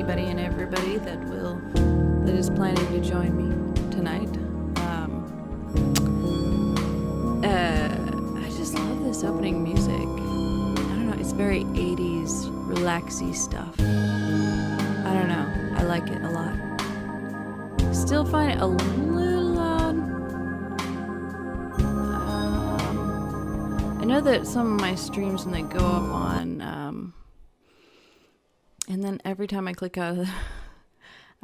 anybody and everybody that is planning to join me tonight. I just love this opening music. I don't know, it's very 80s, relaxy stuff. I don't know, I like it a lot. Still find it a little loud. I know that some of my streams, when they go up on, and then every time I click out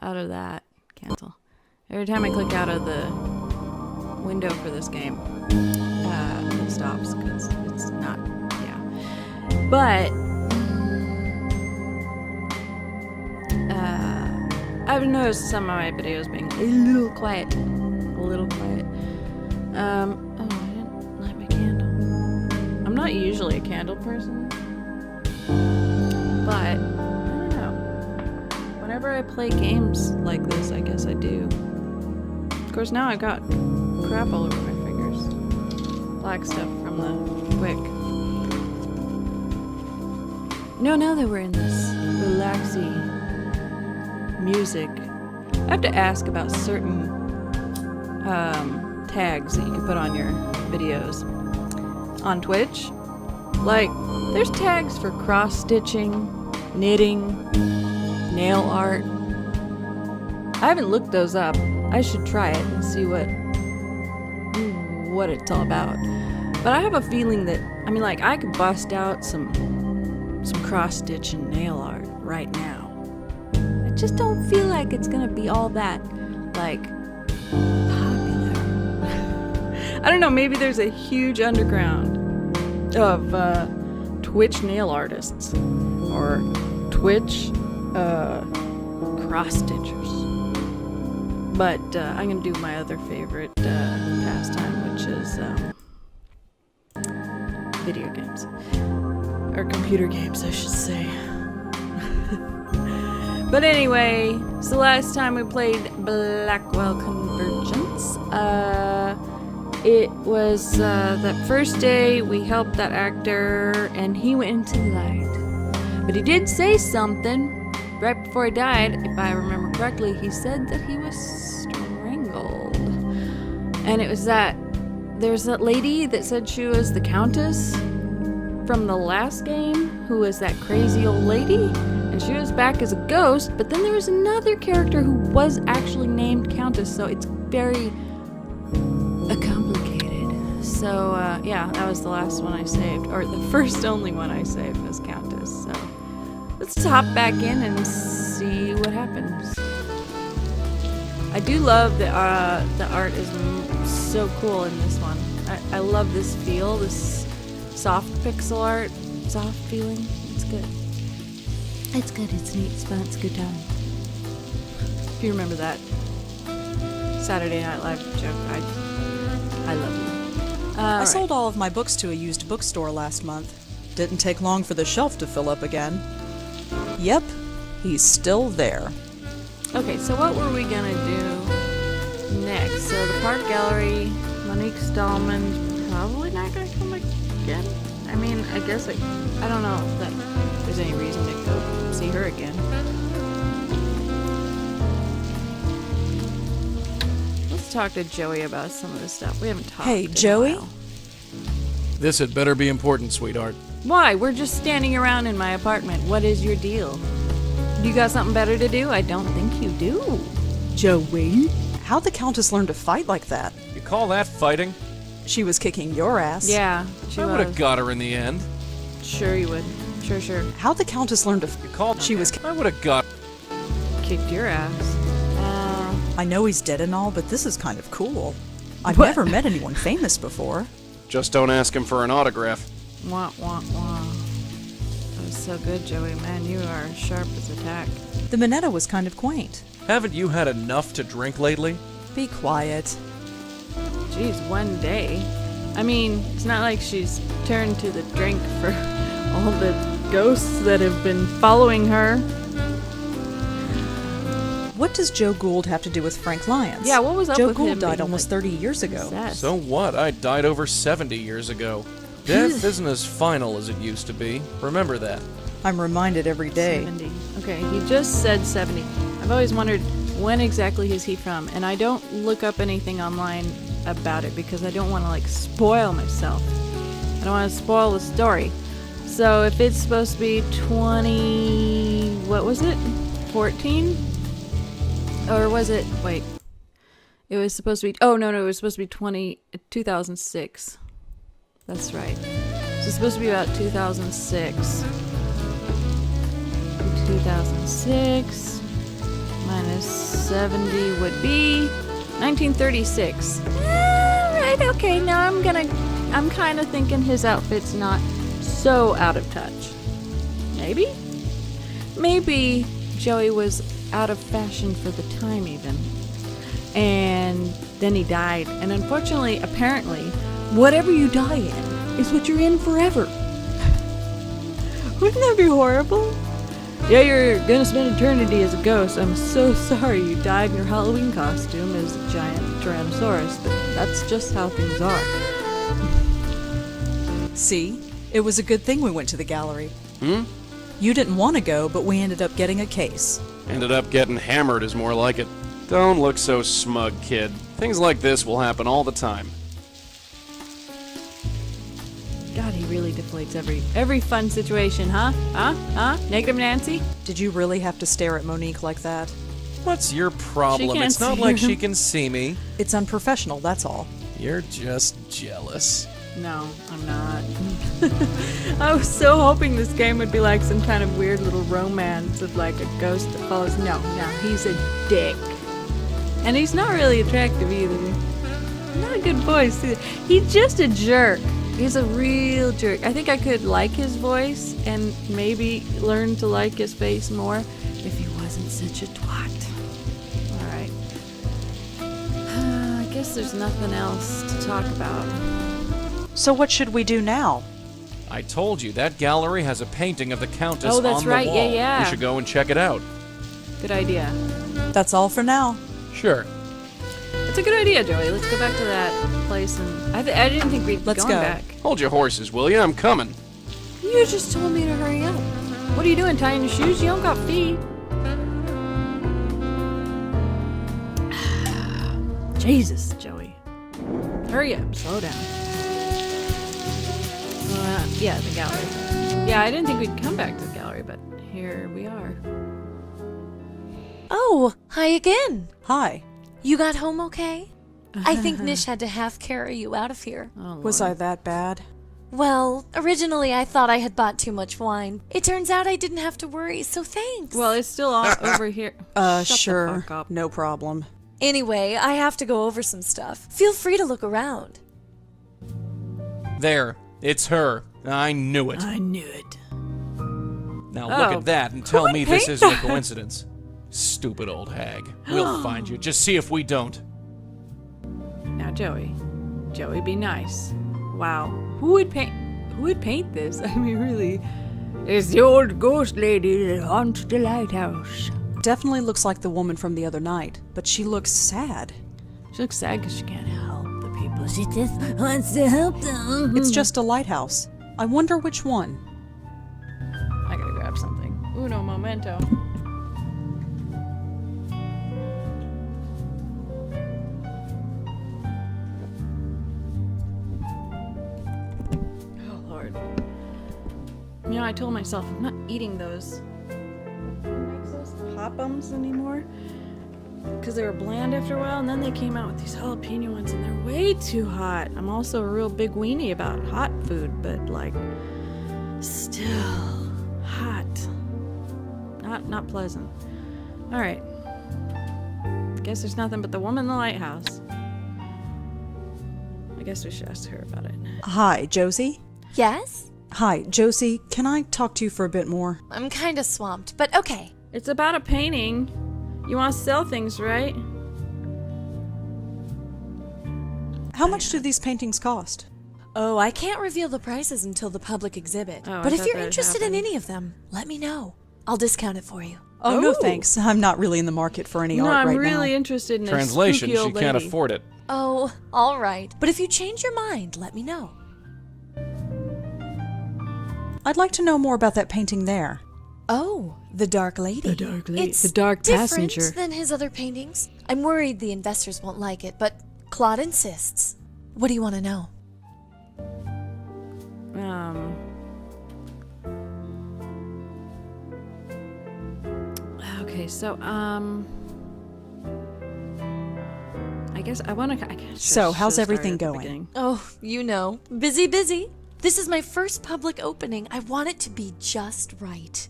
of that, cancel. Every time I click out of the window for this game, it stops because it's not, yeah. But I've noticed some of my videos being a little quiet. Oh, I didn't light my candle. I'm not usually a candle person, but I don't know. Whenever I play games like this, I guess I do. Of course, now I've got crap all over my fingers. Black stuff from the wick. No, now that we're in this relaxing music, I have to ask about certain tags that you can put on your videos on Twitch. Like, there's tags for cross-stitching, knitting, nail art. I haven't looked those up. I should try it and see what it's all about. But I have a feeling that, I mean, like, I could bust out some cross-stitch and nail art right now. I just don't feel like it's gonna be all that, like, popular. I don't know, maybe there's a huge underground of Twitch nail artists or Twitch cross-stitchers. But I'm gonna do my other favorite pastime, which is video games. Or computer games, I should say. But anyway, so last time we played Blackwell Convergence. It was that first day we helped that actor and he went into the light. But he did say something right before he died, if I remember correctly. He said that he was strangled. And it was there's that lady that said she was the Countess from the last game, who was that crazy old lady, and she was back as a ghost, but then there was another character who was actually named Countess, so it's very complicated. So, yeah, that was the last one I saved, or the first only one I saved was Countess, so let's hop back in and see what happens. I do love the art is so cool in this one. I love this feel, this soft pixel art, soft feeling. It's good. It's good, it's neat, it's fun, it's a good time. If you remember that Saturday Night Live joke, I love you. I sold all of my books to a used bookstore last month. Didn't take long for the shelf to fill up again. Yep, he's still there. Okay, so what were we gonna do next? So the Park Gallery, Monique Stallman's probably not gonna come again. I mean, I guess I don't know that there's any reason to go see her again. Let's talk to Joey about some of this stuff. We haven't talked. Hey, in Joey? a while. This had better be important, sweetheart. Why? We're just standing around in my apartment. What is your deal? You got something better to do? I don't think you do. Joey? How'd the Countess learn to fight like that? You call that fighting? She was kicking your ass. Yeah, she I was. would have got her in the end. Sure you would. Sure. How'd the Countess learn to You called She was I would have got Kicked your ass. I know he's dead and all, but this is kind of cool. I've What? never met anyone famous before. Just don't ask him for an autograph. Wah. That was so good, Joey. Man, you are sharp as a tack. The Minetta was kind of quaint. Haven't you had enough to drink lately? Be quiet. Geez, one day. I mean, it's not like she's turned to the drink for all the ghosts that have been following her. What does Joe Gould have to do with Frank Lyons? Yeah, what was up Joe with Gould him died being, almost like, 30 years ago. obsessed? So what? I died over 70 years ago. Death isn't as final as it used to be. Remember that. I'm reminded every day. 70. Okay, he just said 70. I've always wondered when exactly is he from, and I don't look up anything online about it because I don't want to like spoil myself. I don't want to spoil the story. So if it's supposed to be 20, what was it? 14? Or was it, wait. It was supposed to be, oh no, it was supposed to be 2006. That's right. So it's supposed to be about 2006. 2006 minus 70 would be 1936. Right, okay, now I'm kind of thinking his outfit's not so out of touch. Maybe Joey was out of fashion for the time even. And then he died. And unfortunately, apparently, whatever you die in is what you're in forever. Wouldn't that be horrible? Yeah, you're gonna spend eternity as a ghost. I'm so sorry you died in your Halloween costume as a giant Tyrannosaurus, but that's just how things are. See? It was a good thing we went to the gallery. Hmm? You didn't want to go, but we ended up getting a case. Ended up getting hammered is more like it. Don't look so smug, kid. Things like this will happen all the time. God, he really deflates every fun situation, huh? Negative Nancy? Did you really have to stare at Monique like that? What's your problem? She can't It's not see like him. she can see me. It's unprofessional, that's all. You're just jealous. No, I'm not. I was so hoping this game would be like some kind of weird little romance of like a ghost that follows. No, he's a dick. And he's not really attractive either. Not a good voice either. He's just a jerk. He's a real jerk. I think I could like his voice and maybe learn to like his face more if he wasn't such a twat. Alright. I guess there's nothing else to talk about. So what should we do now? I told you, that gallery has a painting of the Countess Oh, that's on the right, wall. yeah. We should go and check it out. Good idea. That's all for now. Sure. It's a good idea, Joey. Let's go back to that place and... I didn't think we'd be Let's going go. back. Hold your horses, will you? I'm coming. You just told me to hurry up. What are you doing, tying your shoes? You don't got feet. Jesus, Joey. Hurry up. Slow down. Yeah, the gallery. Yeah, I didn't think we'd come back to the gallery, but here we are. Oh, hi again. Hi. You got home okay? I think Nish had to half carry you out of here. Oh, Was Lord. I that bad? Well, originally I thought I had bought too much wine. It turns out I didn't have to worry, so thanks. Well, it's still all over here. Shut the Sure. fuck up. No problem. Anyway, I have to go over some stuff. Feel free to look around. There. It's her. I knew it. I knew it. Now look Oh. at that and tell would me this paint isn't a that? coincidence. Stupid old hag. We'll find you. Just see if we don't. Now, Joey, be nice. Wow, who would paint this? I mean, really, it's the old ghost lady that haunts the lighthouse. Definitely looks like the woman from the other night, but she looks sad. She looks sad because she can't help the people. She just wants to help them. It's just a lighthouse. I wonder which one. I gotta grab something. Uno momento. Oh, Lord. You know, I told myself I'm not eating those. Pop-ums anymore. Because they were bland after a while, and then they came out with these jalapeno ones, and they're way too hot. I'm also a real big weenie about hot food, but, like, still hot. Not pleasant. Alright. Guess there's nothing but the woman in the lighthouse. I guess we should ask her about it. Hi, Josie? Yes? Hi, Josie, can I talk to you for a bit more? I'm kind of swamped, but okay. It's about a painting. You want to sell things, right? How much do these paintings cost? Oh, I can't reveal the prices until the public exhibit. Oh, I but if thought you're that had interested in happened. any of them, let me know. I'll discount it for you. Oh, no Ooh. thanks. I'm not really in the market for any No, art I'm right really now. interested in a Translation, spooky she old can't lady. afford it. Oh, all right. But if you change your mind, let me know. I'd like to know more about that painting there. Oh, the Dark Lady. The Dark Lady. It's The Dark different Passenger. than his other paintings. I'm worried the investors won't like it, but Claude insists. What do you want to know? Okay, so, I guess I want to. So, how's everything going? Oh, you know, busy, busy. This is my first public opening. I want it to be just right.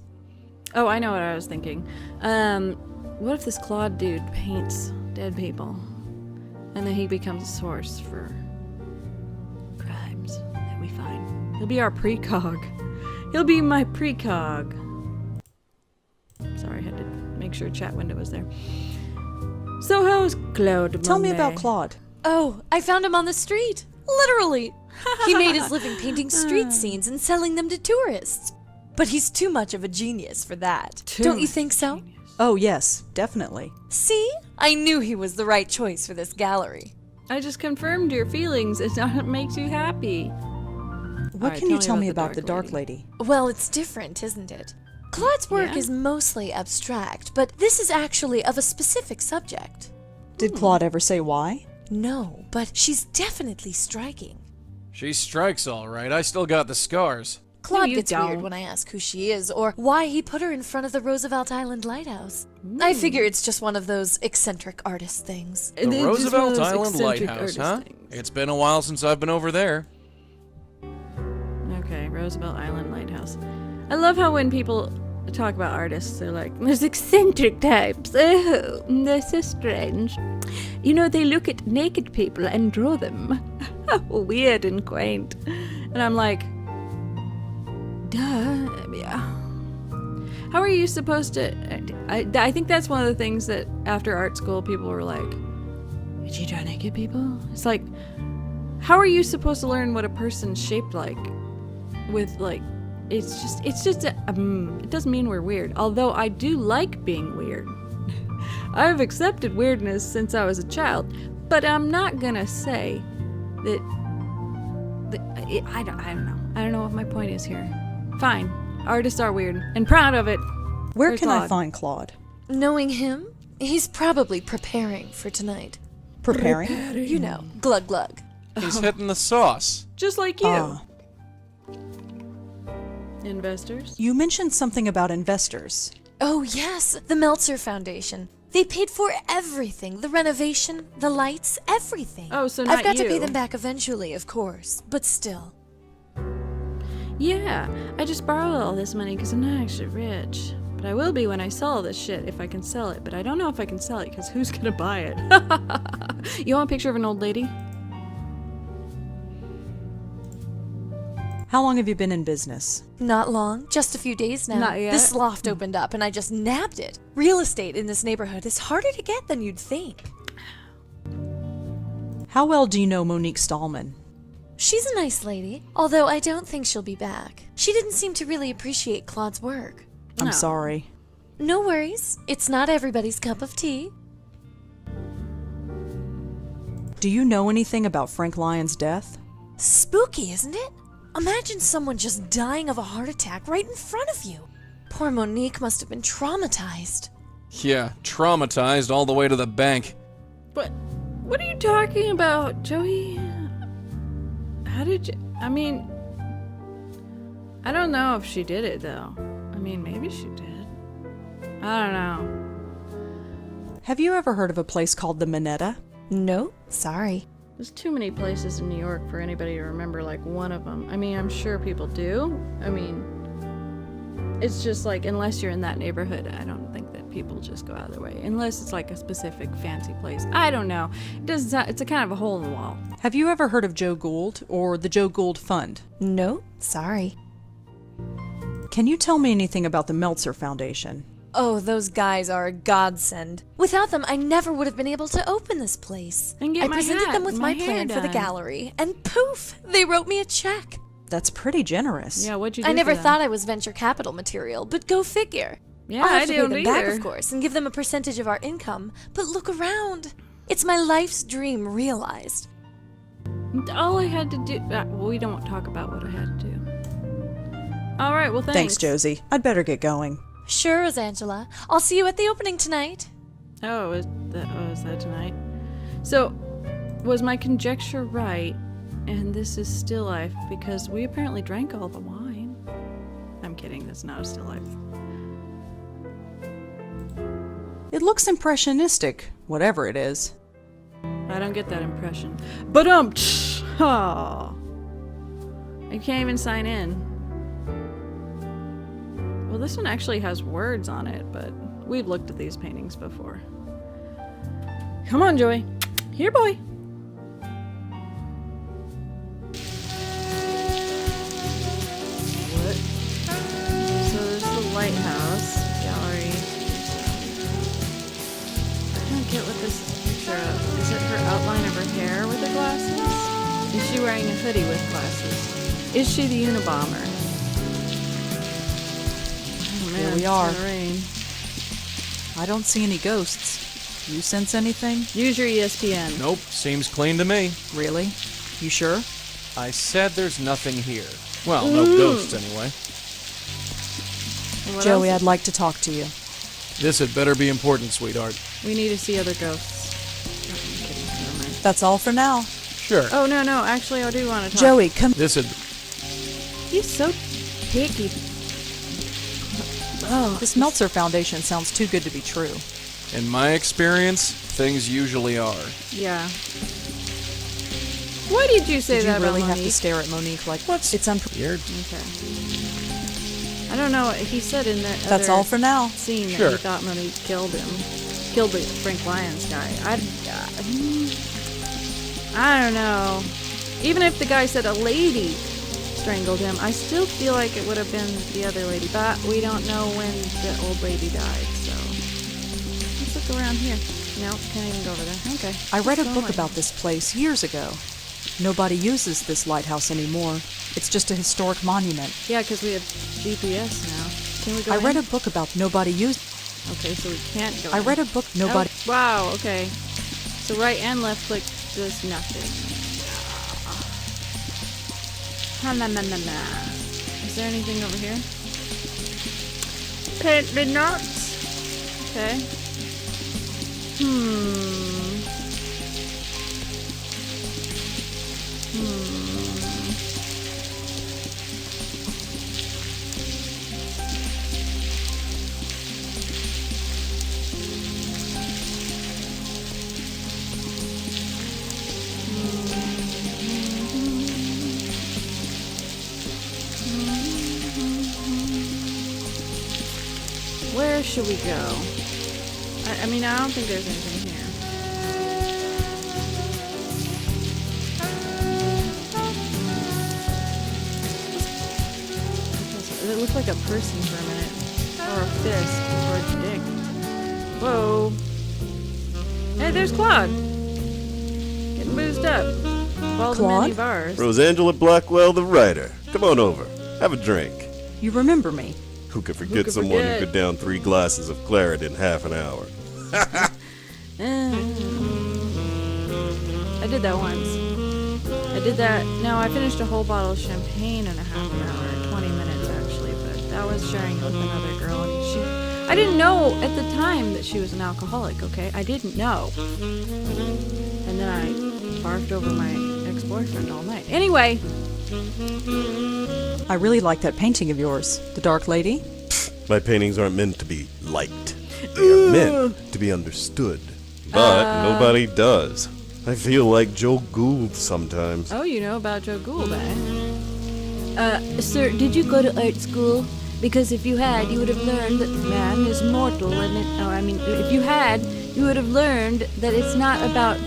Oh, I know what I was thinking. What if this Claude dude paints dead people, and then he becomes a source for crimes that we find? He'll be our precog. He'll be my precog. Sorry, I had to make sure chat window was there. So how's Claude? Tell me about Claude. Oh, I found him on the street. Literally. He made his living painting street scenes and selling them to tourists. But he's too much of a genius for that. Don't you think so? Oh, yes, definitely. See? I knew he was the right choice for this gallery. I just confirmed your feelings. It's not what makes you happy. What can you tell me about the Dark Lady? Well, it's different, isn't it? Claude's work Yeah. is mostly abstract, but this is actually of a specific subject. Did Claude ever say why? No, but she's definitely striking. She strikes all right. I still got the scars. Claude you gets weird don't. when I ask who she is or why he put her in front of the Roosevelt Island lighthouse. I figure it's just one of those eccentric artist things. The Roosevelt Island Lighthouse, huh? It's been a while since I've been over there. Okay, Roosevelt Island Lighthouse. I love how when people talk about artists, they're like, there's eccentric types. Oh, they're so strange. You know, they look at naked people and draw them. Weird and quaint. And I'm like, duh. Yeah. How are you supposed to... I think that's one of the things that after art school people were like, did you draw naked people? It's like, how are you supposed to learn what a person's shaped like with like... It's just it doesn't mean we're weird. Although I do like being weird. I've accepted weirdness since I was a child, but I'm not gonna say that I don't know. I don't know what my point is here. Fine, artists are weird and proud of it. Where Where's can I Claude? find Claude? Knowing him, he's probably preparing for tonight. Preparing? You know, glug glug. He's hitting the sauce. Just like you. Ah. Investors. You mentioned something about investors. Oh yes, the Meltzer Foundation. They paid for everything. The renovation, the lights, everything. Oh, so I've not got to you. pay them back eventually, of course, but still. Yeah, I just borrowed all this money because I'm not actually rich. But I will be when I sell all this shit, if I can sell it. But I don't know if I can sell it because who's gonna buy it? You want a picture of an old lady? How long have you been in business? Not long, just a few days now. Not yet. This loft opened up and I just nabbed it. Real estate in this neighborhood is harder to get than you'd think. How well do you know Monique Stallman? She's a nice lady, although I don't think she'll be back. She didn't seem to really appreciate Claude's work. I'm No. sorry. No worries, it's not everybody's cup of tea. Do you know anything about Frank Lyon's death? Spooky, isn't it? Imagine someone just dying of a heart attack right in front of you. Poor Monique must have been traumatized. Yeah, traumatized all the way to the bank. But what are you talking about, Joey? How did you... I mean... I don't know if she did it, though. I mean, maybe she did. I don't know. Have you ever heard of a place called the Minetta? No, sorry. There's too many places in New York for anybody to remember, like, one of them. I mean, I'm sure people do. I mean, it's just like, unless you're in that neighborhood, I don't think that people just go out of their way. Unless it's like a specific fancy place. I don't know. It doesn't sound, it's a kind of a hole in the wall. Have you ever heard of Joe Gould or the Joe Gould Fund? No, sorry. Can you tell me anything about the Meltzer Foundation? Oh, those guys are a godsend. Without them, I never would have been able to open this place. And get I my presented hat them with and my my hair plan for the done. gallery, and poof, they wrote me a check. That's pretty generous. Yeah, what'd you do I never for them? thought I was venture capital material, but go figure. Yeah, I'll have I to pay don't them back, either. of course, and give them a percentage of our income. But look around. It's my life's dream realized. All I had to do... we don't talk about what I had to do. All right, well, thanks. Thanks, Josie. I'd better get going. Sure, Roseangela. I'll see you at the opening tonight. Oh, is that tonight? So, was my conjecture right? And this is still life because we apparently drank all the wine. I'm kidding. That's not a still life. It looks impressionistic, whatever it is. I don't get that impression. But oh, I can't even sign in. Well, this one actually has words on it, but we've looked at these paintings before. Come on, Joey. Here, boy. What? So there's the lighthouse gallery. I don't get what this is a picture of. Is it her outline of her hair with the glasses? Is she wearing a hoodie with glasses? Is she the Unabomber? Oh man, Here we it's are. gonna rain. I don't see any ghosts. You sense anything? Use your ESPN. Nope, seems clean to me. Really? You sure? I said there's nothing here. Well, no ghosts anyway. What Joey, else? I'd like to talk to you. This had better be important, sweetheart. We need to see other ghosts. Oh, I'm kidding. Never mind. That's all for now. Sure. Oh, no. Actually, I do want to talk. Joey, come. This had... He's so picky. Oh, This Meltzer Foundation sounds too good to be true. In my experience, things usually are. yeah. Why did you say Did that you really about have to Monique? stare at Monique like What's it's weird? Okay. I don't know. He said in that That's other all for now. scene that Sure. he thought Monique killed him. Killed the Frank Lyons guy. I don't know. Even if the guy said a lady strangled him, I still feel like it would have been the other lady. But we don't know when the old lady died, so let's look around here. No, can't even go over there. Okay. I read a Keep book going. about this place years ago. Nobody uses this lighthouse anymore. It's just a historic monument. Yeah, because we have GPS now. Can we go I read in? a book about nobody used. Okay, so we can't go I in. read a book nobody. Oh, wow, okay. So right and left click does nothing. Is there anything over here? Paint the nuts. Okay. Where should we go? I mean, I don't think there's anything here. It looked like a person for a minute. Or a fist. Or a dick. Whoa. Hey, there's Claude. Getting boozed up. Of all the many Claude? bars. Roseangela Blackwell, the writer. Come on over. Have a drink. You remember me? Who could forget could someone forget? who could down 3 glasses of claret in half an hour? I did that once. I did that. No, I finished a whole bottle of champagne in a half an hour, 20 minutes actually. But that was sharing it with another girl, and I didn't know at the time that she was an alcoholic. Okay, I didn't know. And then I barfed over my ex-boyfriend all night. Anyway, I really like that painting of yours, The Dark Lady. My paintings aren't meant to be liked. They are meant to be understood. But nobody does. I feel like Joe Gould sometimes. oh, you know about Joe Gould, eh? Sir, did you go to art school? Because if you had, you would have learned that man is mortal, and if you had, you would have learned that it's not about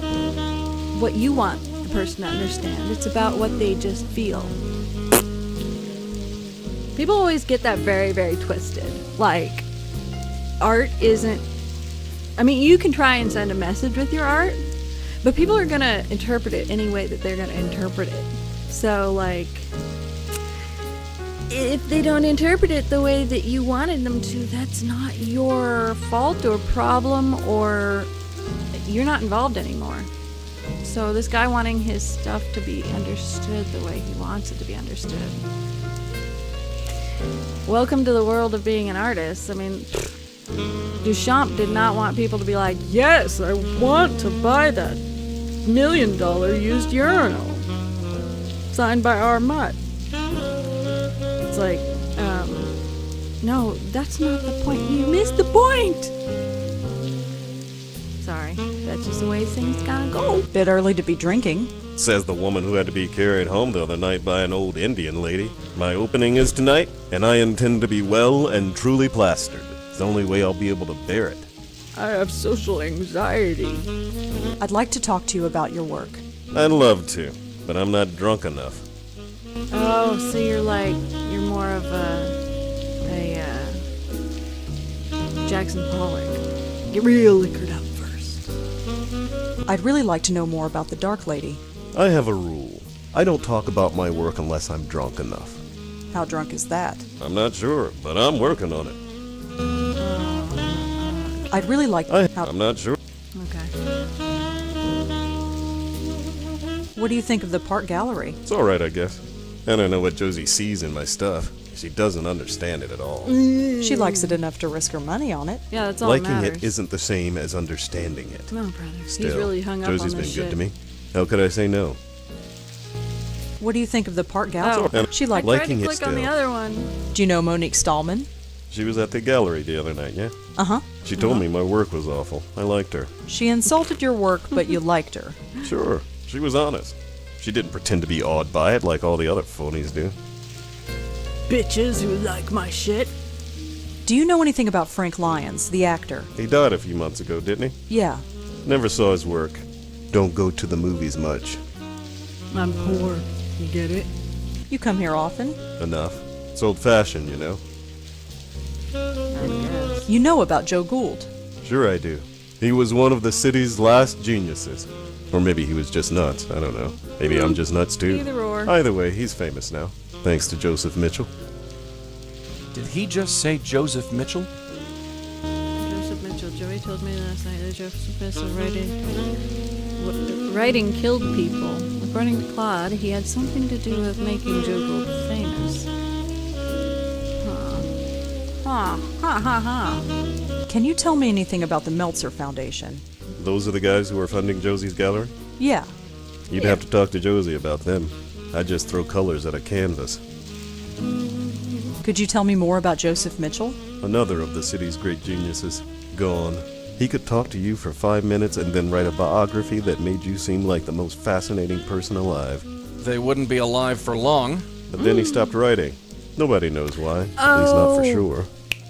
what you want the person to understand. It's about what they just feel. People always get that very, very twisted. Like, art isn't... I mean, you can try and send a message with your art, but people are going to interpret it any way that they're going to interpret it. So, like, if they don't interpret it the way that you wanted them to, that's not your fault or problem, or you're not involved anymore. So this guy wanting his stuff to be understood the way he wants it to be understood. welcome to the world of being an artist. I mean, Duchamp did not want people to be like, yes, I want to buy that $1 million used urinal signed by our mutt. It's like, no, that's not the point. You missed the point. Sorry, that's just the way things gotta go. Bit early to be drinking. Says the woman who had to be carried home the other night by an old Indian lady. My opening is tonight, and I intend to be well and truly plastered. It's the only way I'll be able to bear it. I have social anxiety. I'd like to talk to you about your work. I'd love to, but I'm not drunk enough. Oh, so you're more of a Jackson Pollock. Get real liquored up first. I'd really like to know more about the Dark Lady. I have a rule. I don't talk about my work unless I'm drunk enough. How drunk is that? I'm not sure, but I'm working on it. I'd really like I'm not sure. Okay. What do you think of the Part Gallery? It's alright, I guess. I don't know what Josie sees in my stuff. She doesn't understand it at all. She likes it enough to risk her money on it. Yeah, that's all that Liking matters. it isn't the same as understanding it. No, brother. He's Still, really hung up Josie's on this been shit. good to me. How could I say no? What do you think of the Part Gallery? Oh, She I liked. tried to liking it click on the still. other one. Do you know Monique Stallman? She was at the gallery the other night, yeah? Uh-huh. She told me my work was awful. I liked her. She insulted your work, but you liked her. Sure, she was honest. She didn't pretend to be awed by it like all the other phonies do. Bitches who like my shit. Do you know anything about Frank Lyons, the actor? He died a few months ago, didn't he? Yeah. Never saw his work. Don't go to the movies much. I'm poor. You get it? You come here often? Enough. It's old-fashioned, you know. I guess. You know about Joe Gould. Sure I do. He was one of the city's last geniuses. Or maybe he was just nuts. I don't know. Maybe I'm just nuts too. Either or. Either way, he's famous now. Thanks to Joseph Mitchell. Did he just say Joseph Mitchell? Joseph Mitchell. Joey told me last night that Joseph Mitchell writing killed people. According to Claude, he had something to do with making Joe Gould famous. Ha ha ha. Can you tell me anything about the Meltzer Foundation? Those are the guys who are funding Josie's gallery? Yeah. You'd have to talk to Josie about them. I just throw colors at a canvas. Could you tell me more about Joseph Mitchell? Another of the city's great geniuses. Gone. He could talk to you for 5 minutes and then write a biography that made you seem like the most fascinating person alive. They wouldn't be alive for long. But then he stopped writing. Nobody knows why. At least not for sure.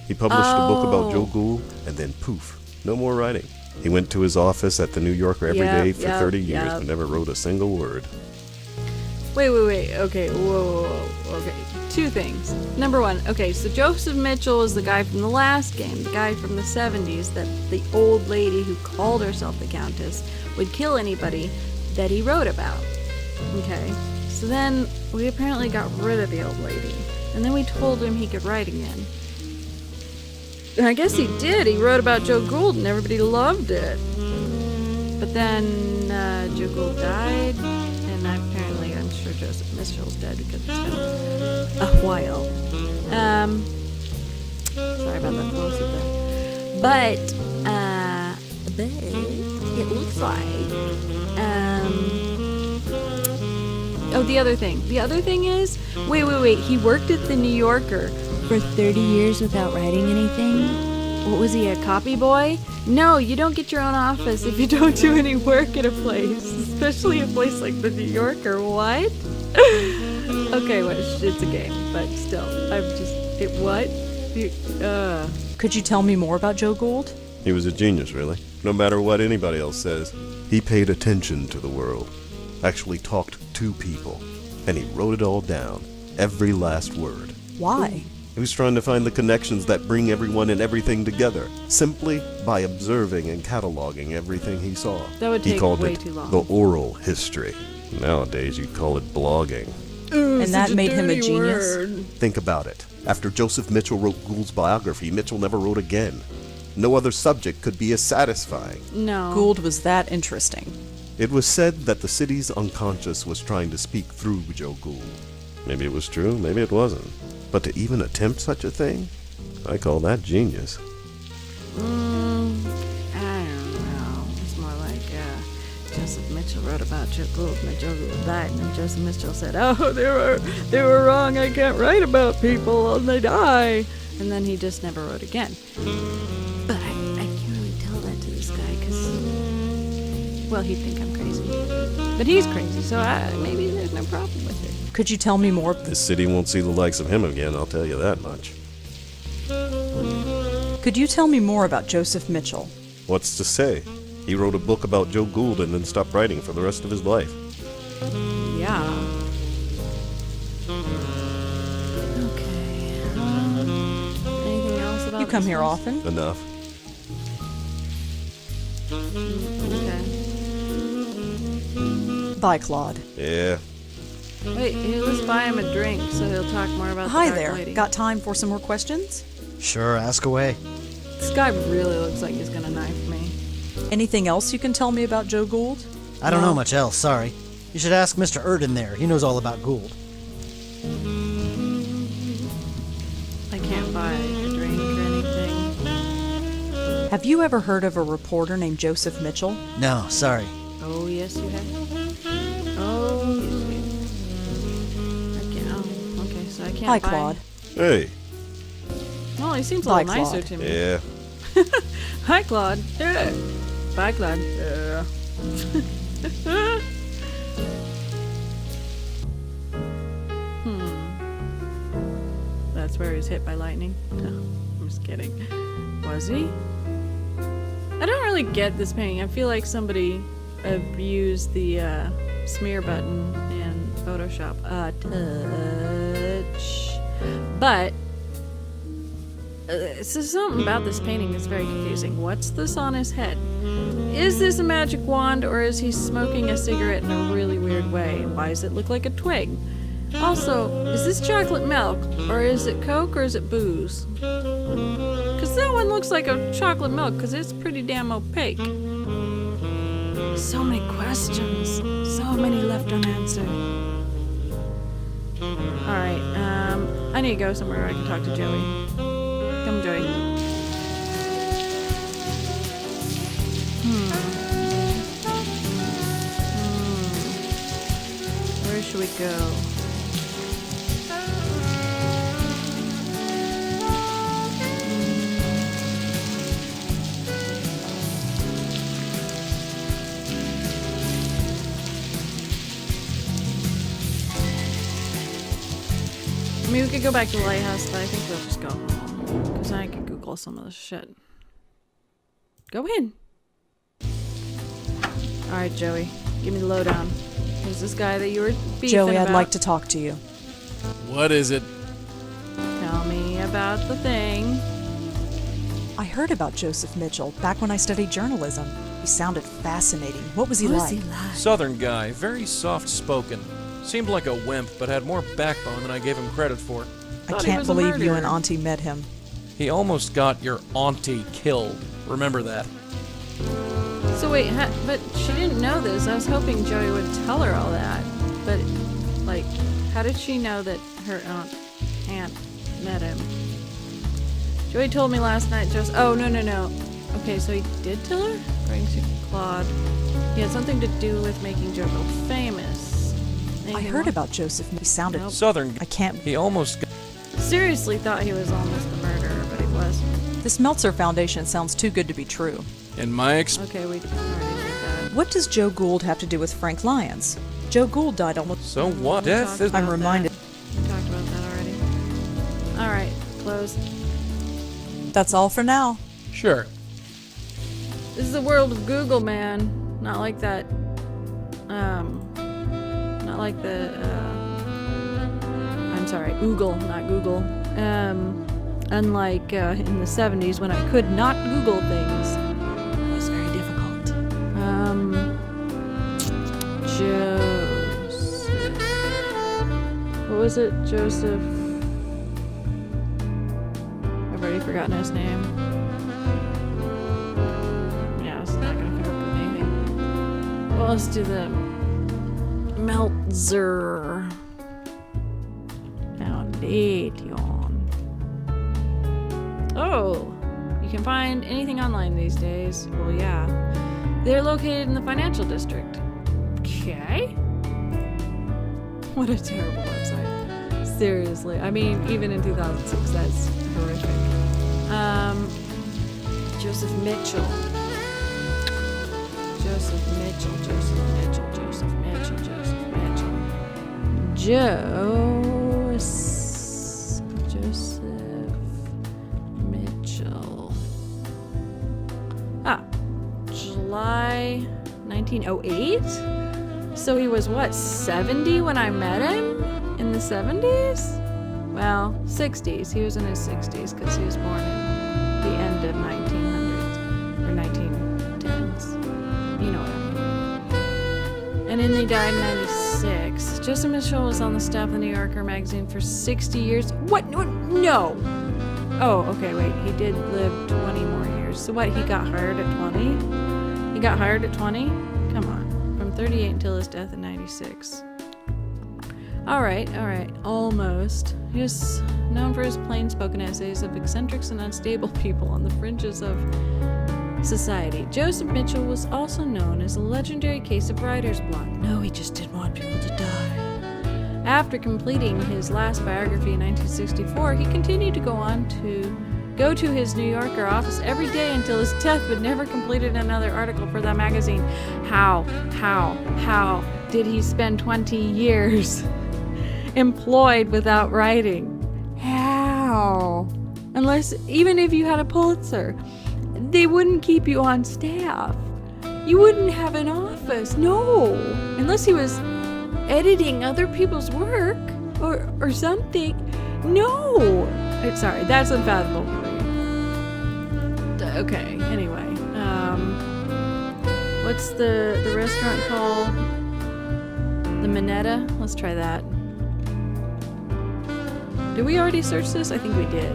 He published a book about Joe Gould, and then poof, no more writing. He went to his office at the New Yorker every day for 30 years, but never wrote a single word. Wait. Okay, whoa. Okay, two things. Number one, okay, so Joseph Mitchell is the guy from the last game, the guy from the 70s, that the old lady who called herself the Countess would kill anybody that he wrote about. Okay, so then we apparently got rid of the old lady, and then we told him he could write again. And I guess he did. He wrote about Joe Gould, and everybody loved it. But then Joe Gould died, and apparently I'm sure Joseph Mitchell's dead because it's been a while. Sorry about that plosive there. But it looks like oh, the other thing. The other thing is, wait. He worked at the New Yorker for 30 years without writing anything. What was he, a copy boy? No, you don't get your own office if you don't do any work at a place, especially a place like the New Yorker. What? Okay, well, it's a game, but still, what? Could you tell me more about Joe Gould? He was a genius, really. No matter what anybody else says, he paid attention to the world. Actually talked to people. And he wrote it all down. Every last word. Why? He was trying to find the connections that bring everyone and everything together, simply by observing and cataloging everything he saw. That would He take called way it too long. the oral history. Nowadays, you'd call it blogging. And that made him a genius? Think about it. After Joseph Mitchell wrote Gould's biography, Mitchell never wrote again. No other subject could be as satisfying. No. Gould was that interesting. It was said that the city's unconscious was trying to speak through Joe Gould. Maybe it was true, maybe it wasn't. But to even attempt such a thing, I call that genius. I don't know. It's more like Joseph Mitchell wrote about Joe Gould, and Joe Gould died, and then Joseph Mitchell said, "Oh, they were wrong. I can't write about people, and they die." And then he just never wrote again. But I can't really tell that to this guy because, well, he'd think I'm crazy, but he's crazy, so maybe there's no problem with it. Could you tell me more? This city won't see the likes of him again, I'll tell you that much. Could you tell me more about Joseph Mitchell? What's to say? He wrote a book about Joe Gould and then stopped writing for the rest of his life. Yeah. Okay. Anything else about You come this here place? often? Enough. Okay. Bye, Claude. Yeah. Wait, here, let's buy him a drink so he'll talk more about Hi the Dark there. Lady. Got time for some more questions? Sure, ask away. This guy really looks like he's gonna knife me. Anything else you can tell me about Joe Gould? I don't know much else, sorry. You should ask Mr. Erden there. He knows all about Gould. I can't buy a drink or anything. Have you ever heard of a reporter named Joseph Mitchell? No, sorry. Oh, yes, you have. Oh, yes, you have. I can't. Oh, okay, so I can't Hi, buy. Claude. Hey. Well, he seems a Bye, little nicer Claude. to me. Yeah. Hi, Claude. Yeah. Bye, Claude. Yeah. That's where he was hit by lightning. No, I'm just kidding. Was he? I don't really get this painting. I feel like somebody abused the smear button in Photoshop a touch. But so something about this painting that's very confusing. What's this on his head? Is this a magic wand, or is he smoking a cigarette in a really weird way? Why does it look like a twig? Also, is this chocolate milk, or is it Coke, or is it booze? Because that one looks like a chocolate milk, because it's pretty damn opaque. So many questions, so many left unanswered. Alright, I need to go somewhere where I can talk to Joey. Come, Joey. Where should we go? I mean, we could go back to the lighthouse, but I think we'll just go home. Because I can Google some of this shit. Go in. Alright, Joey. Give me the lowdown. Who's this guy that you were beefing Joey, about? I'd like to talk to you. What is it? Tell me about the thing. I heard about Joseph Mitchell back when I studied journalism. He sounded fascinating. What was he like? Southern guy, very soft-spoken. Seemed like a wimp, but had more backbone than I gave him credit for. I Thought he can't was a believe you murderer. and Auntie met him. He almost got your auntie killed. Remember that. So wait, but she didn't know this. I was hoping Joey would tell her all that. But, like, how did she know that her aunt met him? Joey told me last night just... Oh, no. Okay, so he did tell her? According to Claude. He had something to do with making Joe Gould famous. I Anything heard more? about Joseph. He sounded... Nope. Southern I can't... He almost got... Seriously thought he was almost the murderer, but he wasn't. This Meltzer Foundation sounds too good to be true. In my Okay, we already did that. What does Joe Gould have to do with Frank Lyons? Joe Gould died almost... So what? We Death talked is... about I'm reminded... that. We talked about that already. Alright, close. That's all for now. Sure. This is the world of Google, man. Not like that. Not like the. I'm sorry, Oogle, not Google. Unlike in the 70s when I could not Google things. It was very difficult. Joseph. What was it? Joseph. I've already forgotten his name. Yeah, I was not gonna come up with anything. Well, let's do the Meltzer Foundation. Patreon. Oh, you can find anything online these days. Well, yeah. They're located in the financial district. Okay. What a terrible website. Seriously. I mean, even in 2006, that's horrific. Joseph Mitchell. Joseph Mitchell. July 1908? So he was what, 70 when I met him? In the 70s? Well, 60s. He was in his 60s because he was born in the end of 1900s or 1910s. You know what I mean. And then he died in 96. Joseph Mitchell was on the staff of the New Yorker magazine for 60 years. What? No! Oh, okay, wait. He did live 20 more years. So what, he got hired at 20? He got hired at 20? Come on. From 38 until his death in 96. Alright, almost. He was known for his plain-spoken essays of eccentrics and unstable people on the fringes of society. Joseph Mitchell was also known as a legendary case of writer's block. No, he just didn't want people to die. After completing his last biography in 1964, he continued to go to his New Yorker office every day until his death, but never completed another article for that magazine. How did he spend 20 years employed without writing? How? Unless, even if you had a Pulitzer, they wouldn't keep you on staff. You wouldn't have an office. No. Unless he was editing other people's work or something. No. Sorry, that's unfathomable for me. Okay, anyway. What's the restaurant called? The Minetta? Let's try that. Did we already search this? I think we did.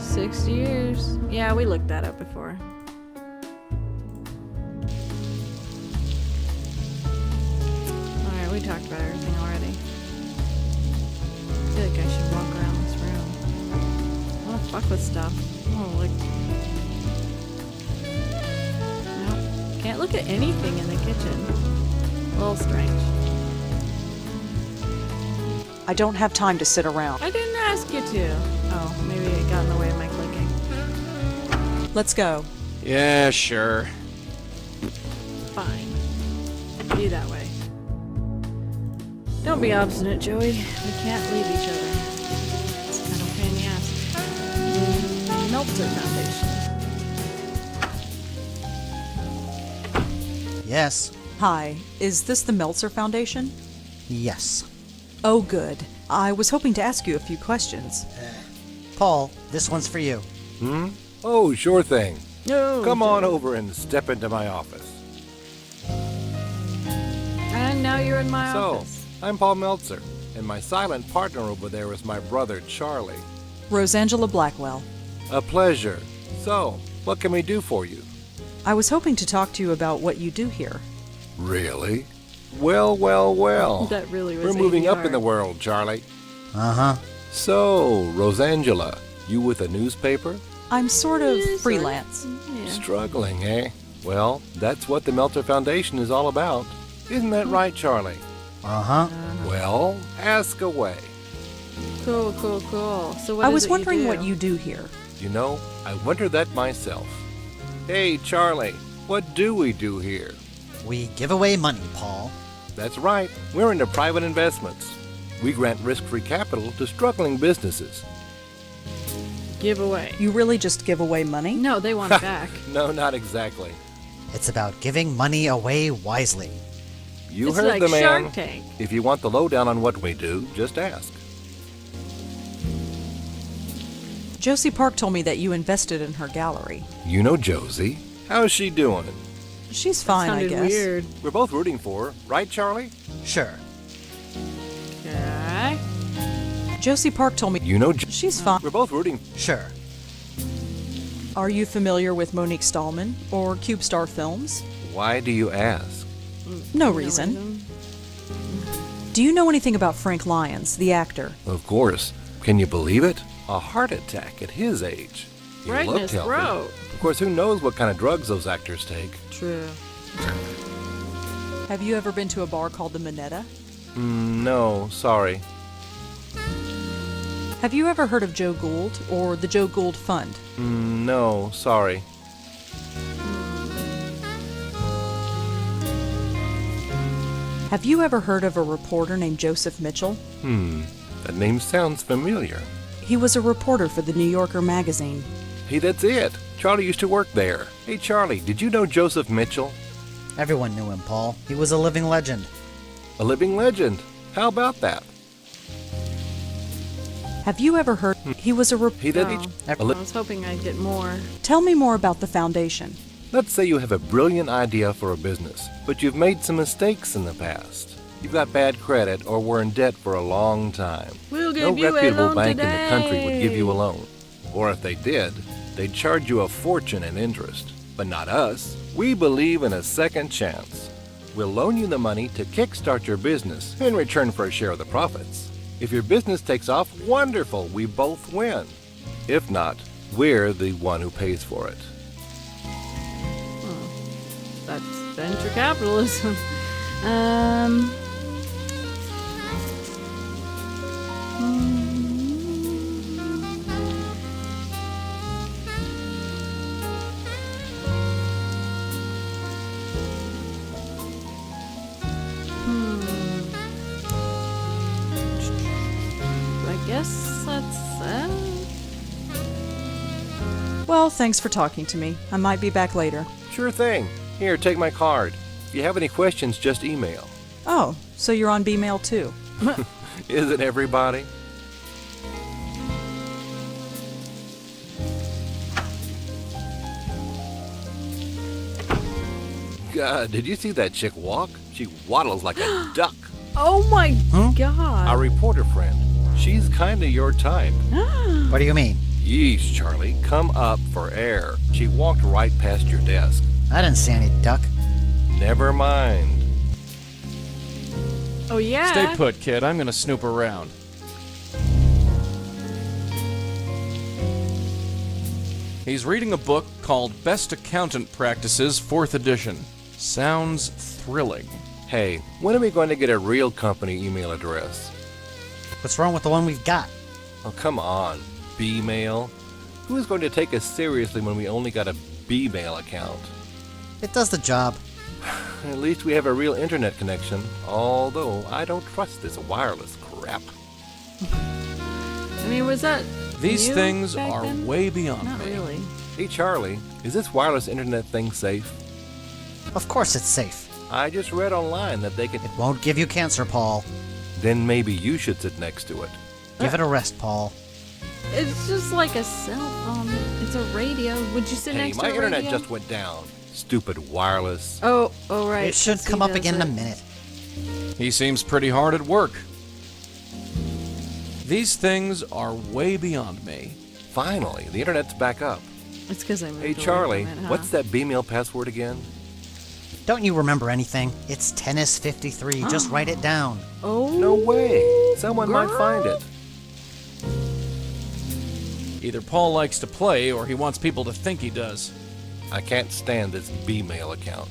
6 years. Yeah, we looked that up before. Alright, we talked about everything already. I feel like I should walk around this room. I wanna fuck with stuff. Oh, like... Nope. Can't look at anything in the kitchen. A little strange. I don't have time to sit around. I didn't ask you to. Oh, maybe it got in the way of my clicking. Let's go. Yeah, sure. Fine. Be that way. Don't be obstinate, Joey. We can't leave each other. It's kind of a pain in the ass. Meltzer Foundation. Yes. Hi, is this the Meltzer Foundation? Yes. Oh, good. I was hoping to ask you a few questions. Paul, this one's for you. Oh, sure thing. No. Come on over and step into my office. And now you're in my So, office. I'm Paul Meltzer, and my silent partner over there is my brother, Charlie. Roseangela Blackwell. A pleasure. So, what can we do for you? I was hoping to talk to you about what you do here. Really? Well. That really was We're moving up ADR. in the world, Charlie. Uh-huh. So, Roseangela, you with a newspaper? I'm sort of Yeah, freelance. Yeah. Struggling, eh? Well, that's what the Meltzer Foundation is all about. Isn't that right, Charlie? Uh-huh. Well, ask away. Cool. So what I is was it wondering you do? what you do here. You know, I wonder that myself. Hey, Charlie, what do we do here? We give away money, Paul. That's right, we're into private investments. We grant risk-free capital to struggling businesses. Give away. You really just give away money? No, they want it back. No, not exactly. It's about giving money away wisely. You It's heard like the man. Shark Tank. If you want the lowdown on what we do, just ask. Josie Park told me that you invested in her gallery. You know Josie. How's she doing? She's fine, I Sounded guess. weird. We're both rooting for her, right, Charlie? Sure. Okay. Josie Park told me You know she's fine. We're both rooting. Sure. Are you familiar with Monique Stallman or Cube Star Films? Why do you ask? No reason. Do you know anything about Frank Lyons, the actor? Of course. Can you believe it? A heart attack at his age. He Right in looked his healthy. throat. Of course, who knows what kind of drugs those actors take? True. Have you ever been to a bar called the Minetta? No, sorry. Have you ever heard of Joe Gould or the Joe Gould Fund? No, sorry. Have you ever heard of a reporter named Joseph Mitchell? That name sounds familiar. He was a reporter for the New Yorker magazine. Hey, that's it. Charlie used to work there. Hey, Charlie, did you know Joseph Mitchell? Everyone knew him, Paul. He was a living legend. A living legend. How about that? Have you ever heard he was a He did Oh. a I was hoping I'd get more. Tell me more about the foundation. Let's say you have a brilliant idea for a business, but you've made some mistakes in the past. You've got bad credit or were in debt for a long time. We'll No give you a reputable loan bank today. in the country would give you a loan. Or if they did, they'd charge you a fortune in interest. But not us. We believe in a second chance. We'll loan you the money to kickstart your business in return for a share of the profits. If your business takes off, wonderful, we both win. If not, we're the one who pays for it. That's venture capitalism. I guess that's that. Well, thanks for talking to me. I might be back later. Sure thing. Here, take my card. If you have any questions, just email. Oh, so you're on B-mail too. Isn't everybody? God, did you see that chick walk? She waddles like a duck. Oh my god. Our reporter friend. She's kinda your type. What do you mean? Yeesh, Charlie, come up for air. She walked right past your desk. I didn't see any duck. Never mind. Oh yeah. Stay put, kid. I'm gonna snoop around. He's reading a book called Best Accountant Practices, 4th edition. Sounds thrilling. Hey, when are we going to get a real company email address? What's wrong with the one we've got? Oh, come on. B-mail? Who's going to take us seriously when we only got a B-mail account? It does the job. At least we have a real internet connection, although I don't trust this wireless crap. I mean, was that These new things back are then? way beyond Not me. really. Hey, Charlie, is this wireless internet thing safe? Of course it's safe. I just read online that they can... It won't give you cancer, Paul. Then maybe you should sit next to it. Give it a rest, Paul. It's just like a cell phone. It's a radio. Would you sit Hey, next my to a internet radio? just went down. Stupid wireless. Oh right. It should Yes, come he up does again in a it. minute. He seems pretty hard at work. These things are way beyond me. Finally, the internet's back up. It's because I moved Hey, away Charlie, from it, huh? what's that B-mail password again? Don't you remember anything? It's tennis 53. Just write it down. Oh No way. Someone might find it. Either Paul likes to play or he wants people to think he does. I can't stand this B-mail account.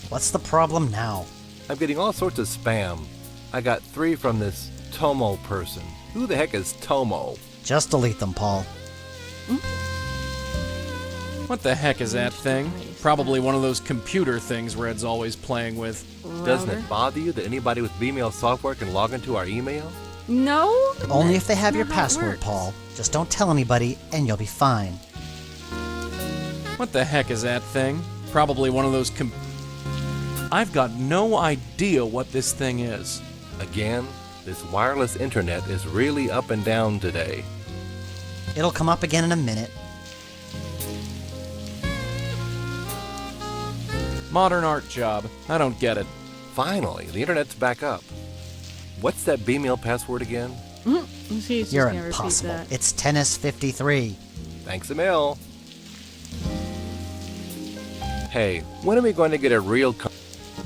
What's the problem now? I'm getting all sorts of spam. I got 3 from this Tomo person. Who the heck is Tomo? Just delete them, Paul. What the heck is that thing? Probably one of those computer things Red's always playing with. Doesn't Router? it bother you that anybody with B-mail software can log into our email? No. Only if they have your Not how it password, works. Paul. Just don't tell anybody, and you'll be fine. What the heck is that thing? Probably one of those I've got no idea what this thing is. Again, this wireless internet is really up and down today. It'll come up again in a minute. Modern art job. I don't get it. Finally, the internet's back up. What's that B-mail password again? He's just You're gonna repeat impossible. that. It's tennis 53. Thanks a mil. Hey, when are we going to get a real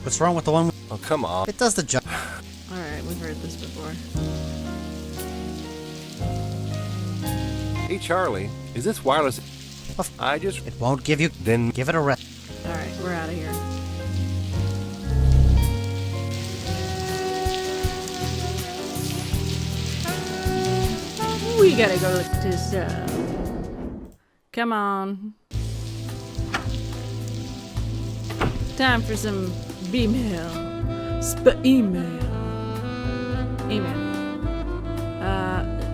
What's wrong with the one? Oh, come on. It does the job. All right. heard this before. Hey, Charlie, is this wireless? I just... It won't give you. Then... Give it a rest. Alright, we're out of here. We gotta go look this up. Come on. Time for some B-mail. Email.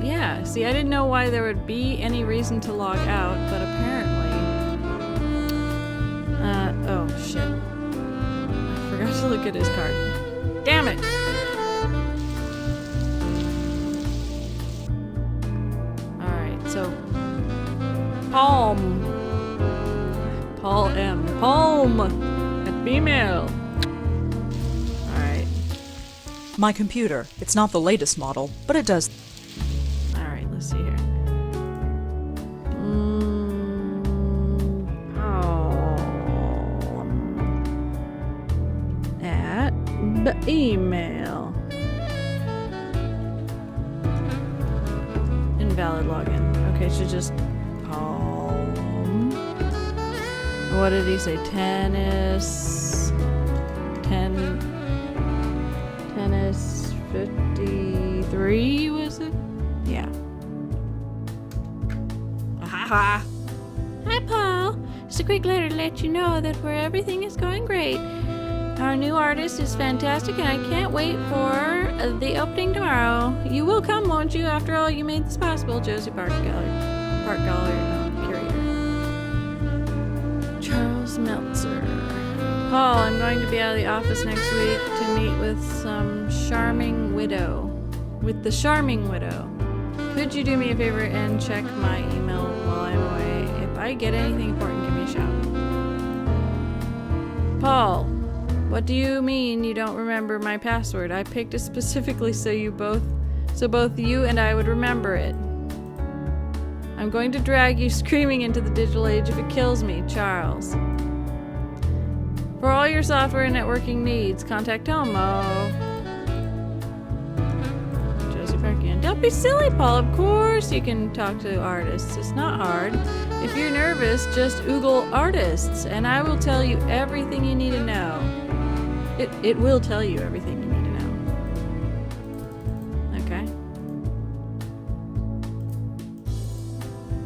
Yeah, see, I didn't know why there would be any reason to log out, but apparently... oh, shit. I forgot to look at his card. Damn it! Alright, so... Palm at B-mail. Alright. My computer. It's not the latest model, but it does. Alright, let's see here. At email. Invalid login. Okay, so just what did he say? Tennis 53, was it? Yeah. Hi, Paul. Just a quick letter to let you know that everything is going great. Our new artist is fantastic, and I can't wait for the opening tomorrow. You will come, won't you? After all, you made this possible. Josie Park Gallery curator. Charles Meltzer. Paul, I'm going to be out of the office next week to meet with the charming widow. Could you do me a favor and check my email while I'm away? If I get anything important, give me a shout. Paul, what do you mean you don't remember my password? I picked it specifically so both you and I would remember it. I'm going to drag you screaming into the digital age if it kills me, Charles. For all your software and networking needs, contact Tomo. Josie Parkian. Don't be silly, Paul. Of course you can talk to artists. It's not hard. If you're nervous, just Google artists, and I will tell you everything you need to know. It will tell you everything you need to know. Okay.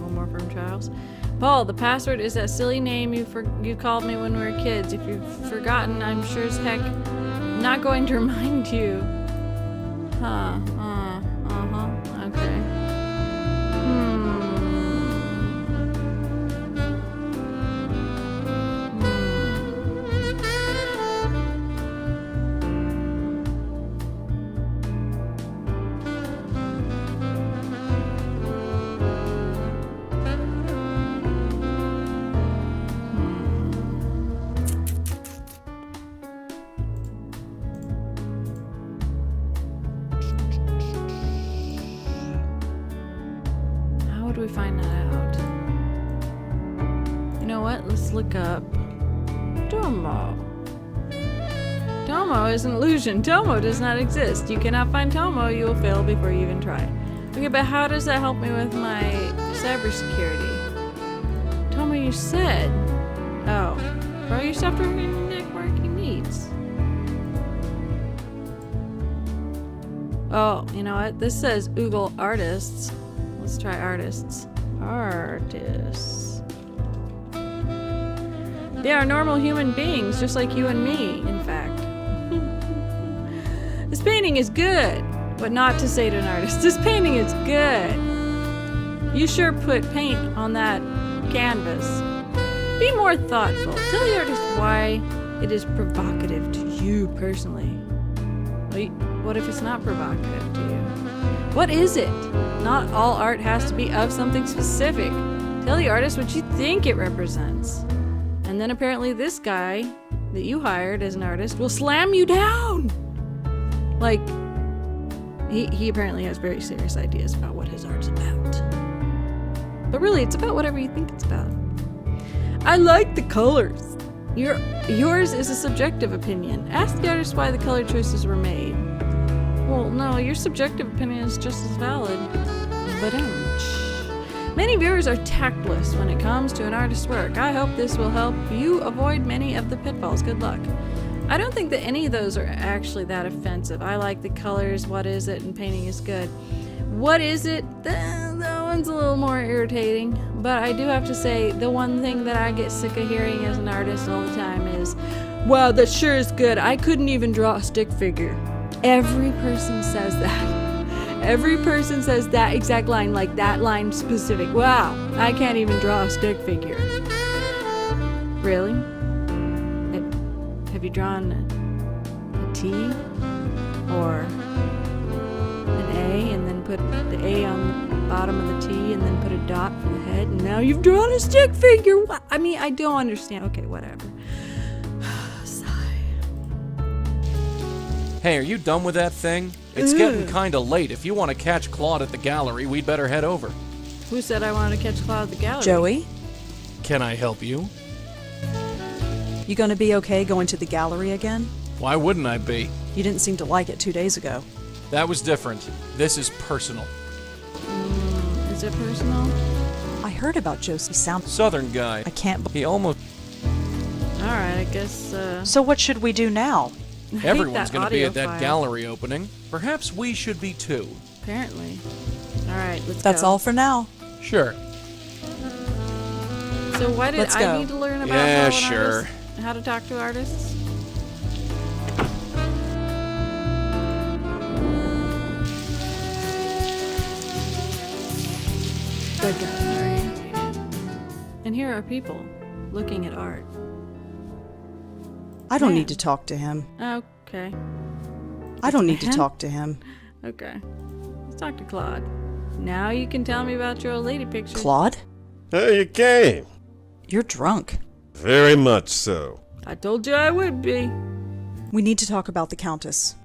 One more from Charles. Paul, the password is that silly name you called me when we were kids. If you've forgotten, I'm sure as heck not going to remind you. Okay. We find that out. You know what? Let's look up Tomo. Tomo is an illusion. Tomo does not exist. You cannot find Tomo. You will fail before you even try. Okay, but how does that help me with my cybersecurity? Tomo, you said. Oh, for all your software and networking needs. Oh, you know what? This says Google artists. Let's try artists. Artists. They are normal human beings, just like you and me, in fact. This painting is good, but not to say to an artist, this painting is good. You sure put paint on that canvas. Be more thoughtful. Tell the artist why it is provocative to you personally. Wait, what if it's not provocative to you? What is it? Not all art has to be of something specific. Tell the artist what you think it represents. And then apparently this guy that you hired as an artist will slam you down! Like, he apparently has very serious ideas about what his art's about. But really, it's about whatever you think it's about. I like the colors. Yours is a subjective opinion. Ask the artist why the color choices were made. Well, no, your subjective opinion is just as valid. But many viewers are tactless when it comes to an artist's work. I hope this will help you avoid many of the pitfalls. Good luck. I don't think that any of those are actually that offensive. I like the colors, what is it, and painting is good. What is it? That one's a little more irritating. But I do have to say, the one thing that I get sick of hearing as an artist all the time is, wow, that sure is good. I couldn't even draw a stick figure. Every person says that. Every person says that exact line, like that line specific. Wow, I can't even draw a stick figure. Really? Have you drawn a T? Or an A and then put the A on the bottom of the T and then put a dot for the head? And now you've drawn a stick figure! What? I mean, I don't understand. Okay, whatever. Hey, are you done with that thing? It's getting kinda late. If you want to catch Claude at the gallery, we'd better head over. Who said I wanted to catch Claude at the gallery? Joey, Can I help you? you gonna be okay going to the gallery again? Why wouldn't I be? You didn't seem to like it 2 days ago. That was different. This is personal. Is it personal? I heard about Josie's sound. Southern guy. I can't. He almost... Alright, I guess, So what should we do now? Everyone's going to be at that file. gallery opening. Perhaps we should be too. Apparently. Alright, let's That's go. all for now. Sure. So why did Let's I go. need to learn about Yeah, how, sure. how to talk to artists? Good guy. And here are people looking at art. I don't Yeah. need to talk to him. Okay. I don't need to Man. talk to him. Okay. Let's talk to Claude. Now you can tell me about your old lady pictures. Claude? Oh, you came. You're drunk. Very much so. I told you I would be. We need to talk about the Countess.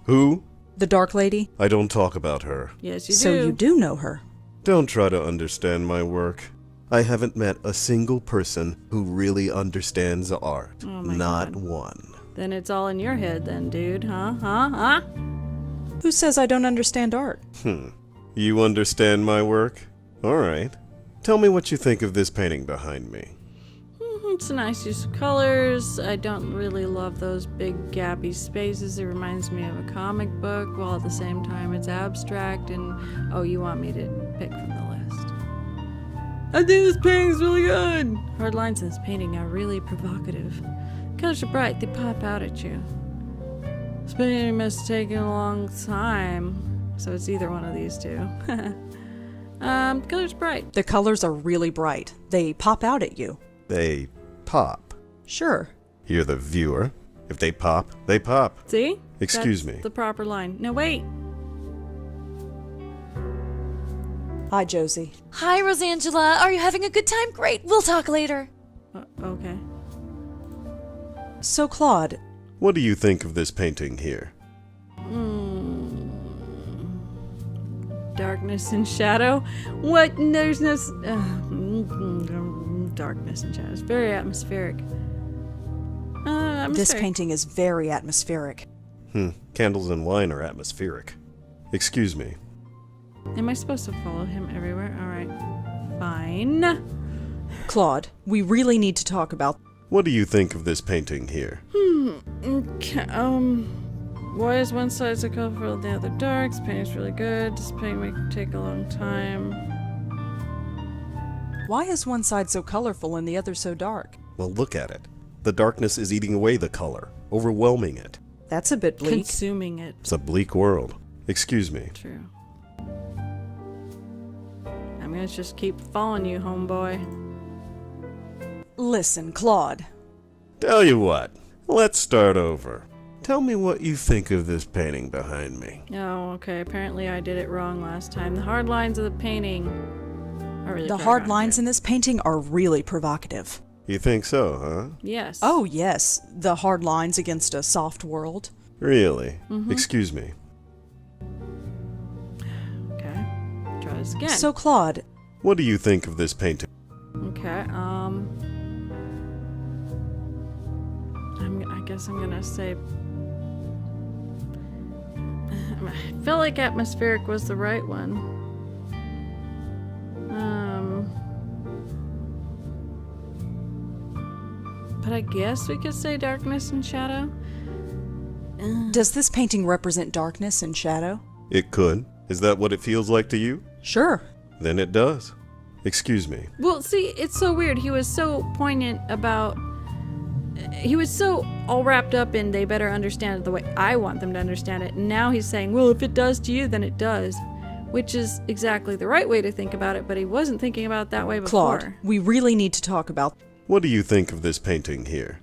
Who? The Dark Lady? I don't talk about her. Yes, you So do. you do know her. Don't try to understand my work. I haven't met a single person who really understands art. Oh my Not God. one. Then it's all in your head then, dude, huh? Huh? Who says I don't understand art? You understand my work? Alright. Tell me what you think of this painting behind me. It's a nice use of colors. I don't really love those big gappy spaces. It reminds me of a comic book, while at the same time it's abstract and... Oh, you want me to pick from the list. I think this painting's really good! Hard lines in this painting are really provocative. Colors are bright, they pop out at you. This painting must have taken a long time, so it's either one of these two. Color's bright. The colors are really bright. They pop out at you. They pop. Sure. You're the viewer. If they pop, they pop. See? Excuse That's me. the proper line. No, wait. Hi, Josie. Hi, Roseangela. Are you having a good time? Great. We'll talk later. Okay. So, Claude, What do you think of this painting here? Darkness and shadow. What? There's no... darkness and shadow. It's very atmospheric. this painting is very atmospheric. Candles and wine are atmospheric. Excuse me. Am I supposed to follow him everywhere? Alright. Fine. Claude, we really need to talk about... What do you think of this painting here? Okay, why is one side so colorful and the other dark? This painting's really good. This painting may take a long time. Why is one side so colorful and the other so dark? Well, look at it. The darkness is eating away the color, overwhelming it. That's a bit bleak. Consuming it. It's a bleak world. Excuse me. True. I'm gonna just keep following you, homeboy. Listen, Claude. Tell you what, let's start over. Tell me what you think of this painting behind me. Oh, okay. Apparently I did it wrong last time. The hard lines of the painting are really The hard provocative. lines in this painting are really provocative. You think so, huh? Yes. Oh, yes. The hard lines against a soft world. Really? Excuse me. Okay. Try this again. So, Claude, What do you think of this painting? Okay, I guess I'm gonna say... I felt like atmospheric was the right one. But I guess we could say darkness and shadow. Does this painting represent darkness and shadow? It could. Is that what it feels like to you? Sure. Then it does. Excuse me. Well, see, it's so weird. He was so poignant about... He was so all wrapped up in they better understand it the way I want them to understand it. And now he's saying, well, if it does to you, then it does. Which is exactly the right way to think about it, but he wasn't thinking about it that way before. Claude, we really need to talk about... What do you think of this painting here?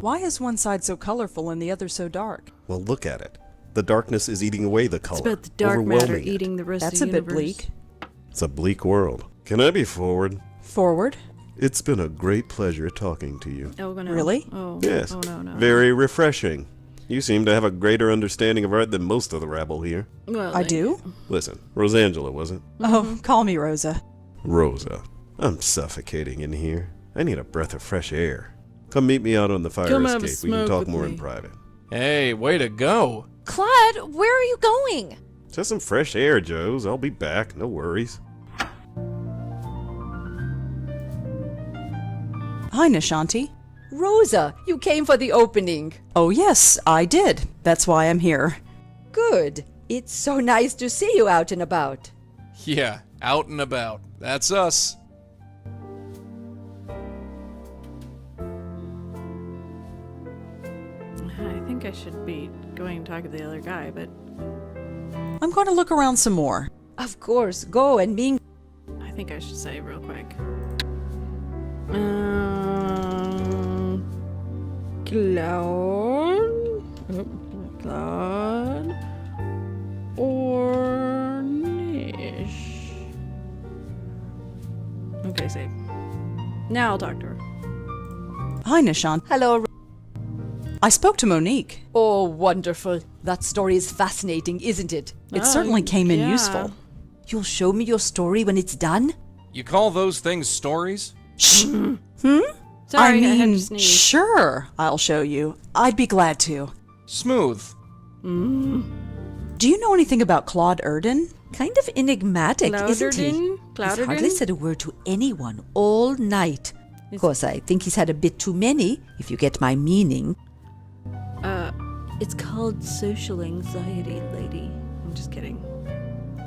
Why is one side so colorful and the other so dark? Well, look at it. The darkness is eating away the color. It's about the dark matter overwhelming it. eating the rest That's of a the bit universe. bleak. It's a bleak world. Can I be forward? Forward? It's been a great pleasure talking to you. Oh, no. Really? Oh, Yes. Oh, no. Very refreshing. You seem to have a greater understanding of art than most of the rabble here. Well, I do? Listen, Roseangela, was it? Oh, call me Rosa. Rosa, I'm suffocating in here. I need a breath of fresh air. Come meet me out on the fire Come have a escape. We can smoke talk with more me. in private. Hey, way to go. Claude, where are you going? Just some fresh air, Joes. I'll be back. No worries. Hi, Nishanti. Rosa, you came for the opening. Oh, yes, I did. That's why I'm here. Good. It's so nice to see you out and about. Yeah, out and about. That's us. I think I should be going and talk to the other guy, but I'm going to look around some more. Of course, go and mingle. I think I should say real quick. Claude or Nish. Okay, save. Now I'll talk to her. Hi, Nishanti. Hello. I spoke to Monique. Oh, wonderful. That story is fascinating, isn't it? It certainly came in yeah. useful. You'll show me your story when it's done? You call those things stories? Sorry, I I had mean, to sneeze. sure, I'll show you. I'd be glad to. Smooth. Do you know anything about Claude Erdin? Kind of enigmatic, isn't he? Clouderden? He's hardly said a word to anyone all night. Of course, I think he's had a bit too many, if you get my meaning. It's called social anxiety, lady. I'm just kidding.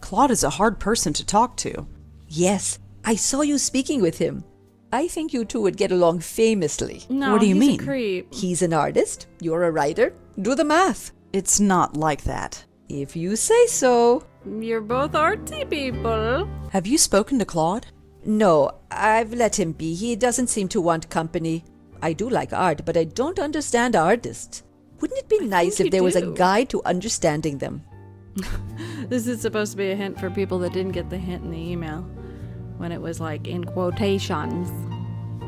Claude is a hard person to talk to. Yes, I saw you speaking with him. I think you two would get along famously. No, What do you he's mean? A creep. He's an artist, you're a writer. Do the math. It's not like that. If you say so. You're both artsy people. Have you spoken to Claude? No, I've let him be. He doesn't seem to want company. I do like art, but I don't understand artists. Wouldn't it be nice think if there you was a do. guide to understanding them? This is supposed to be a hint for people that didn't get the hint in the email. When it was like in quotations.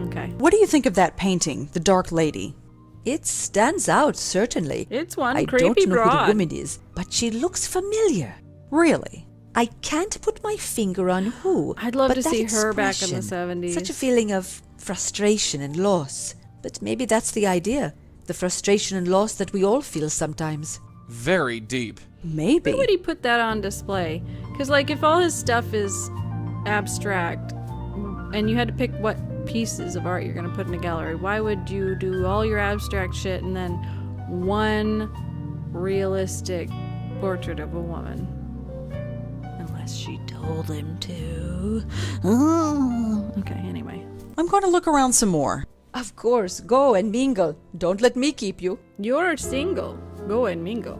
Okay. What do you think of that painting, The Dark Lady? It stands out, certainly. It's one I creepy don't know who the broad. woman is, but she looks familiar. Really? I can't put my finger on who. I'd love but to that see her back in the expression, 70s. Such a feeling of frustration and loss. But maybe that's the idea. The frustration and loss that we all feel sometimes. Very deep. Maybe. Why would he put that on display? Because, like, if all his stuff is abstract and you had to pick what pieces of art you're going to put in a gallery, why would you do all your abstract shit and then one realistic portrait of a woman? Unless she told him to. Okay, anyway. I'm going to look around some more. Of course, go and mingle. Don't let me keep you. You're single. Go and mingle.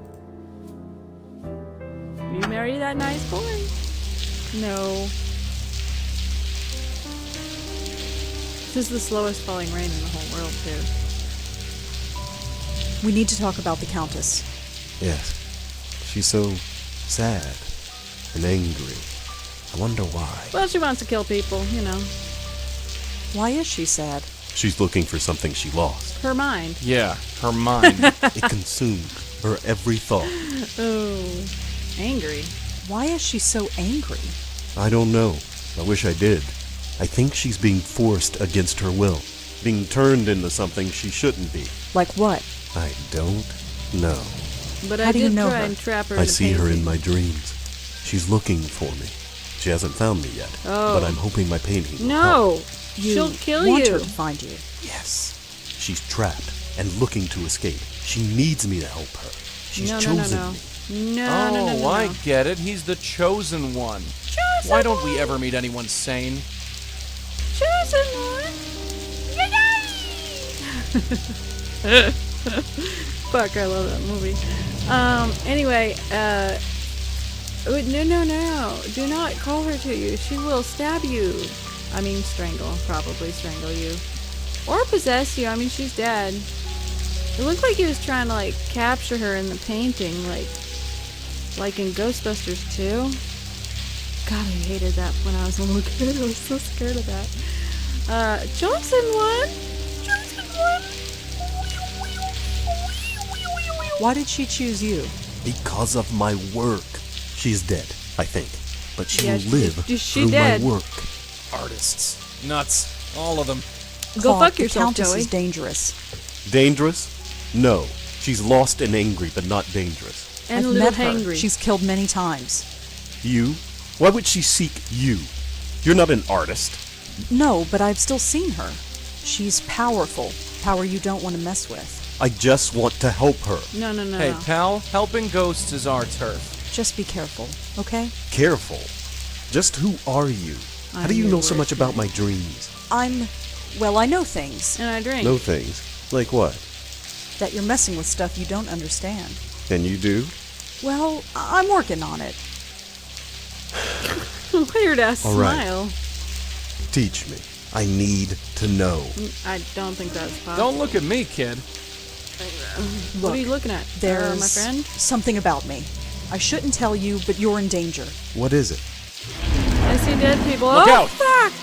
You marry that nice boy? No. This is the slowest falling rain in the whole world, too. We need to talk about the Countess. Yes. She's so sad and angry. I wonder why. Well, she wants to kill people, you know. Why is she sad? She's looking for something she lost. Her mind. Yeah, her mind. It consumed her every thought. Oh. Angry. Why is she so angry? I don't know. I wish I did. I think she's being forced against her will. Being turned into something she shouldn't be. Like what? I don't know. But How I do you did know try her? and trap her I into see her in painting. my dreams. She's looking for me. She hasn't found me yet, but I'm hoping my painting will help. No! She'll kill want you. her to find you. Yes. She's trapped and looking to escape. She needs me to help her. She's No. chosen No. me. No. I get it. He's the chosen one. Why don't we ever meet anyone sane? Chosen one. Yay! Fuck, I love that movie. Anyway, no. Do not call her to you. She will stab you. I mean, probably strangle you. Or possess you. I mean, she's dead. It looked like he was trying to, like, capture her in the painting, like in Ghostbusters 2. God, I hated that when I was a little kid. I was so scared of that. Chosen one! Why did she choose you? Because of my work. She's dead, I think. But she Yeah, will live she through dead. my work. Artists. Nuts. All of them. Go Claude, fuck yourself, the Countess Joey. is dangerous. Dangerous? No. She's lost and angry, but not dangerous. And a I've little met her. hangry. She's killed many times. You? Why would she seek you? You're not an artist. No, but I've still seen her. She's powerful. Power you don't want to mess with. I just want to help her. No. Hey, pal, helping ghosts is our turf. Just be careful, okay? Careful. Just who are you? How do you I'm know your so much worst about my dreams? Well, I know things. And I drink. No things. Like what? That you're messing with stuff you don't understand. And you do? Well, I'm working on it. Weird ass All right. smile. Teach me. I need to know. I don't think that's possible. Don't look at me, kid. What are you looking at? There's my friend? something about me. I shouldn't tell you, but you're in danger. What is it? I see dead people. Look oh, out! fuck!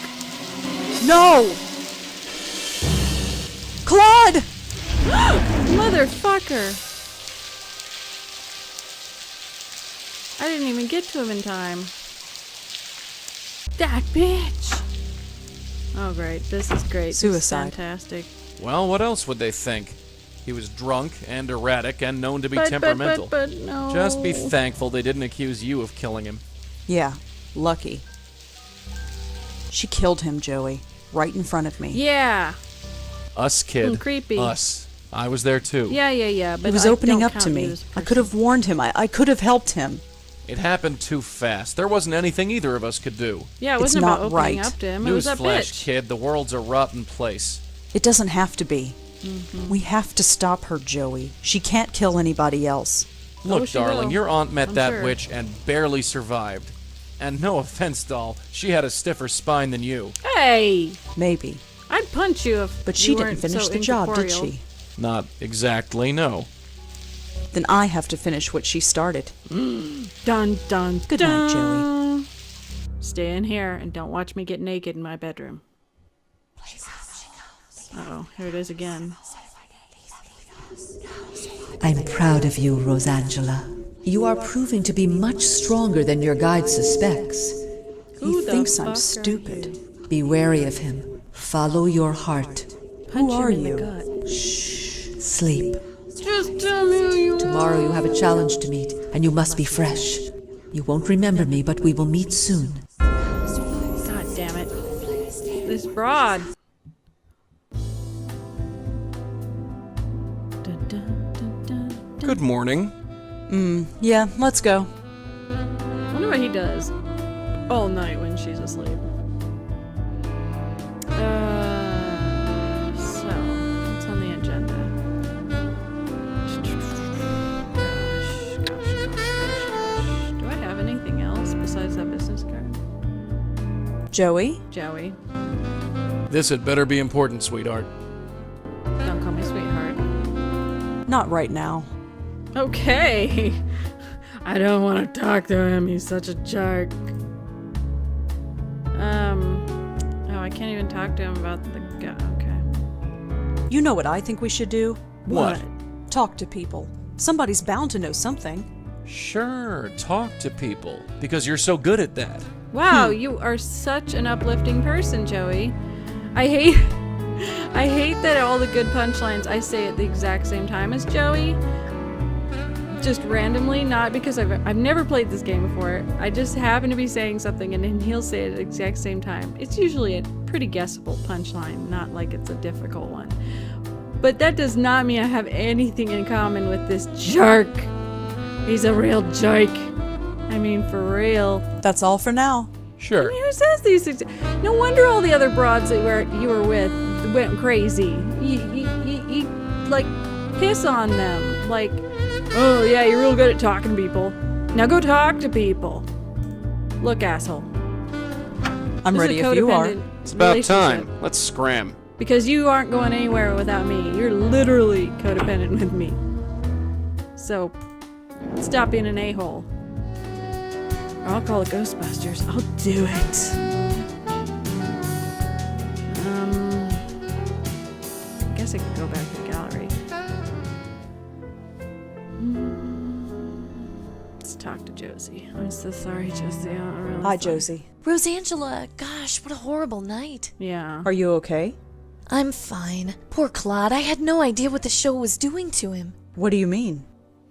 No! Claude! Motherfucker! I didn't even get to him in time. That bitch! Oh, great. This is great. This is Suicide. fantastic. Well, what else would they think? He was drunk and erratic and known to be temperamental. But no. Just be thankful they didn't accuse you of killing him. Yeah, lucky. She killed him, Joey. Right in front of me. Yeah. Us, kid. Creepy. Us. I was there too. Yeah. But He was I opening don't up to count you me. as a I could have warned him. I could have helped him. It happened too fast. There wasn't anything either of us could do. Yeah, it It's wasn't about not opening right. up to him. It was that Newsflash, bitch. kid. The world's a rotten place. It doesn't have to be. We have to stop her, Joey. She can't kill anybody else. Look, she darling, will. your aunt met I'm that sure. witch and barely survived. And no offense, doll, she had a stiffer spine than you. Hey! Maybe. I'd punch you if But you she didn't weren't finish so the job, did incorporeal. she? Not exactly, no. Then I have to finish what she started. Dun dun. Good night, dun. Stay in here and don't watch me get naked in my bedroom. Uh-oh, here it is again. I'm proud of you, Roseangela. You are proving to be much stronger than your guide suspects. Who He the thinks fuck I'm are stupid. Be wary of him. Follow your heart. Punch are him in you? the gut. Sleep. Just tell me who you Tomorrow you have a challenge to meet, and you must be fresh. You won't remember me, but we will meet soon. God damn it. This broad. Dun, dun, dun, dun, dun. Good morning. Yeah, let's go. I wonder what he does all night when she's asleep. So, what's on the agenda? Gosh. Do I have anything else besides that business card? Joey? Joey, This had better be important, sweetheart. don't call me sweetheart. Not right now. Okay. I don't want to talk to him. He's such a jerk. Oh, I can't even talk to him about the guy. Okay. You know what I think we should do? What? Talk to people. Somebody's bound to know something. Sure, talk to people, because you're so good at that. Wow, you are such an uplifting person, Joey. I hate that all the good punchlines I say at the exact same time as Joey. Just randomly, not because I've never played this game before. I just happen to be saying something and then he'll say it at the exact same time. It's usually a pretty guessable punchline, not like it's a difficult one. But that does not mean I have anything in common with this jerk. He's a real jerk. I mean, for real. That's all for now. Sure. I mean, who says these things? No wonder all the other broads that you were with went crazy. You like piss on them. Like, oh yeah, you're real good at talking to people. Now go talk to people. Look, asshole. I'm This is ready a if you are. codependent It's about relationship. time. Let's scram. Because you aren't going anywhere without me. You're literally codependent with me. So, stop being an a-hole. Or I'll call the Ghostbusters. I'll do it. I guess I could go back to the gallery. Let's talk to Josie. I'm so sorry, Josie. I'm really Hi, sorry. Josie. Roseangela, gosh, what a horrible night. Yeah. Are you okay? I'm fine. Poor Claude, I had no idea what the show was doing to him. What do you mean?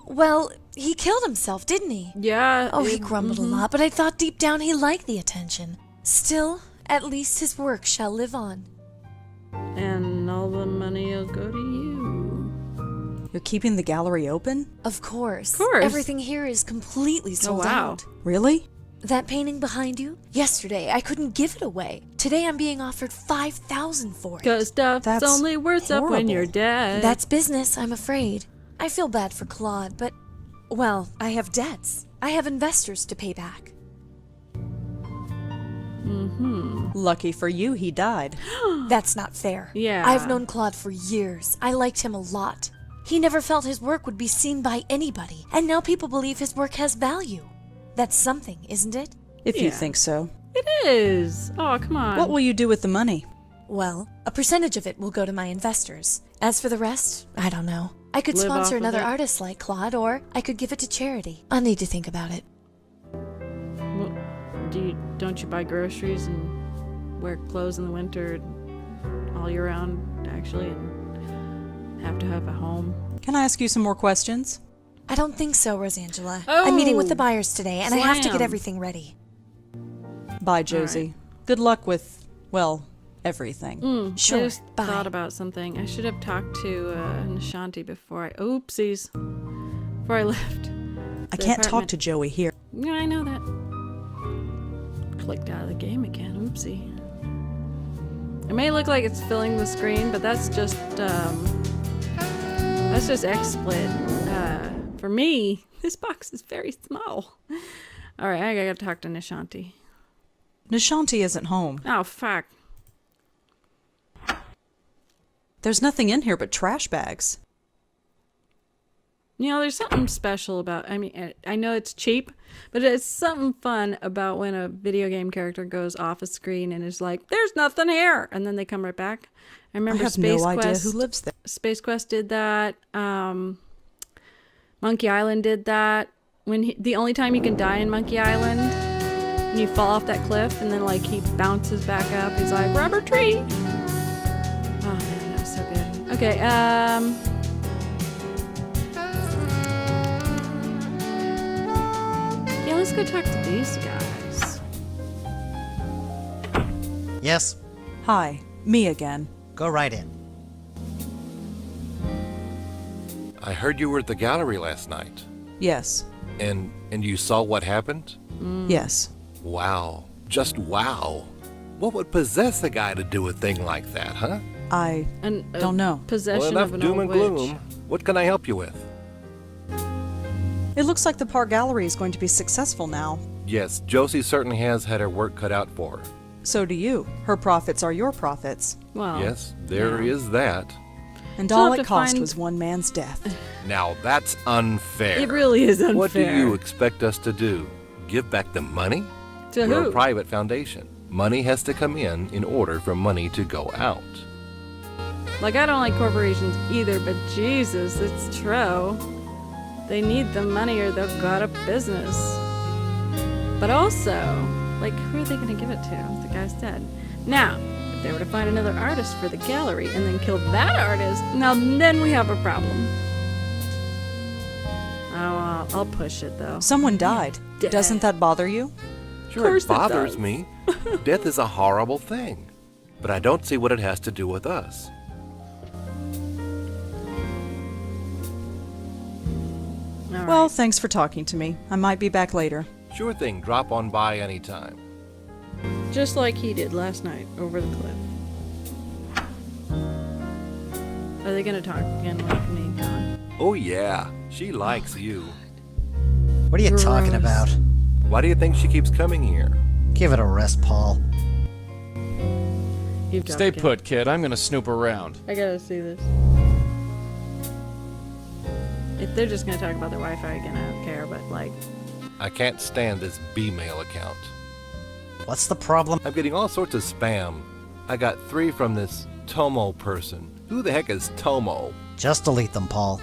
Well, he killed himself, didn't he? Yeah. Oh, he grumbled a lot, but I thought deep down he liked the attention. Still, at least his work shall live on. And all the money will go to you. You're keeping the gallery open? Of course. Of course. Everything here is completely sold wow. out. Really? That painting behind you? Yesterday, I couldn't give it away. Today, I'm being offered $5,000 for it. Cause stuff's That's only worth up when horrible. you're dead. That's business, I'm afraid. I feel bad for Claude, but, well, I have debts. I have investors to pay back. Lucky for you, he died. That's not fair. Yeah. I've known Claude for years. I liked him a lot. He never felt his work would be seen by anybody, and now people believe his work has value. That's something, isn't it? If you Yeah. think so. It is. Oh, come on. What will you do with the money? Well, a percentage of it will go to my investors. As for the rest, I don't know. I could Live sponsor off of another it? artist like Claude, or I could give it to charity. I'll need to think about it. Well, don't you buy groceries and wear clothes in the winter all year round, actually, and have to have a home? Can I ask you some more questions? I don't think so, Roseangela. Oh, I'm meeting with the buyers today, and I have to slam. get everything ready. Bye, Josie. Good luck with, well, everything. I Sure, just bye. thought about something. I should have talked to Nishanti before I... Oopsies. Before I left. I the can't talk apartment. to Joey here. Yeah, I know that. Clicked out of the game again. Oopsie. It may look like it's filling the screen, but that's just XSplit. For me, this box is very small. All right, I gotta talk to Nishanti. Nishanti isn't home. Oh fuck. There's nothing in here but trash bags. You know, there's something special about, I mean, I know it's cheap, but it's something fun about when a video game character goes off a screen and is like, there's nothing here, and then they come right back. I remember I have Space no Quest. idea who lives there. Space Quest did that. Monkey Island did that. The only time you can die in Monkey Island, when you fall off that cliff and then like he bounces back up, he's like, rubber tree. Oh man, that was so good. Okay, yeah, let's go talk to these guys. Yes, Hi, me again. go right in. I heard you were at the gallery last night. Yes. And you saw what happened? Yes. Wow. Just wow. What would possess a guy to do a thing like that, huh? I And don't know. Possession Well, enough of an doom old and witch. gloom. What can I help you with? It looks like the Park Gallery is going to be successful now. Yes, Josie certainly has had her work cut out for her. So do you. Her profits are your profits. Well, Yes, there is that. And She'll all have it to cost find- was one man's death. Now that's unfair. it really is unfair. What do you expect us to do? Give back the money? To We're who? a private foundation. Money has to come in order for money to go out. Like, I don't like corporations either, but Jesus, it's true. They need the money or they'll go out of business. But also, Like, who are they going to give it to? The guy's dead. Now, if they were to find another artist for the gallery and then kill that artist, now then we have a problem. Oh, I'll push it, though. Someone died. Dead. Doesn't that bother you? Sure, course it it bothers does. me. Death is a horrible thing. But I don't see what it has to do with us. All Well, right. thanks for talking to me. I might be back later. Sure thing, drop on by anytime. Just like he did last night over the cliff. Are they going to talk again like me gone? Oh yeah, she likes you. What are you talking Gross. about? Why do you think she keeps coming here? Give it a rest, Paul. You've got Stay to get- put, kid. I'm gonna snoop around. I gotta see this. If they're just gonna talk about their Wi-Fi again, I don't care, but like... I can't stand this B-mail account. What's the problem? I'm getting all sorts of spam. I got 3 from this Tomo person. Who the heck is Tomo? Just delete them, Paul.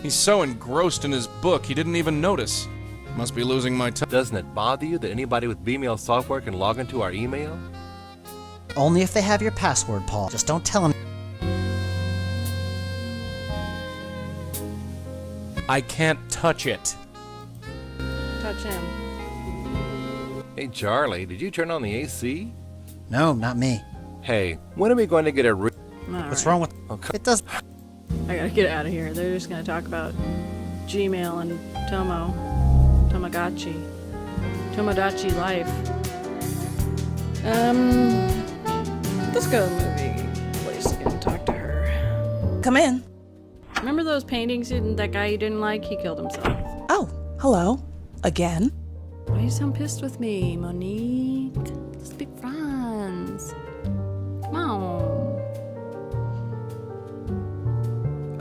He's so engrossed in his book, he didn't even notice. Must be losing my time. Doesn't it bother you that anybody with B-mail software can log into our email? Only if they have your password, Paul. Just don't tell them. I can't touch it. Touch him. Hey Charlie, did you turn on the AC? No, not me. Hey, when are we going to get a What's wrong with it? Does I gotta get out of here. They're just gonna talk about Gmail and Tamagotchi. Tomodachi life. Let's go to the movie place again and talk to her. Come in. Remember those paintings that guy you didn't like? He killed himself. Oh, hello. Again? Why you sound pissed with me, Monique? Let's be friends. Come on.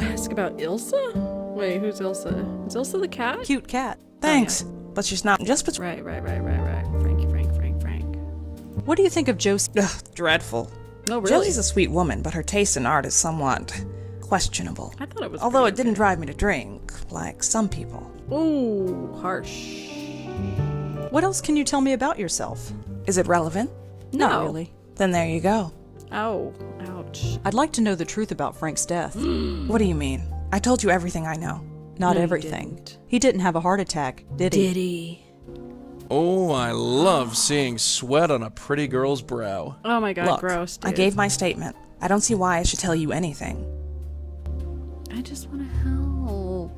Ask about Ilsa? Wait, who's Ilsa? Is Ilsa the cat? Cute cat. Thanks. But she's not just between. Right. Frank. What do you think of Josie? Ugh, dreadful. No, really? Josie's a sweet woman, but her taste in art is somewhat questionable. I thought it was Although pretty it didn't okay. drive me to drink, like some people. Ooh, harsh. What else can you tell me about yourself? Is it relevant? No. Not really. Then there you go. Ow. Ouch. I'd like to know the truth about Frank's death. What do you mean? I told you everything I know. Not No, you everything. didn't. He didn't have a heart attack, did he? Did he? Oh, I love seeing sweat on a pretty girl's brow. Oh my god, Look, gross, dude. I gave my statement. I don't see why I should tell you anything. I just want to help.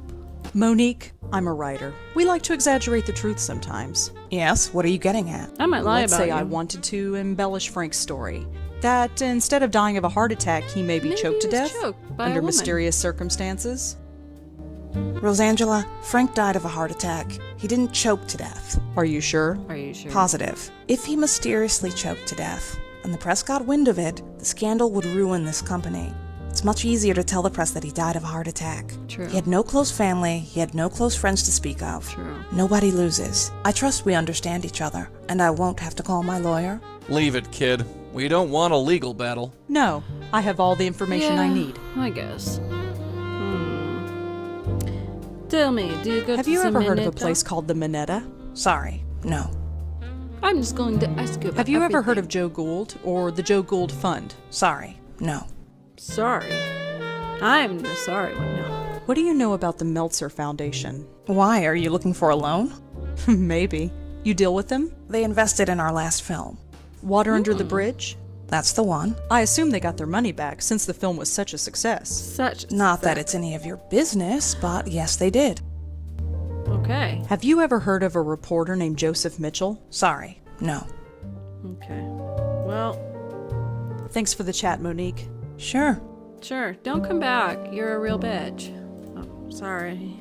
Monique, I'm a writer. We like to exaggerate the truth sometimes. Yes, what are you getting at? I might lie Let's about say you. I wanted to embellish Frank's story. That instead of dying of a heart attack, he may be Maybe choked to he was death choked by a under woman. mysterious circumstances. Roseangela, Frank died of a heart attack. He didn't choke to death. Are you sure? Are you sure? Positive. If he mysteriously choked to death, and the press got wind of it, the scandal would ruin this company. It's much easier to tell the press that he died of a heart attack. True. He had no close family, he had no close friends to speak of. True. Nobody loses. I trust we understand each other, and I won't have to call my lawyer. Leave it, kid. We don't want a legal battle. No, I have all the information I need. I guess. Tell me, do you go Have to you ever heard of a Mineta? place called the Minetta? Sorry, no. I'm just going to ask you about Have you ever heard of everything. Joe Gould or the Joe Gould Fund? Sorry, no. Sorry. I'm the sorry one now. What do you know about the Meltzer Foundation? Why? Are you looking for a loan? Maybe. You deal with them? They invested in our last film. Water Under the Bridge? That's the one. I assume they got their money back since the film was such a success. Such Not that it's any of your business, but yes, they did. Okay. Have you ever heard of a reporter named Joseph Mitchell? Sorry, no. Okay. Well, Thanks for the chat, Monique. Sure. sure. Don't come back. You're a real bitch. Oh, sorry.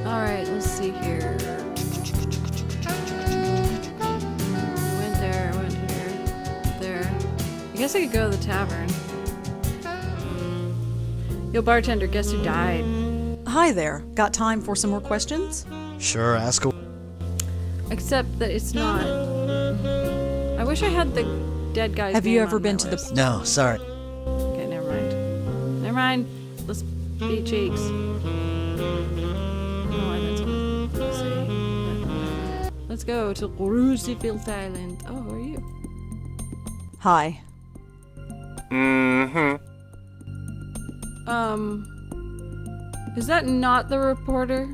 Alright, let's see here. Went there, went here, there. I guess I could go to the tavern. Yo, bartender, guess who died? Hi there. Got time for some more questions? Sure, ask away. Except that it's not. I wish I had the dead guy's Have you name ever on been my to list. the... No, sorry. Never mind. Let's be cheeks. Oh, I had something to say. Let's go to Roosevelt Island. Oh, who are you? Hi. Is that not the reporter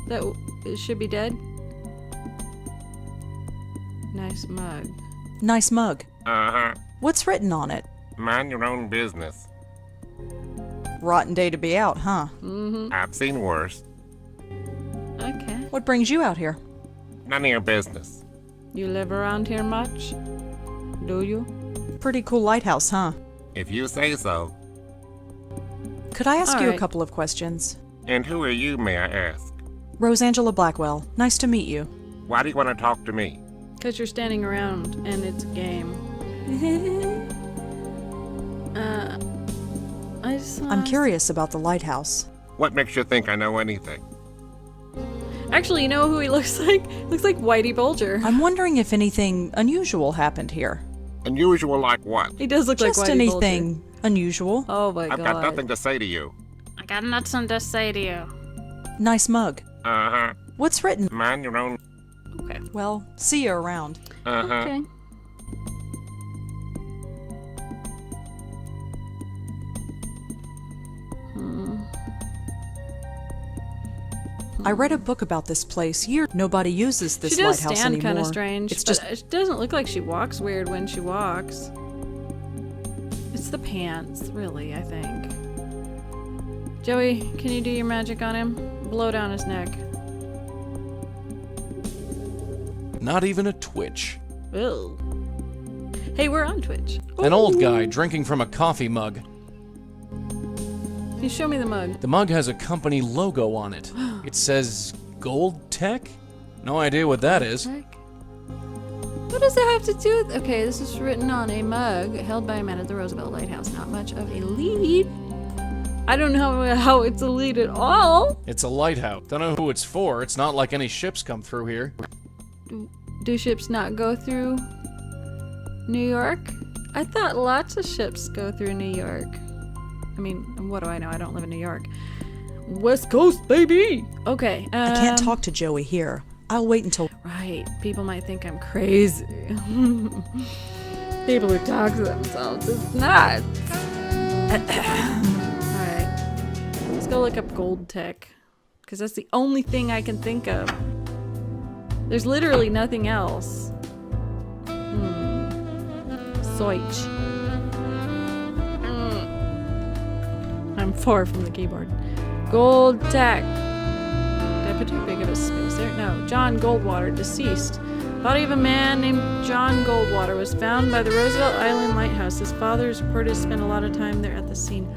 that should be dead? Nice mug. Nice mug. Uh-huh. What's written on it? Mind your own business. Rotten day to be out, huh? I've seen worse. Okay. What brings you out here? None of your business. You live around here much? Do you? Pretty cool lighthouse, huh? If you say so. Could I ask you a Alright. couple of questions? And who are you, may I ask? Roseangela Blackwell. Nice to meet you. Why do you want to talk to me? Because you're standing around and it's a game. I'm curious about the lighthouse. What makes you think I know anything? Actually, you know who he looks like? Looks like Whitey Bulger. I'm wondering if anything unusual happened here. Unusual like what? He does look Just like Whitey anything unusual. Bulger. Oh my I've god. got nothing to say to you. I got nothing to say to you. Nice mug. Uh-huh. What's written? Mind your own... Okay. Well, see you around. Uh-huh. Okay. I read a book about this place. Nobody uses this She does lighthouse stand anymore. kind of strange. It's but just it doesn't look like she walks weird when she walks. It's the pants, really, I think. Joey, can you do your magic on him? Blow down his neck. Not even a twitch. Ew. Hey, we're on Twitch. An old guy Ooh. drinking from a coffee mug. Can you show me the mug? The mug has a company logo on it. It says Gold Tech? No idea what that is. Heck? What does that have to do with... Okay, this is written on a mug held by a man at the Roosevelt Lighthouse. Not much of a lead. I don't know how it's a lead at all. It's a lighthouse. Don't know who it's for. It's not like any ships come through here. Do ships not go through New York? I thought lots of ships go through New York. I mean, what do I know? I don't live in New York. West Coast, baby! Okay, I can't talk to Joey here. I'll wait until... Right, people might think I'm crazy. People who talk to themselves, it's nuts. Alright, let's go look up Gold Tech. Because that's the only thing I can think of. There's literally nothing else. Soich. I'm far from the keyboard. Gold Tech. Did I put too big of a space there? No. John Goldwater, deceased. Body of a man named John Goldwater was found by the Roosevelt Island Lighthouse. His father is reported to spend a lot of time there at the scene.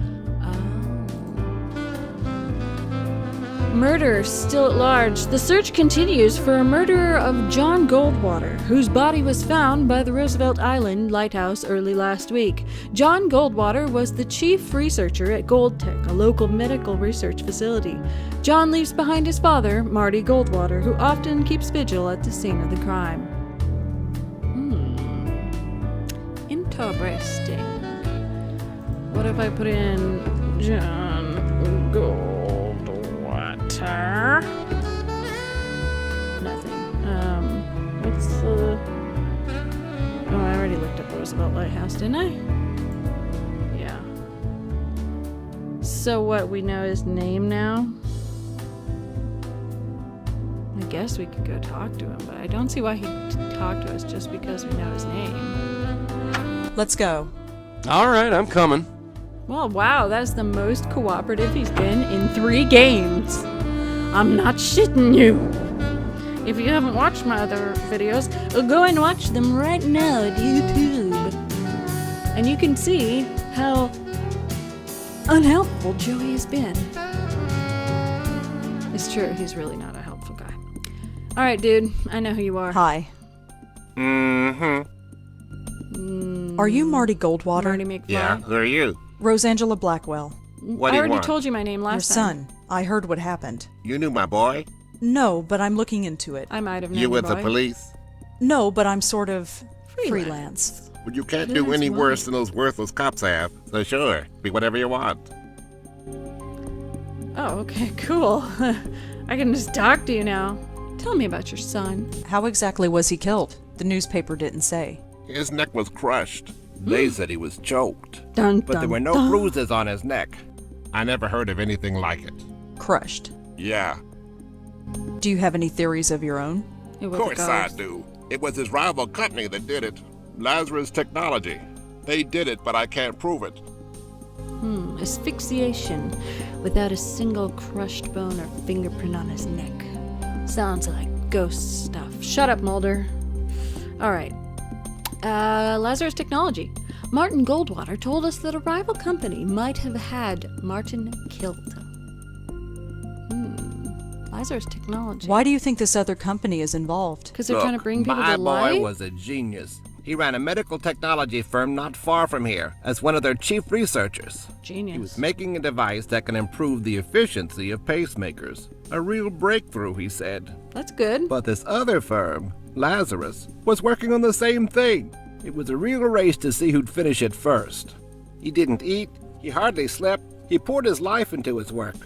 Murder still at large. The search continues for a murderer of John Goldwater, whose body was found by the Roosevelt Island Lighthouse early last week. John Goldwater was the chief researcher at GoldTech, a local medical research facility. John leaves behind his father, Marty Goldwater, who often keeps vigil at the scene of the crime. Interesting. What if I put in John Goldwater? Nothing. What's the... Oh, I already looked up Roosevelt Lighthouse, didn't I? Yeah. So what, we know his name now? I guess we could go talk to him, but I don't see why he'd talk to us just because we know his name. Let's go. Alright, I'm coming. Well, wow, that's the most cooperative he's been in 3 games. I'm not shitting you. If you haven't watched my other videos, go and watch them right now at YouTube. And you can see how unhelpful Joey has been. It's true, he's really not a helpful guy. Alright, dude, I know who you are. Hi. Are you Marty Goldwater? Marty McFly. Yeah, who are you? Roseangela Blackwell. What I do you already want? told you my name Your last time. son. I heard what happened. You knew my boy? No, but I'm looking into it. I might have known You with the boy. police? No, but I'm sort of freelance. Well, you can't do any worse than those worthless cops have. So sure, be whatever you want. Oh, okay, cool. I can just talk to you now. Tell me about your son. How exactly was he killed? The newspaper didn't say. His neck was crushed. They said he was choked, Dun, but there dun, were no dun. bruises on his neck. I never heard of anything like it. Crushed. Yeah, Do you have any theories of your own? It of was a course I ghost. do. It was his rival company that did it. Lazarus Technology. They did it, but I can't prove it. Asphyxiation without a single crushed bone or fingerprint on his neck. Sounds like ghost stuff. Shut up, Mulder. All right. Lazarus Technology. Martin Goldwater told us that a rival company might have had Martin killed. Lazarus Technology. Why do you think this other company is involved? Because they're trying to bring people my to life? boy was a genius. He ran a medical technology firm not far from here as one of their chief researchers. Genius. He was making a device that can improve the efficiency of pacemakers. A real breakthrough, he said. That's good. But this other firm, Lazarus, was working on the same thing. It was a real race to see who'd finish it first. He didn't eat, he hardly slept, he poured his life into his work.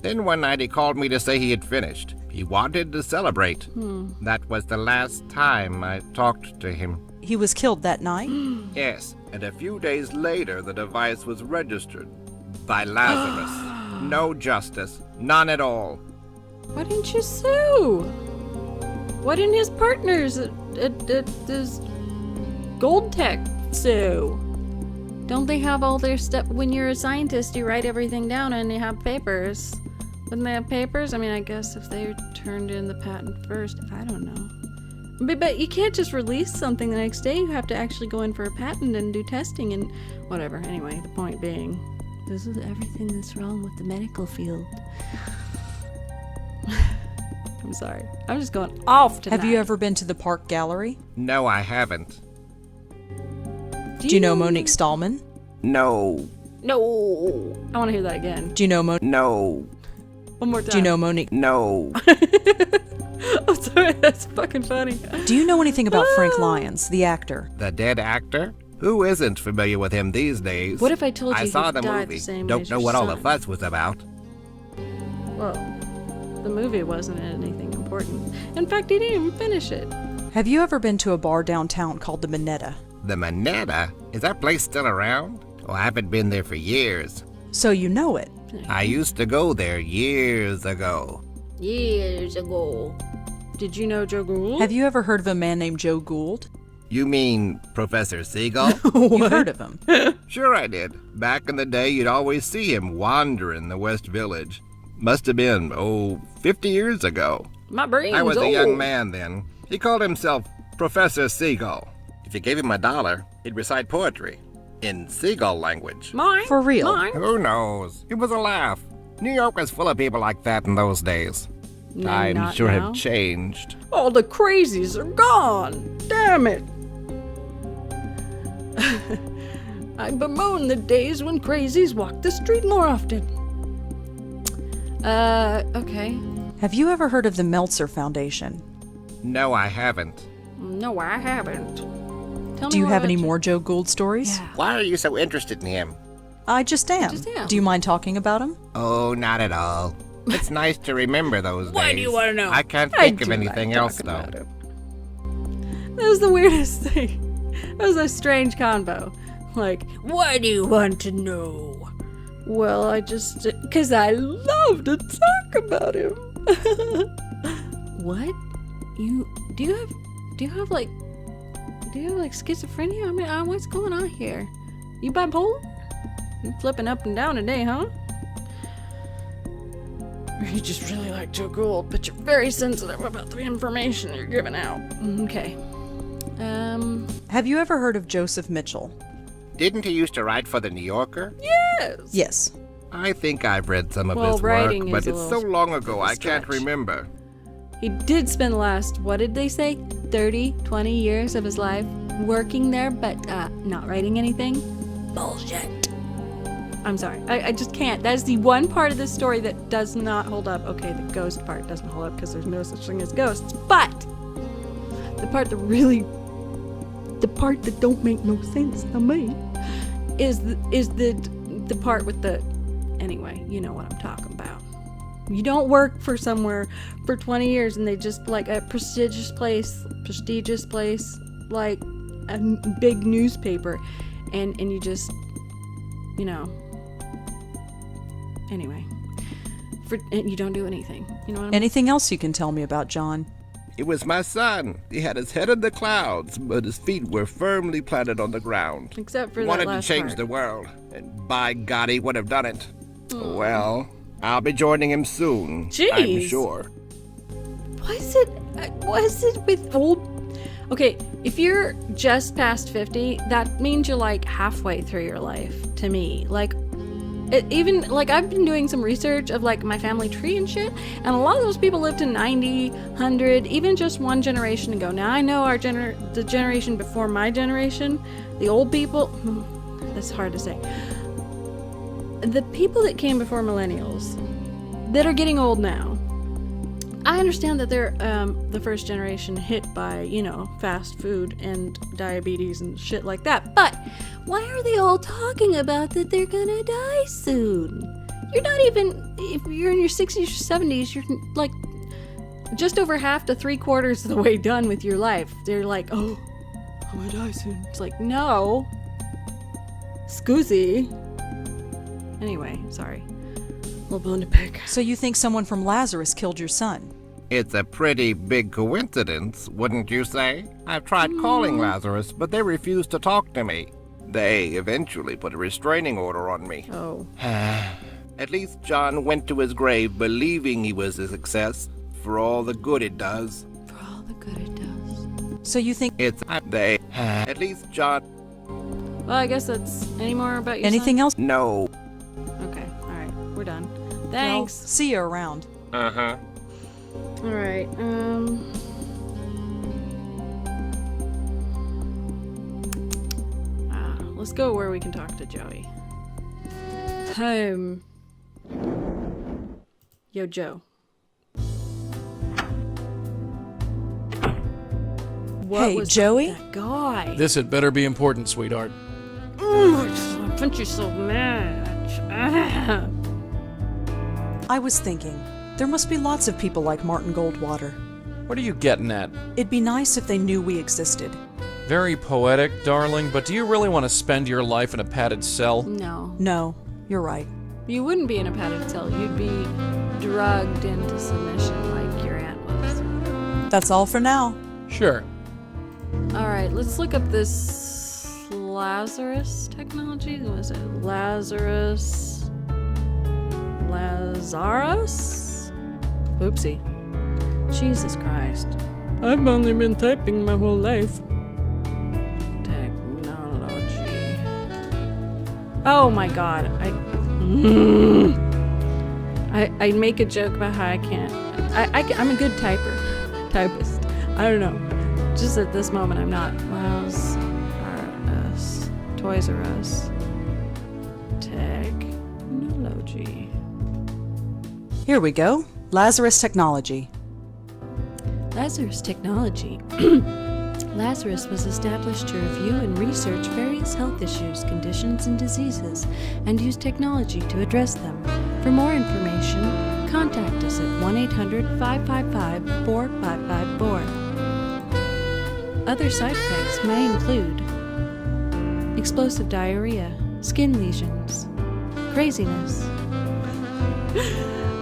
Then one night he called me to say he had finished. He wanted to celebrate. That was the last time I talked to him. He was killed that night? Yes, and a few days later the device was registered by Lazarus. No justice, none at all. Why didn't you sue? Why didn't his partners at this Gold Tech sue? Don't they have all their stuff? When you're a scientist, you write everything down and you have papers. Wouldn't they have papers? I mean, I guess if they turned in the patent first, I don't know. But you can't just release something the next day. You have to actually go in for a patent and do testing and whatever. Anyway, the point being, this is everything that's wrong with the medical field. I'm sorry. I'm just going off tonight. Have you ever been to the Park Gallery? No, I haven't. Do you know Monique Stallman? No. No. I want to hear that again. Do you know No. One more time. Do you know Monique? No. I'm sorry. That's fucking funny. Do you know anything about Frank Lyons, the actor? The dead actor? Who isn't familiar with him these days? What if I told you I he saw the died movie. the same way Don't as know your what all the son? fuss was about. Well, the movie wasn't anything important. In fact, he didn't even finish it. Have you ever been to a bar downtown called the Minetta? The Minetta? Is that place still around? Oh, I haven't been there for years. So you know it. I used to go there years ago. Years ago. Did you know Joe Gould? Have you ever heard of a man named Joe Gould? You mean Professor Seagull? You've heard of him. Sure I did. Back in the day, you'd always see him wandering the West Village. Must have been, 50 years ago. My brain's I was old. a young man then. He called himself Professor Seagull. If you gave him $1, he'd recite poetry in seagull language. Mine? For real? Mine? Who knows? It was a laugh. New York was full of people like that in those days. No, Times not sure now. have changed. All the crazies are gone. Damn it. I bemoan the days when crazies walk the street more often. Okay. Have you ever heard of the Meltzer Foundation? No, I haven't. No, I haven't. Tell Do me you more have about any you. more Joe Gould stories? Yeah. Why are you so interested in him? I just am. just am. Do you mind talking about him? Oh, not at all. It's nice to remember those days. Why do you want to know? I can't I think of do anything like else, talking though. about him. That was the weirdest thing. That was a strange combo. Like, why do you want to know? Well, I just... Because I love to talk about him. What? Do you have schizophrenia? I mean, what's going on here? You bipolar? You flipping up and down today, huh? Or you just really like Joe Gould, but you're very sensitive about the information you're giving out. Okay. Have you ever heard of Joseph Mitchell? Didn't he used to write for the New Yorker? Yes. Yes. I think I've read some of Well, his work, writing but is a it's so little long ago I stretch. can't remember. He did spend the last, what did they say, 30, 20 years of his life working there, but not writing anything? Bullshit. I'm sorry. I just can't. That is the one part of this story that does not hold up. Okay, the ghost part doesn't hold up because there's no such thing as ghosts. But the part that don't make no sense to me is the part with the... Anyway, you know what I'm talking about. You don't work for somewhere for 20 years and they just, like, a prestigious place, like a big newspaper, and you just, you know, anyway, and you don't do anything. You know what I mean? Anything else you can tell me about John? It was my son. He had his head in the clouds, but his feet were firmly planted on the ground. Except for He that wanted to last change part. the world, and by God, he would have done it. Well, I'll be joining him soon, I'm Jeez. sure. What is it with old... Okay, if you're just past 50, that means you're like halfway through your life, to me. Like, even, like, I've been doing some research of, like, my family tree and shit, and a lot of those people lived to 90, 100, even just one generation ago. Now, I know the generation before my generation, the old people, that's hard to say. The people that came before millennials, that are getting old now, I understand that they're the first generation hit by, you know, fast food and diabetes and shit like that. But why are they all talking about that they're gonna die soon? You're not even, if you're in your 60s or 70s, you're like just over half to 3/4 of the way done with your life. They're like, oh, I'm gonna die soon. It's like, no. Scoozy. Anyway, sorry. Little bone to pick. So you think someone from Lazarus killed your son? It's a pretty big coincidence, wouldn't you say? I've tried calling Lazarus, but they refused to talk to me. They eventually put a restraining order on me. Oh. At least John went to his grave believing he was a success, for all the good it does. For all the good it does. So you think At least John... Well, I guess that's... Any more about your anything son? else? No. Okay, alright. We're done. Thanks. Well, see you around. Uh-huh. Alright, let's go where we can talk to Joey. Yo, Joe. What Hey, was Joey? That guy. This had better be important, sweetheart. I punch you so much. I was thinking, there must be lots of people like Martin Goldwater. What are you getting at? It'd be nice if they knew we existed. Very poetic, darling, but do you really want to spend your life in a padded cell? No. No, you're right. You wouldn't be in a padded cell. You'd be drugged into submission like your aunt was. That's all for now. Sure. Alright, let's look up this Lazarus technology. Was it Lazarus? Oopsie. Jesus Christ. I've only been typing my whole life. Technology. Oh my god. I make a joke about how I can't. I'm a good typist. I don't know. Just at this moment, I'm not. Lazarus. Toys R Us. Technology. Here we go. Lazarus Technology. Lazarus Technology. Lazarus was established to review and research various health issues, conditions, and diseases, and use technology to address them. For more information, contact us at 1-800-555-4554. Other side effects may include explosive diarrhea, skin lesions, craziness.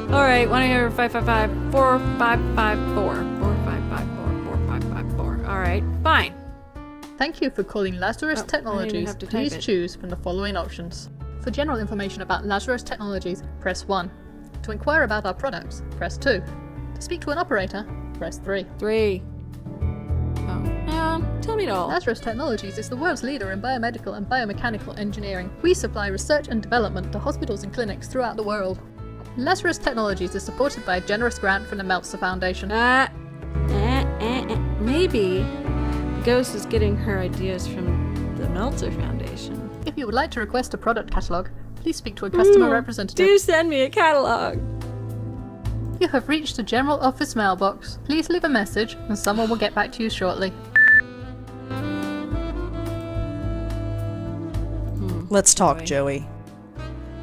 Alright, 1-800-555-4554. 4554. Alright, fine. Thank you for calling Lazarus I didn't Technologies. have to type Please it. choose from the following options. For general information about Lazarus Technologies, press 1. To inquire about our products, press 2. To speak to an operator, press 3. 3. Tell me it all. Lazarus Technologies is the world's leader in biomedical and biomechanical engineering. We supply research and development to hospitals and clinics throughout the world. Lazarus Technologies is supported by a generous grant from the Meltzer Foundation. Maybe Ghost is getting her ideas from the Meltzer Foundation. If you would like to request a product catalog, please speak to a customer representative. Do send me a catalog. You have reached the general office mailbox. Please leave a message and someone will get back to you shortly. Let's talk, Boy. Joey.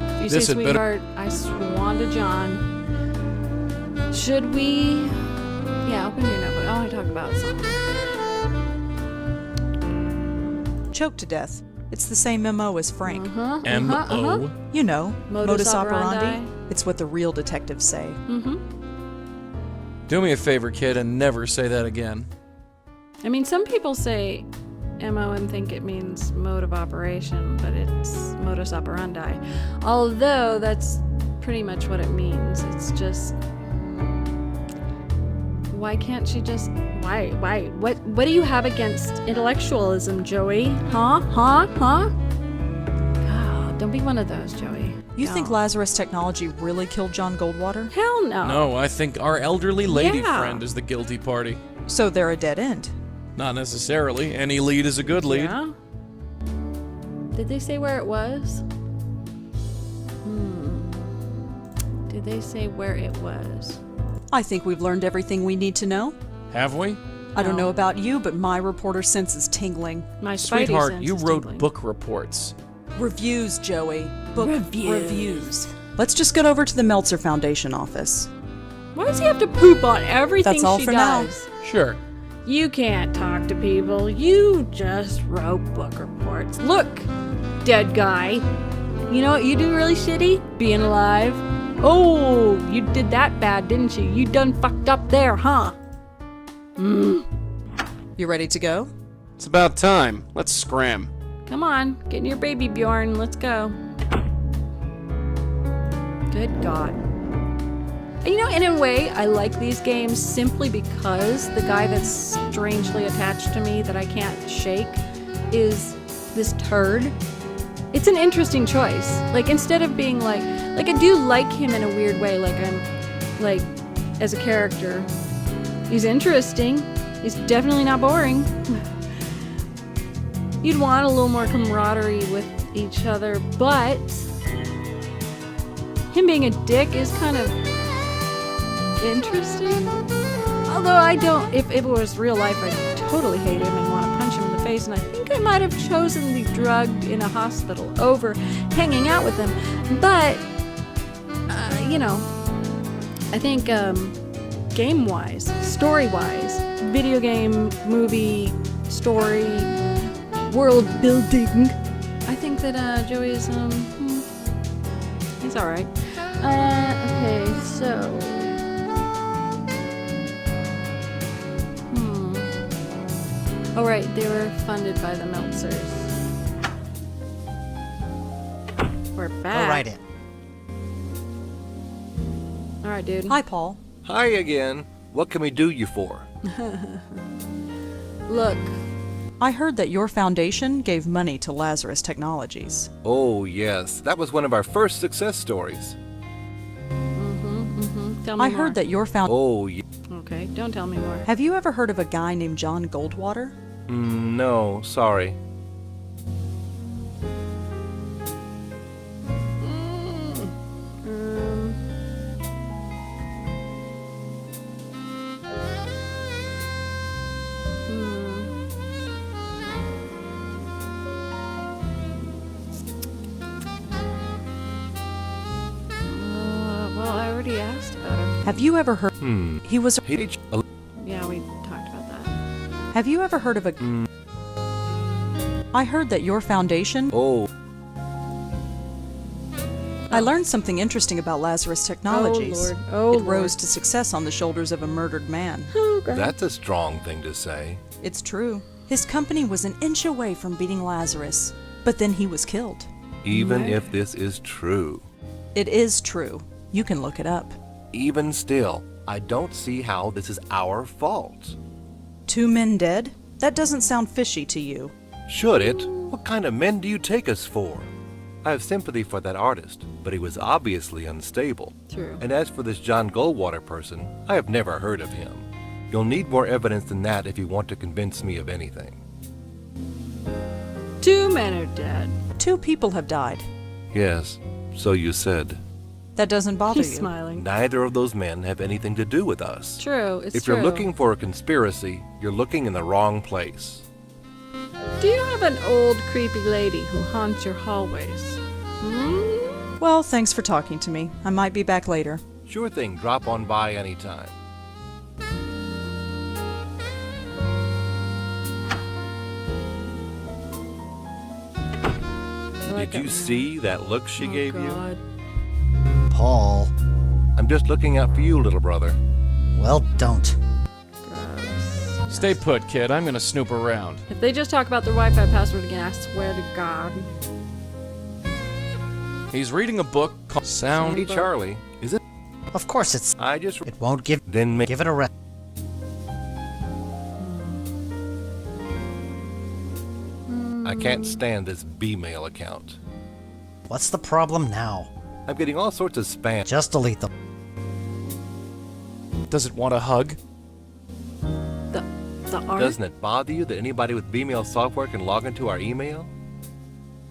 If you This say had better- sweetheart, I swan to John. Should we? Yeah, open your notebook. I want to talk about something. Choked to death. It's the same MO as Frank. M.O.? You know, Modus operandi. It's what the real detectives say. Do me a favor, kid, and never say that again. I mean, some people say MO and think it means mode of operation, but it's modus operandi. Although that's pretty much what it means. It's just, why can't she just, why, what do you have against intellectualism, Joey? Huh? God, don't be one of those, Joey. You think Lazarus Technology really killed John Goldwater? Hell no. No, I think our elderly lady Yeah. friend is the guilty party. So they're a dead end. Not necessarily. Any lead is a good lead. Yeah? Did they say where it was? Did they say where it was? I think we've learned everything we need to know. Have we? I don't know about you, but my reporter sense is tingling. My spidey Sweetheart, sense you is wrote tingling. book reports. Reviews, Joey. Book Reviews. Let's just get over to the Meltzer Foundation office. Why does he have to poop on everything That's all she for now. does? Sure. You can't talk to people. You just wrote book reports. Look, dead guy. You know what you do really shitty? Being alive. Oh, you did that bad, didn't you? You done fucked up there, huh? You ready to go? It's about time. Let's scram. Come on, get in your baby, Bjorn. Let's go. Good God. You know, in a way, I like these games simply because the guy that's strangely attached to me that I can't shake is this turd. It's an interesting choice. Like, instead of being like I do like him in a weird way, as a character. He's interesting. He's definitely not boring. You'd want a little more camaraderie with each other, but him being a dick is kind of interesting. Although I don't, if it was real life, I'd totally hate him and want to punch him in the face, and I think I might have chosen the drugged in a hospital over hanging out with him. But, I think game-wise, story-wise, video game, movie, story, world building, I think that Joey is, he's alright. Okay, so... Oh right, they were funded by the Meltzers. We're back. Go right in. Alright, dude. Hi, Paul. Hi again. What can we do you for? Look, I heard that your foundation gave money to Lazarus Technologies. Oh, yes. That was one of our first success stories. tell me I more. heard that your foundation... Oh, Okay, don't tell me more. Have you ever heard of a guy named John Goldwater? no, sorry. Well, I already asked about him. Have you ever heard... He was... Yeah, we talked about that. Have you ever heard of a... I heard that your foundation... Oh, I learned something interesting about Lazarus Technologies. Lord. Oh, It rose Lord. to success on the shoulders of a murdered man. that's a strong thing to say. It's true. His company was an inch away from beating Lazarus, but then he was killed. Even if this is true. It is true. You can look it up. Even still, I don't see how this is our fault. 2 men dead? That doesn't sound fishy to you. Should it? What kind of men do you take us for? I have sympathy for that artist, but he was obviously unstable. True. And as for this John Goldwater person, I have never heard of him. You'll need more evidence than that if you want to convince me of anything. 2 men are dead. 2 people have died. Yes, so you said. That doesn't bother He's you. smiling. Neither of those men have anything to do with us. True, it's If true. you're looking for a conspiracy, you're looking in the wrong place. Do you have an old creepy lady who haunts your hallways? Well, thanks for talking to me. I might be back later. Sure thing, drop on by anytime. Did you see that look she gave you? Paul. I'm just looking out for you, little brother. Well, don't. Stay put, kid. I'm gonna snoop around. If they just talk about their Wi-Fi password again, I swear to God. He's reading a book called Sound. Hey, Charlie, is it? Of course it's... I just... It won't give... Then Give it a rest. I can't stand this B-mail account. What's the problem now? I'm getting all sorts of spam. Just delete them. Does it want a hug? The art? Doesn't it bother you that anybody with B-mail software can log into our email?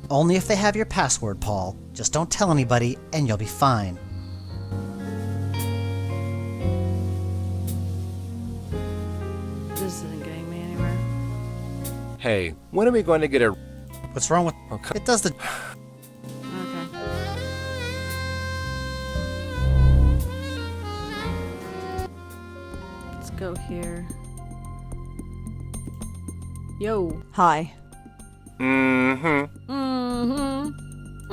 Only if they have your password, Paul. Just don't tell anybody, and you'll be fine. This isn't getting me anywhere. Hey, when are we going to get a... What's wrong with... Okay. It does the... Okay. Let's go here. Yo. Hi. Mm-hmm. Mm-hmm.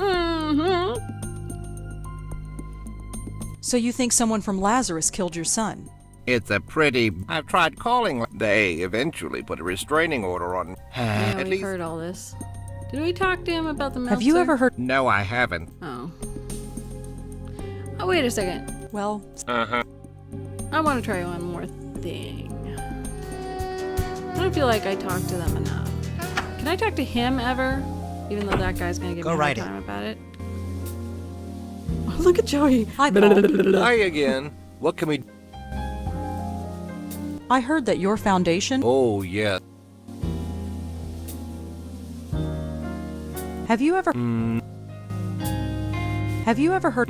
Mm-hmm. So you think someone from Lazarus killed your son? It's a pretty... I've tried calling. They eventually put a restraining order on... Yeah, At we least... heard all this. Did we talk to him about the Meltzer? Have you ever heard... No, I haven't. Oh. Oh, wait a second. Well, Uh-huh. I want to try one more thing. I don't feel like I talked to them enough. Can I talk to him ever? Even though that guy's gonna give Go me a right hard time in. about it. Oh, look at Joey. Hi, Paul. Hi again. What can we... I heard that your foundation... Oh, yeah. Have you ever... Have you ever heard...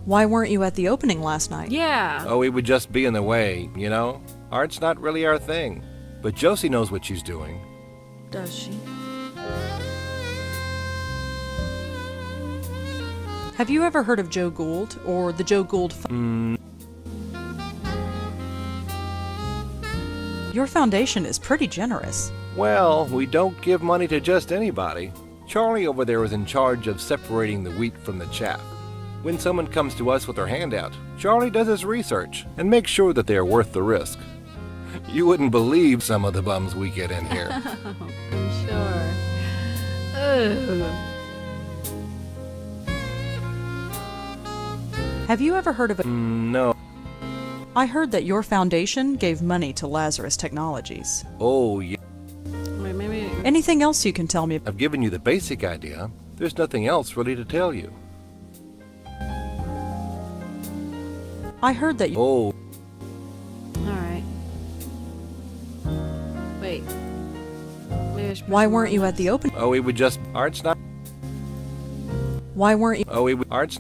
Why weren't you at the opening last night? Yeah. Oh, we would just be in the way, you know? Art's not really our thing. But Josie knows what she's doing. Does she? Have you ever heard of Joe Gould or the Joe Gould... Your foundation is pretty generous. Well, we don't give money to just anybody. Charlie over there is in charge of separating the wheat from the chaff. When someone comes to us with their handout, Charlie does his research and makes sure that they are worth the risk. You wouldn't believe some of the bums we get in here. I'm sure. Ugh. Have you ever heard of a... No. I heard that your foundation gave money to Lazarus Technologies. Oh, yeah. Wait, maybe... Anything else you can tell me? I've given you the basic idea. There's nothing else really to tell you. I heard that you... Oh, Alright. Wait. Maybe I should Why put weren't you more at the opening? we would just... Art's not... Why weren't you... Oh, we would... Art's...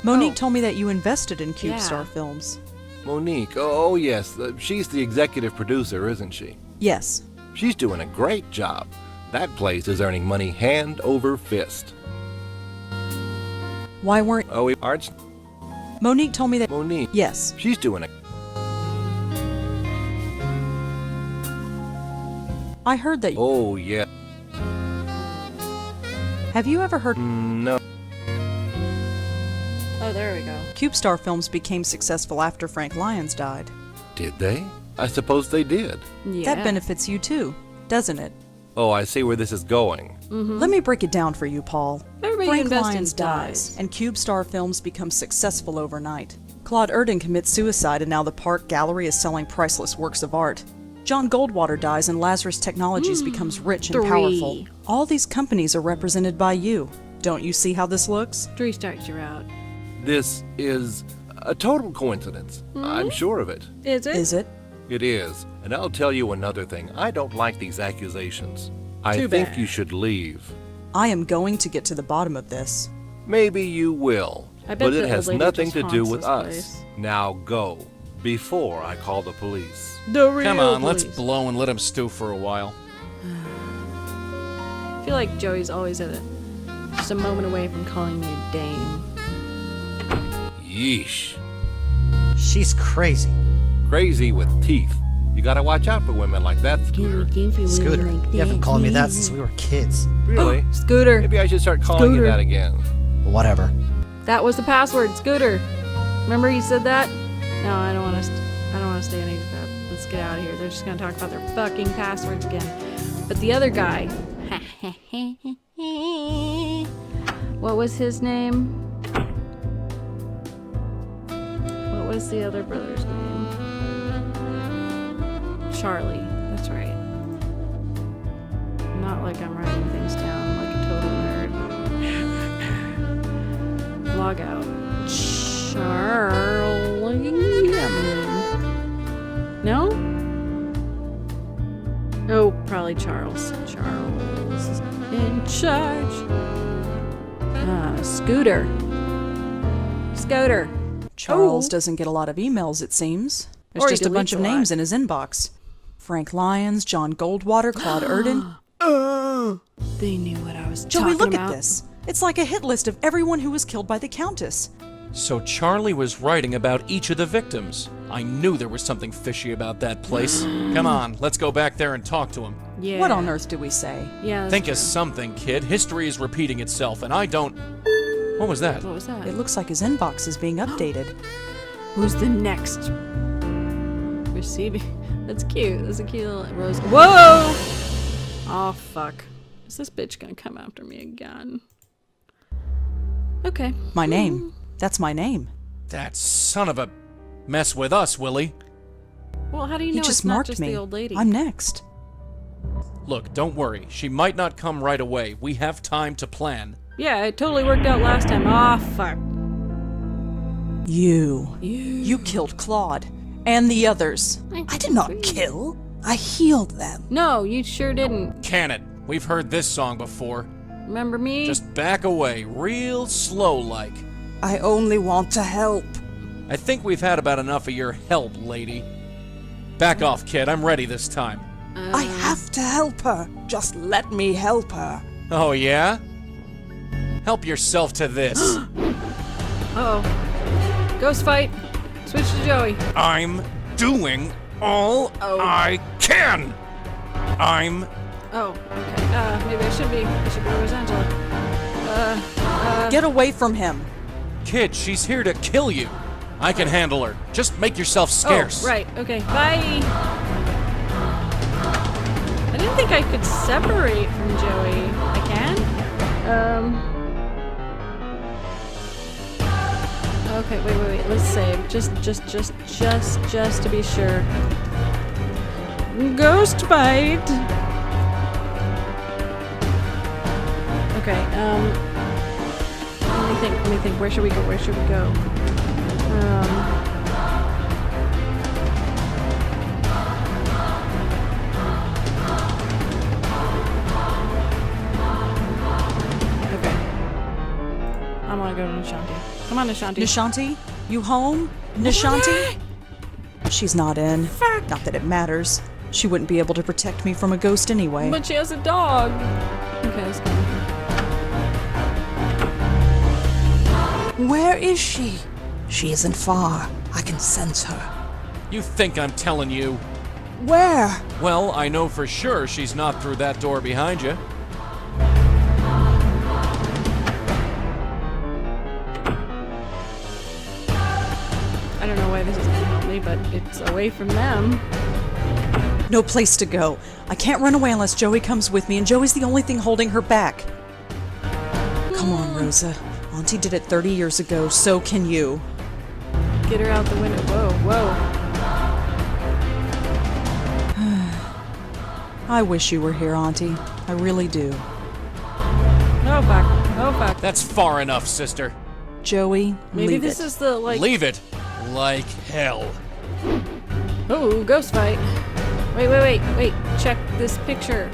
Monique told me that you invested in Yeah. CubeStar Films. Monique. Oh, yes. She's the executive producer, isn't she? Yes. She's doing a great job. That place is earning money hand over fist. Why weren't... Oh, Art's... Monique told me that... Monique. Yes. She's doing a... I heard that... Oh, yeah. Have you ever heard... No. Oh, there we go. CubeStar Films became successful after Frank Lyons died. Did they? I suppose they did. Yeah. That benefits you too, doesn't it? Oh, I see where this is going. Let me break it down for you, Paul. Everybody Frank invests Lyons in dies, and CubeStar Films becomes successful overnight. Claude Erdin commits suicide, and now the Park Gallery is selling priceless works of art. John Goldwater dies, and Lazarus Technologies becomes rich and 3. powerful. All these companies are represented by you. Don't you see how this looks? 3 starts you out. This is a total coincidence. I'm sure of it. Is it? Is it? It is. And I'll tell you another thing. I don't like these accusations. I Too think bad. you should leave. I am going to get to the bottom of this. Maybe you will, I bet but the it old has lady nothing just to do haunts with this us. place. Now go, before I call the police. The real Come on, let's police. blow and let him stew for a while. I feel like Joey's always just a moment away from calling me a dame. Yeesh. She's crazy. Crazy with teeth. You gotta watch out for women like that, Scooter. Scooter, you haven't called me that since we were kids. Really? Scooter. Maybe I should start calling you Scooter. that again. Whatever. That was the password, Scooter. Remember he said that? No, I don't want to. I don't want to stay any of that. Let's get out of here. They're just gonna talk about their fucking passwords again. But the other guy. What was his name? What was the other brother's name? Charlie. That's right. Not like I'm writing things down like a total nerd. Log out. Charlie. No? Oh, probably Charles. Charles is in charge. Scooter. Scooter. Charles Oh. doesn't get a lot of emails, it seems. There's Or he just a bunch deletes of a lot. names in his inbox. Frank Lyons, John Goldwater, Claude Erden. They knew what I was Joey, talking look about. at this. It's like a hit list of everyone who was killed by the Countess. So Charlie was writing about each of the victims. I knew there was something fishy about that place. Come on, let's go back there and talk to him. Yeah. What on earth do we say? Yeah. that's Think true. of something, kid. History is repeating itself, and I don't... What was that? What was that? It looks like his inbox is being updated. Who's the next receiving? That's cute. That's a cute little rose. Whoa! Oh, fuck. Is this bitch gonna come after me again? Okay. My name. That's my name. That son of a... Mess with us, Willie. Well, how do you He know just it's not marked just me. the old lady? I'm next. Look, don't worry. She might not come right away. We have time to plan. Yeah, it totally worked out last time. Oh, fuck. You killed Claude. And the others. I did not kill. I healed them. No, you sure didn't. Can it? We've heard this song before. Remember me? Just back away, real slow-like. I only want to help. I think we've had about enough of your help, lady. Back off, kid. I'm ready this time. I have to help her. Just let me help her. Oh, yeah? Help yourself to this. Uh-oh. Ghost fight. Switch to Joey. I'm doing all I can. I'm... Oh, okay. Maybe I should be Roseangela. Get away from him. Kid, she's here to kill you. I can handle her. Just make yourself scarce. Oh, right. Okay. Bye. I didn't think I could separate from Joey. I can? Okay, wait. Let's save. Just to be sure. Ghost fight. Okay, let me think. Where should we go? Okay. I want to go to Nishanti. Come on, Nishanti. Nishanti? You home? Nishanti? She's not in. Not that it matters. She wouldn't be able to protect me from a ghost anyway. But she has a dog. Okay, let's go. Where is she? She isn't far. I can sense her. You think I'm telling you? Where? Well, I know for sure she's not through that door behind you. I don't know why this is gonna help me, but it's away from them. No place to go. I can't run away unless Joey comes with me, and Joey's the only thing holding her back. Come on, Rosa. Auntie did it 30 years ago, so can you. Get her out the window. Whoa. I wish you were here, Auntie. I really do. Oh fuck. That's far enough, sister. Joey, Maybe leave this it. is the, like... Leave it like hell. Oh, ghost fight. Wait. Check this picture.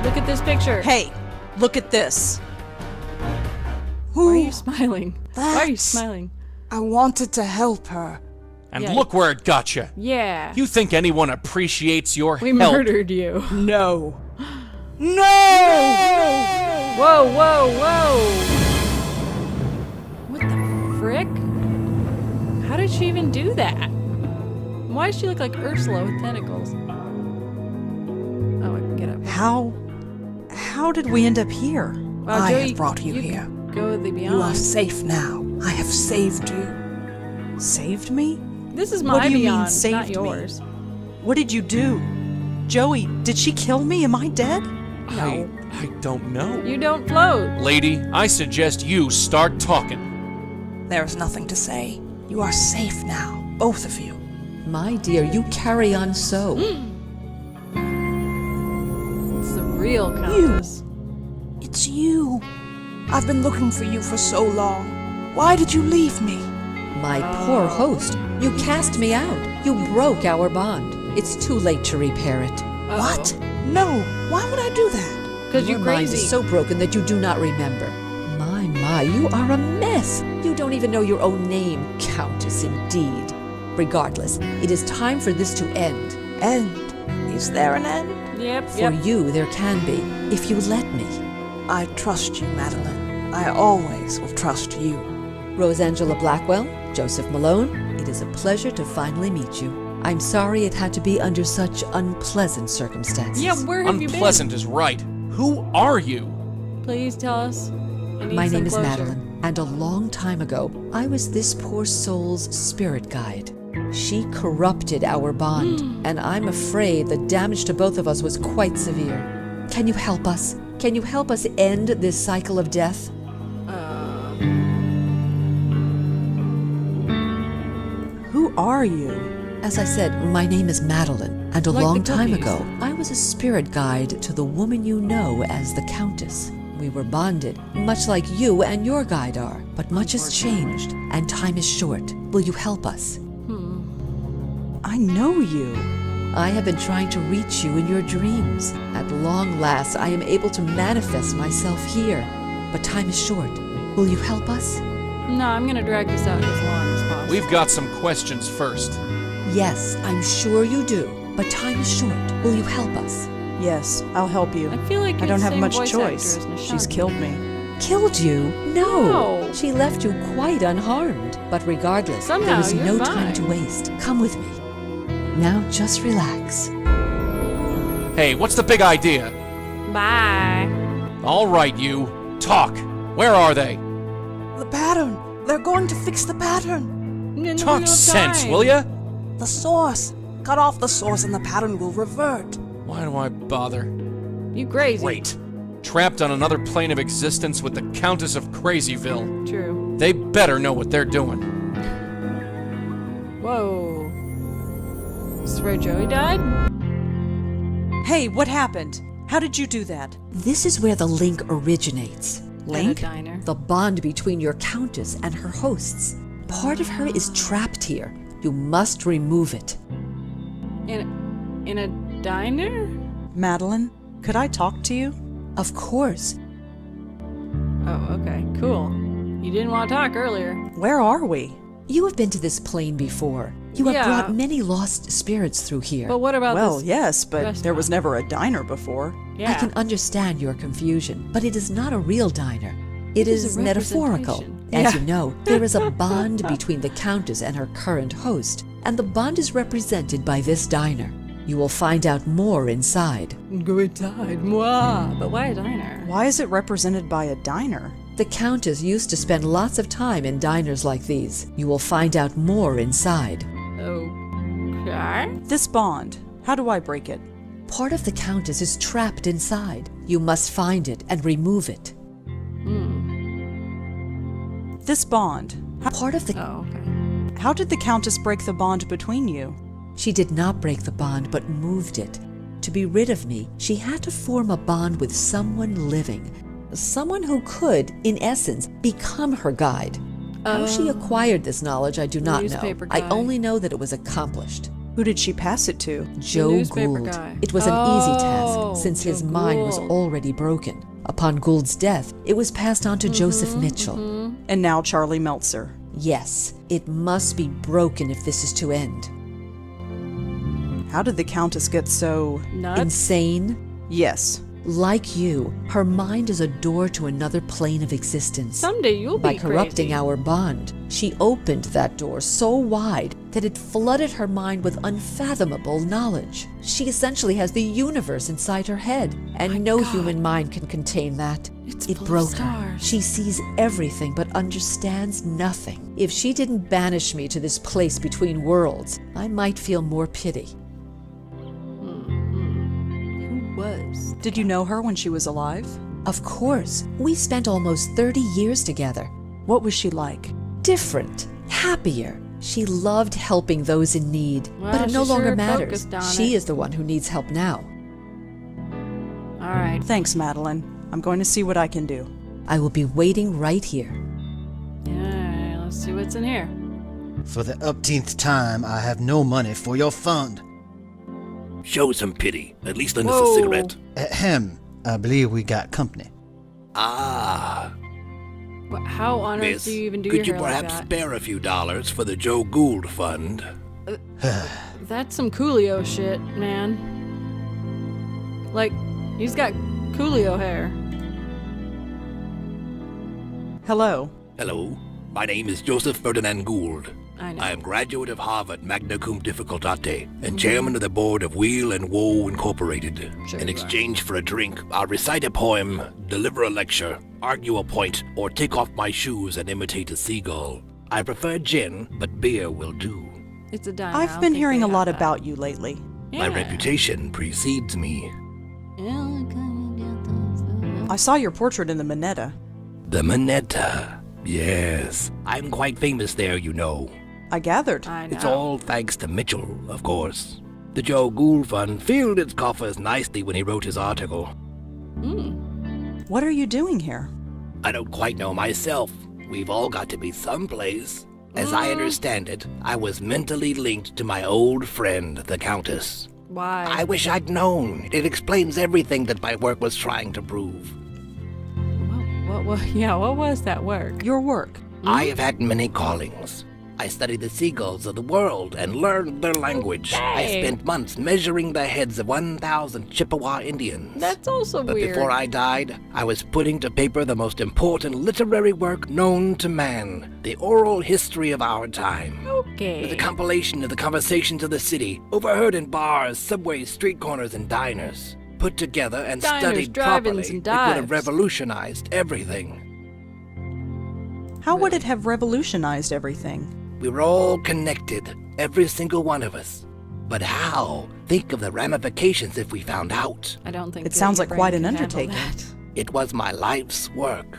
Look at this picture. Hey, look at this. Why are you smiling? Why are you smiling? I wanted to help her. And Yeah. look where it got you. Yeah. You think anyone appreciates your We help? murdered you. No. No! Whoa, whoa, whoa! What the frick? How did she even do that? Why does she look like Ursula with tentacles? Oh, I can get up. How did we end up here? Wow, I Joey, have brought you here. Go with the You are beyond. safe now. I have saved you. Saved me? This is What my do you mean, beyond, not saved me? yours. What did you do? Joey, did she kill me? Am I dead? I don't know. You don't float. Lady, I suggest you start talking. There is nothing to say. You are safe now, both of you. My dear, you carry on so. It's the real Countess. It's you. I've been looking for you for so long. Why did you leave me? My poor host, you cast me out. You broke our bond. It's too late to repair it. What? No. Why would I do that? Because Your you're mind crazy. is so broken that you do not remember. My, you are a mess. You don't even know your own name. Countess, indeed. Regardless, it is time for this to end. End? Is there an end? Yep, For you, there can be, if you let me. I trust you, Madeline. I always will trust you. Roseangela Blackwell, Joseph Malone, it is a pleasure to finally meet you. I'm sorry it had to be under such unpleasant circumstances. Yeah, where have you been? Unpleasant is right. Who are you? Please tell us. I need My some name is closure. Madeline, and a long time ago, I was this poor soul's spirit guide. She corrupted our bond, and I'm afraid the damage to both of us was quite severe. Can you help us? Can you help us end this cycle of death? Who are you? As I said, my name is Madeline, and a Like the long time cookies. ago, I was a spirit guide to the woman you know as the Countess. We were bonded, much like you and your guide are, but much has changed, and time is short. Will you help us? I know you. I have been trying to reach you in your dreams. At long last, I am able to manifest myself here, but time is short. Will you help us? No, I'm gonna drag this out as long as possible. We've got some questions first. Yes, I'm sure you do, but time is short. Will you help us? Yes, I'll help you. I feel like I you're don't the have same much voice choice. actor as She's Nishant. killed me. Killed you? No. No. She left you quite unharmed. But regardless, Somehow there is you're no fine. time to waste. Come with me. Now just relax. Hey, what's the big idea? Bye. All right, you. Talk. Where are they? The pattern. They're going to fix the pattern. No, we Talk don't have sense, time. will ya? The source. Cut off the source and the pattern will revert. Why do I bother? You crazy. Great. Trapped on another plane of existence with the Countess of Crazyville. True. They better know what they're doing. Whoa. This is where Joey died? Hey, what happened? How did you do that? This is where the link originates. Link? At a diner. The bond between your Countess and her hosts. Part of her is trapped here. You must remove it. In a diner? Madeline, could I talk to you? Of course. Oh, okay. Cool. You didn't want to talk earlier. Where are we? You have been to this plane before. You have Yeah. brought many lost spirits through here. But what about Well, this? yes, but there restaurant? was never a diner before. Yeah. I can understand your confusion, but it is not a real diner. It is is a metaphorical. representation. As Yeah. you know, there is a bond between the Countess and her current host, and the bond is represented by this diner. You will find out more inside. Go inside. Moi. But why a diner? Why is it represented by a diner? The Countess used to spend lots of time in diners like these. You will find out more inside. Okay. This bond, how do I break it? Part of the Countess is trapped inside. You must find it and remove it. This bond, Part of the... Oh, okay. how did the Countess break the bond between you? She did not break the bond, but moved it. To be rid of me, she had to form a bond with someone living. Someone who could, in essence, become her guide. How she acquired this knowledge, I do not know. Newspaper I guy. only know that it was accomplished. Who did she pass it to? Joe newspaper Gould. guy. It was an easy Oh, task, since his Joe mind was Gould. already broken. Upon Gould's death, it was passed on to Joseph Mitchell. And now Charlie Meltzer. Yes, it must be broken if this is to end. How did the Countess get so... Nuts. Insane? Yes. Like you, her mind is a door to another plane of existence. Someday you'll By be corrupting crazy. our bond, she opened that door so wide that it flooded her mind with unfathomable knowledge. She essentially has the universe inside her head, and no human mind can contain that. It's It full of broke her. stars. She sees everything but understands nothing. If she didn't banish me to this place between worlds, I might feel more pity. Who was? Did you know her when she was alive? Of course, we spent almost 30 years together. What was she like? Different, happier. She loved helping those in need, Well, but it no she longer sure matters. focused on She it. is the one who needs help now. All right. Thanks, Madeline. I'm going to see what I can do. I will be waiting right here. Yeah, let's see what's in here. For the upteenth time, I have no money for your fund. Show some pity. At least lend us Whoa. a cigarette. Ahem. I believe we got company. Ah, How on earth miss, do you even do could you your hair like perhaps that? spare a few dollars for the Joe Gould Fund? That's some Coolio shit, man. Like, he's got Coolio hair. Hello. Hello, my name is Joseph Ferdinand Gould. I know. I am graduate of Harvard Magna Cum Difficultate and chairman of the board of Wheel and Woe Incorporated. Sure In you are. exchange for a drink, I'll recite a poem, deliver a lecture, argue a point, or take off my shoes and imitate a seagull. I prefer gin, but beer will do. It's a diner. I I've don't been think hearing they a have lot that. about you lately. My Yeah. reputation precedes me. I saw your portrait in the Minetta. The Minetta. Yes, I'm quite famous there, you know. I gathered. I know. It's all thanks to Mitchell, of course. The Joe Gould Fund filled its coffers nicely when he wrote his article. What are you doing here? I don't quite know myself. We've all got to be someplace. As I understand it, I was mentally linked to my old friend, the Countess. Why? I wish I'd known. It explains everything that my work was trying to prove. What was that work? Your work. I have had many callings. I studied the seagulls of the world and learned their language. I Okay. spent months measuring the heads of 1,000 Chippewa Indians. That's also But weird. before I died, I was putting to paper the most important literary work known to man, the oral history of our time. Okay. With a compilation of the conversations of the city, overheard in bars, subways, street corners, and diners. Put together and Diners, studied drive-ins, properly, and it would have dives. revolutionized everything. How would it have revolutionized everything? We were all connected, every single one of us. But how? Think of the ramifications if we found out. I don't think It that sounds your like quite brain an can handle undertaking. It was my life's work.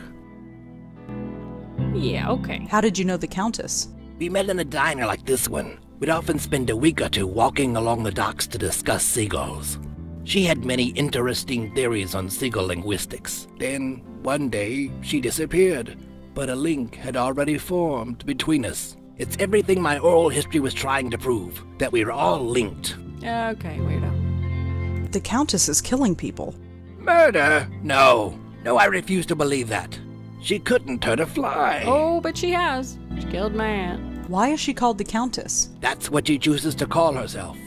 that. Yeah, okay. How did you know the Countess? We met in a diner like this one. We'd often spend a week or two walking along the docks to discuss seagulls. She had many interesting theories on seagull linguistics. Then, one day, she disappeared. But a link had already formed between us. It's everything my oral history was trying to prove, that we were all linked. Okay, weirdo. The Countess is killing people. Murder? No. No, I refuse to believe that. She couldn't hurt a fly. Oh, but she has. She killed man. Why is she called the Countess? That's what she chooses to call herself.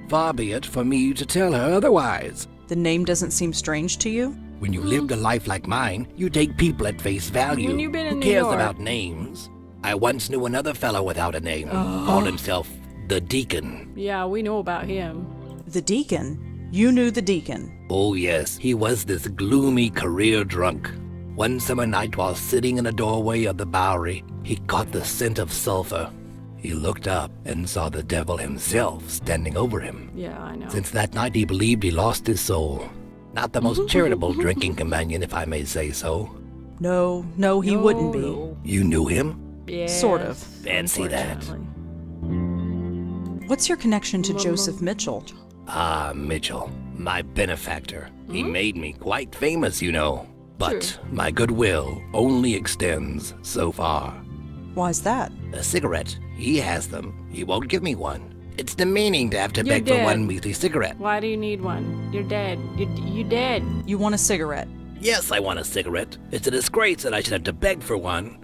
Far be it for me to tell her otherwise. The name doesn't seem strange to you? When you lived a life like mine, you take people at face value. When you've been in Who New cares York. about names? I once knew another fellow without a name. Called himself the Deacon. Yeah, we know about him. The Deacon? You knew the Deacon. Oh yes, he was this gloomy career drunk. One summer night while sitting in a doorway of the Bowery, he caught the scent of sulfur. He looked up and saw the devil himself standing over him. Yeah, I know. Since that night he believed he lost his soul. Not the most charitable drinking companion, if I may say so. No, he wouldn't be. No. You knew him? Yeah. Sort of. Fancy that. What's your connection to Joseph Mitchell? Ah, Mitchell, my benefactor. He made me quite famous, you know. But True. my goodwill only extends so far. Why's that? A cigarette, he has them. He won't give me one. It's demeaning to have to You're beg for dead. one measly cigarette. Why do you need one? You're dead. You dead. You want a cigarette? Yes, I want a cigarette. It's a disgrace that I should have to beg for one.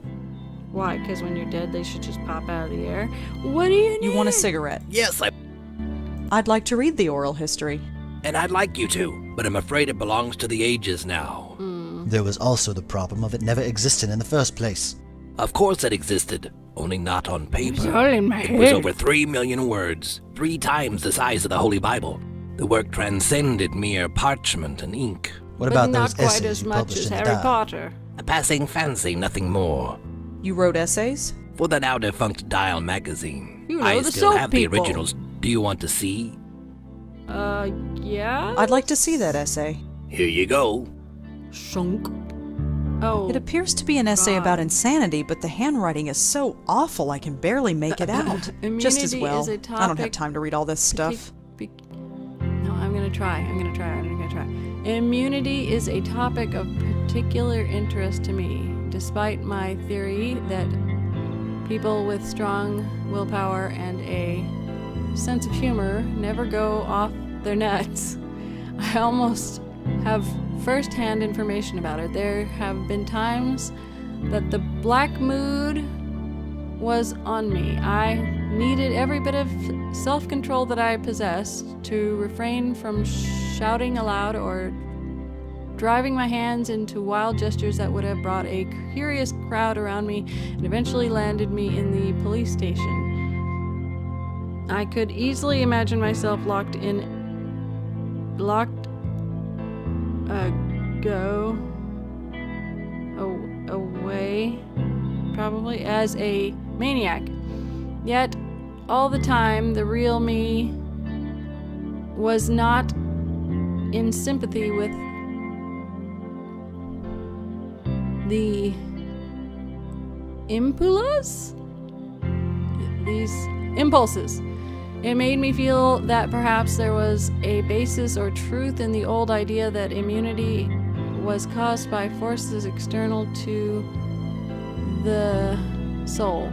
Why? Because when you're dead, they should just pop out of the air. What do you need? You want a cigarette? Yes, I'd like to read the oral history. and I'd like you to, but I'm afraid it belongs to the ages now. There was also the problem of it never existing in the first place. Of course it existed, only not on paper. It's all in my It was head. over 3 million words, 3 times the size of the Holy Bible. The work transcended mere parchment and ink. What But about not those quite essays as you much published as in the Harry diary? Potter. A passing fancy, nothing more. You wrote essays? For the now defunct Dial magazine. You know, I the still soap have people. the originals. Do you want to see? Yeah? I'd like to see that essay. Here you go. Shunk. Oh. It appears to be an essay God. about insanity, but the handwriting is so awful I can barely make it out. Just as Immunity well. is a I don't have topic time to read all this stuff. No, I'm gonna try. Immunity is a topic of particular interest to me, despite my theory that people with strong willpower and a sense of humor never go off their nuts. I almost have first-hand information about it. There have been times that the black mood was on me. I needed every bit of self-control that I possessed to refrain from shouting aloud or driving my hands into wild gestures that would have brought a curious crowd around me and eventually landed me in the police station. I could easily imagine myself away, probably, as a maniac. Yet, all the time, the real me was not in sympathy with the these impulses. It made me feel that perhaps there was a basis or truth in the old idea that immunity was caused by forces external to the soul.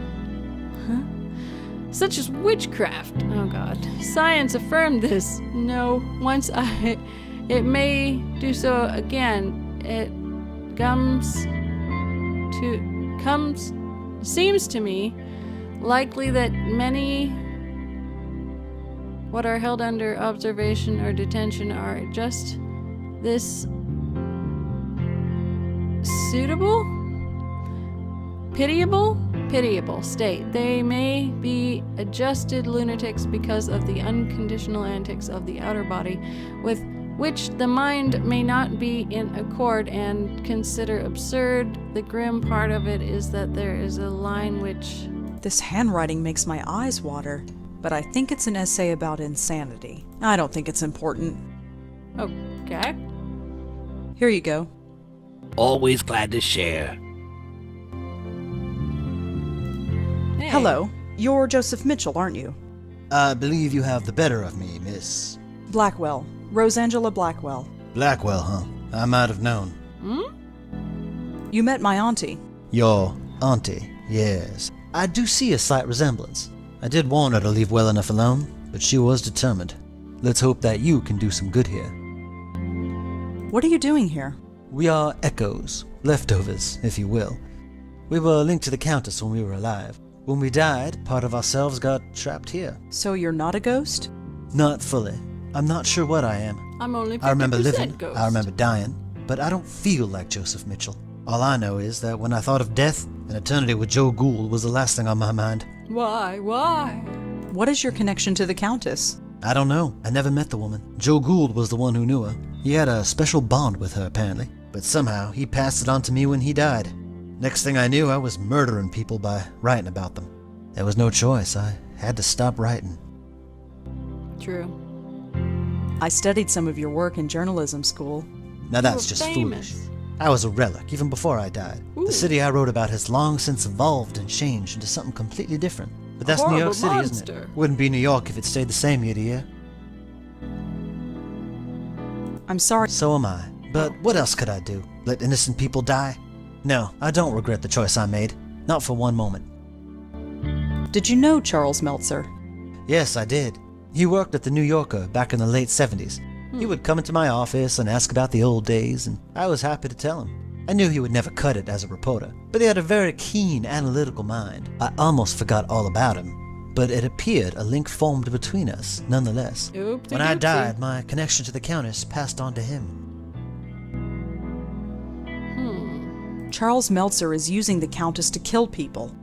Such as witchcraft. Oh God. Science affirmed this. No, it may do so again. It seems to me likely that many what are held under observation or detention are just this pitiable state. They may be adjusted lunatics because of the unconditional antics of the outer body, with which the mind may not be in accord and consider absurd. The grim part of it is that there is a line which... This handwriting makes my eyes water, but I think it's an essay about insanity. I don't think it's important. Okay. Here you go. Always glad to share. Hey. Hello. You're Joseph Mitchell, aren't you? I believe you have the better of me, Miss Blackwell. Roseangela Blackwell. Blackwell, huh? I might have known. You met my auntie. Your auntie, yes. I do see a slight resemblance. I did warn her to leave well enough alone, but she was determined. Let's hope that you can do some good here. What are you doing here? We are echoes, leftovers, if you will. We were linked to the Countess when we were alive. When we died, part of ourselves got trapped here. So you're not a ghost? Not fully. I'm not sure what I am. I'm only 50% I remember living, ghost. I remember dying, but I don't feel like Joseph Mitchell. All I know is that when I thought of death, an eternity with Joe Gould was the last thing on my mind. Why? What is your connection to the Countess? I don't know. I never met the woman. Joe Gould was the one who knew her. He had a special bond with her, apparently. But somehow, he passed it on to me when he died. Next thing I knew, I was murdering people by writing about them. There was no choice. I had to stop writing. True. I studied some of your work in journalism school. Now that's You were just famous. foolish. I was a relic, even before I died. The city I wrote about has long since evolved and changed into something completely different. But that's New York City, isn't it? Wouldn't be New York if it stayed the same year to year. I'm sorry. So am I. But what else could I do? Let innocent people die? No, I don't regret the choice I made. Not for one moment. Did you know Charles Meltzer? Yes, I did. He worked at the New Yorker back in the late 70s. He would come into my office and ask about the old days, and I was happy to tell him. I knew he would never cut it as a reporter, but he had a very keen, analytical mind. I almost forgot all about him, but it appeared a link formed between us, nonetheless. Oopsie When I doopsie. died, my connection to the Countess passed on to him. Charles Meltzer is using the Countess to kill people.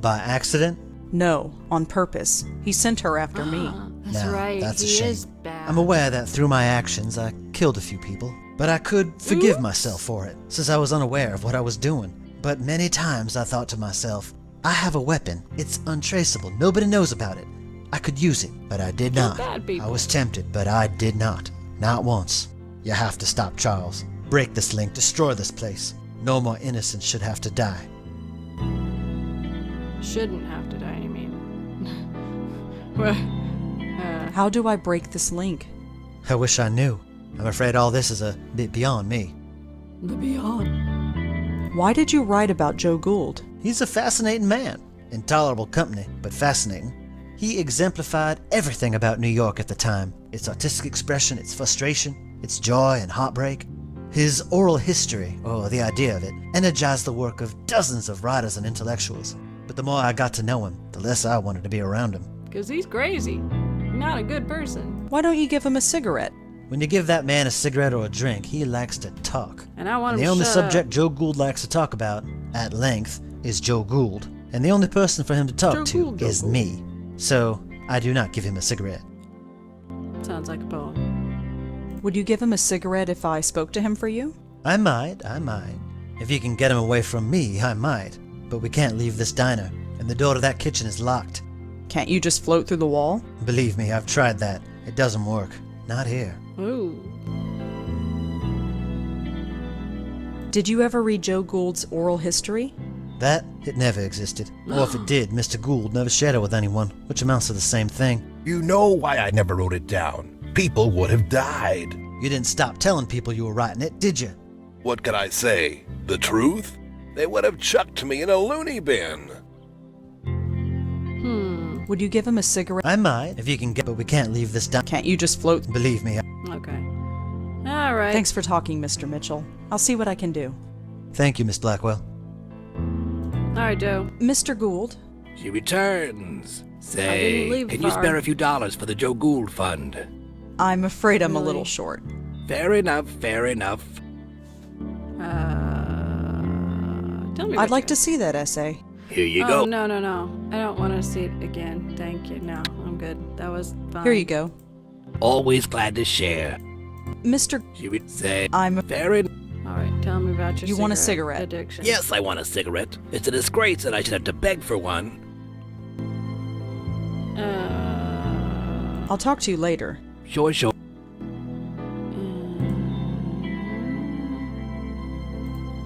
By accident? No, on purpose. He sent her after me. That's No, right. that's a he shame. is bad. I'm aware that through my actions I killed a few people, but I could forgive myself for it, since I was unaware of what I was doing. But many times I thought to myself, I have a weapon. It's untraceable. Nobody knows about it. I could use it, but I did not. bad people. I was tempted, but I did not. Not once. You have to stop, Charles. Break this link. Destroy this place. No more innocents should have to die. Shouldn't have to die, I mean. Well, How do I break this link? I wish I knew. I'm afraid all this is a bit beyond me. the beyond. Why did you write about Joe Gould? He's a fascinating man. Intolerable company, but fascinating. He exemplified everything about New York at the time. Its artistic expression, its frustration, its joy and heartbreak. His oral history, or the idea of it, energized the work of dozens of writers and intellectuals. But the more I got to know him, the less I wanted to be around him. Because he's crazy. Not a good person. Why don't you give him a cigarette? When you give that man a cigarette or a drink, he likes to talk. And I want And him the only to shut subject up. Joe Gould likes to talk about, at length, is Joe Gould. And the only person for him to talk Joe to Gould, Joe is Gould. me. So, I do not give him a cigarette. Sounds like a poem. Would you give him a cigarette if I spoke to him for you? I might. If you can get him away from me, I might. But we can't leave this diner, and the door to that kitchen is locked. Can't you just float through the wall? Believe me, I've tried that. It doesn't work. Not here. Ooh. Did you ever read Joe Gould's oral history? That, it never existed. Or if it did, Mr. Gould never shared it with anyone, which amounts to the same thing. You know why I never wrote it down. People would have died. You didn't stop telling people you were writing it, did you? What could I say? The truth? They would have chucked me in a loony bin. Would you give him a cigarette? I might, if you can get, but we can't leave this diner. Can't you just float? Believe me. Okay. All right. Thanks for talking, Mr. Mitchell. I'll see what I can do. Thank you, Miss Blackwell. All right, Joe. Mr. Gould? She returns. I Say, didn't leave can you far. spare a few dollars for the Joe Gould Fund? I'm afraid I'm a Really? little short. Fair enough, fair enough. Tell me. I'd like to see that essay. Here you Oh, go. no. I don't want to see it again. Thank you. No, I'm good. That was fine. Here you go. Always glad to share. Mr. She would say, I'm fair enough. All right, tell me about your You want a cigarette? addiction. Yes, I want a cigarette. It's a disgrace that I should have to beg for one. I'll talk to you later. Sure.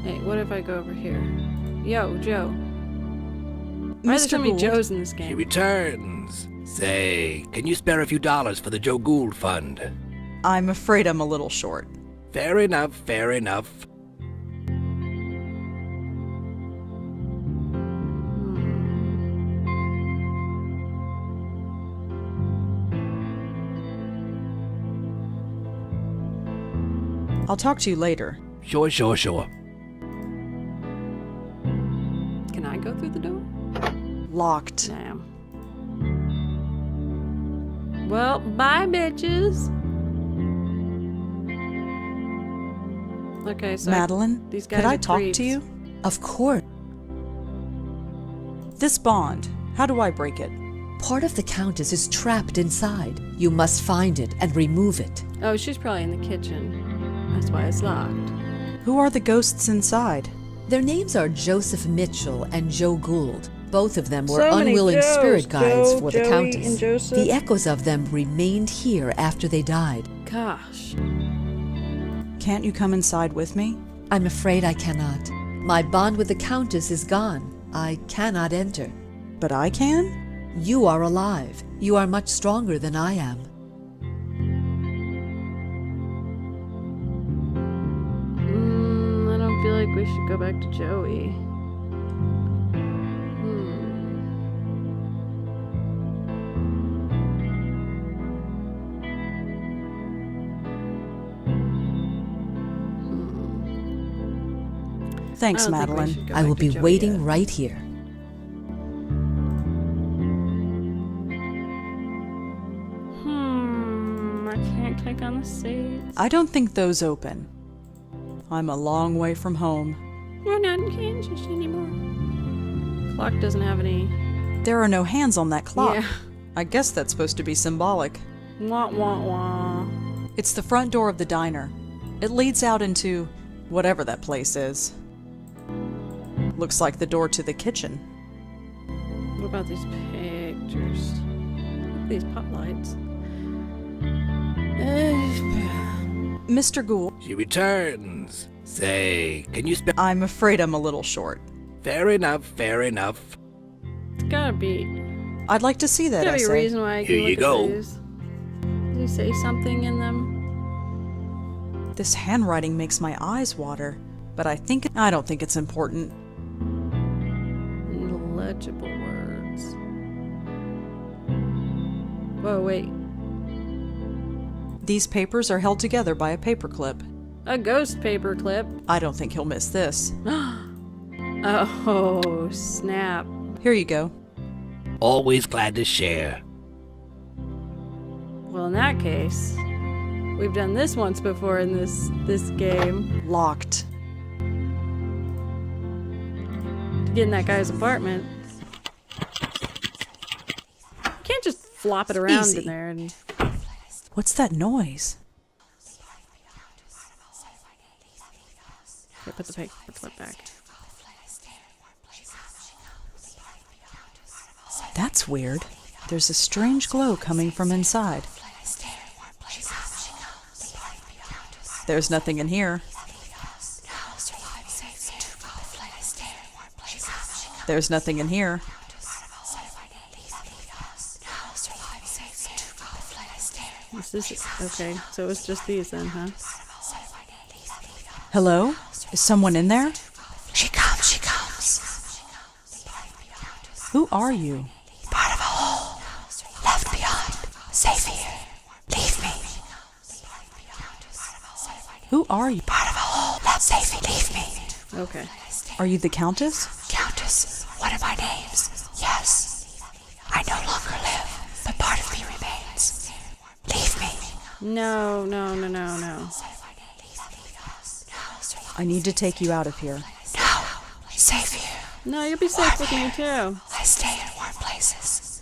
Hey, what if I go over here? Yo, Joe. Why are there so many Gould? Joes in this She game? returns. Say, can you spare a few dollars for the Joe Gould Fund? I'm afraid I'm a little short. Fair enough, fair enough. I'll talk to you later. Sure. Can I go through the door? Locked. Damn. Well, bye, bitches. Okay, so Madeline, these guys could I are talk creeps. to you? Of course. This bond, how do I break it? Part of the Countess is trapped inside. You must find it and remove it. Oh, she's probably in the kitchen. That's why it's locked. Who are the ghosts inside? Their names are Joseph Mitchell and Joe Gould. Both of them were So many unwilling Joes. spirit guides Joe, for the Joey, Countess. and Joseph. The echoes of them remained here after they died. Gosh. Can't you come inside with me? I'm afraid I cannot. My bond with the Countess is gone. I cannot enter. But I can? You are alive. You are much stronger than I am. I don't feel like we should go back to Joey. Thanks, I don't think we Madeline. should go I back will to be Joey waiting yet. right here. I can't click on the seats. I don't think those open. I'm a long way from home. We're not in Kansas anymore. Clock doesn't have any. There are no hands on that clock. Yeah. I guess that's supposed to be symbolic. Wah wah wah. It's the front door of the diner. It leads out into whatever that place is. Looks like the door to the kitchen. What about these pictures? Look at these pop lights. Mr. Gould, She returns. Say, can you spell? I'm afraid I'm a little short. Fair enough, fair enough. It's gotta be. I'd like to see that Gotta be a essay. reason why I can Here you look go. at these. Does he say something in them? This handwriting makes my eyes water, but I don't think it's important. Illegible words. Whoa, wait. These papers are held together by a paperclip. A ghost paper clip. I don't think he'll miss this. Oh, snap. Here you go. Always glad to share. Well, in that case, we've done this once before in this game. Locked. To get in that guy's apartment. You can't just flop it around Easy. in there and... What's that noise? Okay, put the paper clip back. That's weird. There's a strange glow coming from inside. There's nothing in here. There's nothing in here. This is okay. So it was just these then, huh? Hello? Is someone in there? She comes, she comes. Who are you? Part of a whole. Left behind. Safe here. Leave me. Who are you? Part of a whole. Left safe. Leave me. Okay. Are you the Countess? Countess, one of my names. Yes. I no longer live, but part of me remains. Leave me. No. I need to take you out of here. No. Safe here. No, you'll be safe with me too. I stay in warm places.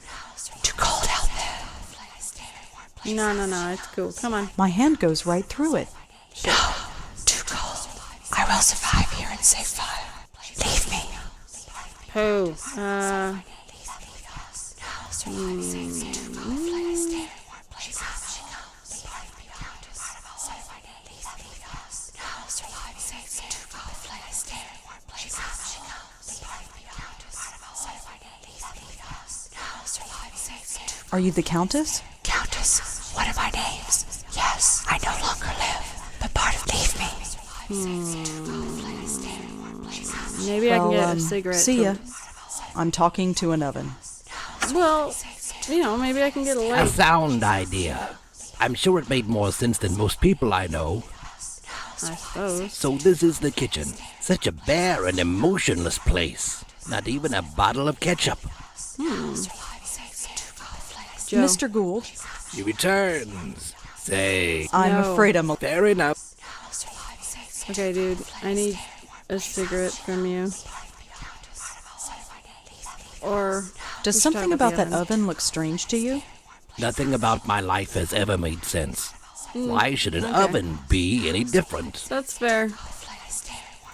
Too cold out there. No, it's cool. Come on. My hand goes right through it. No. Too cold. I will survive here in safe fire. Leave me. Who? Are you the Countess? Countess, one of my names. Yes, I no longer live, but part of leave me. Maybe I can get a cigarette. See ya. I'm talking to an oven. Well, maybe I can get a A light. sound idea. I'm sure it made more sense than most people I know. I suppose. So this is the kitchen. Such a bare and emotionless place. Not even a bottle of ketchup. Joe. Mr. Gould, She returns. Say, I'm No. afraid I'm a... fair enough. Okay, dude. I need a cigarette from you. Or Does let's something talk about the that oven. oven look strange to you? Nothing about my life has ever made sense. Why should an okay. oven be any different? That's fair.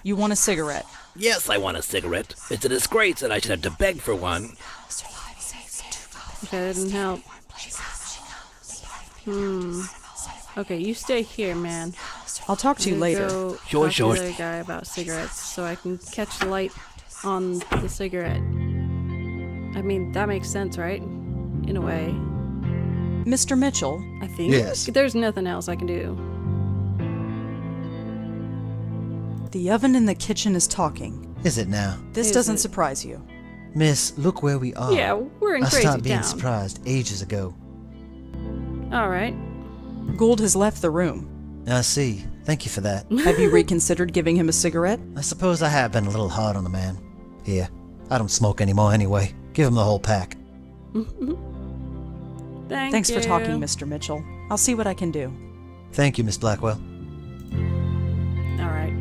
You want a cigarette? Yes, I want a cigarette. It's a disgrace that I should have to beg for one. Okay, that didn't help. Okay, you stay here, man. I'll talk to you I'm gonna later. go Sure, talk sure. to the other guy about cigarettes so I can catch the light on the cigarette. I mean, that makes sense, right? In a way. Mr. Mitchell, I think. Yes. There's nothing else I can do. the oven in the kitchen is talking. Is it now? This Is doesn't it? surprise you. Miss, look where we are. Yeah, we're in I crazy stopped being town. surprised ages ago. Alright. Gould has left the room. I see. Thank you for that. Have you reconsidered giving him a cigarette? I suppose I have been a little hard on the man. Here, I don't smoke anymore anyway. Give him the whole pack. Thanks for talking, Mr. Mitchell. I'll see what I can do. Thank you, Miss Blackwell. All right.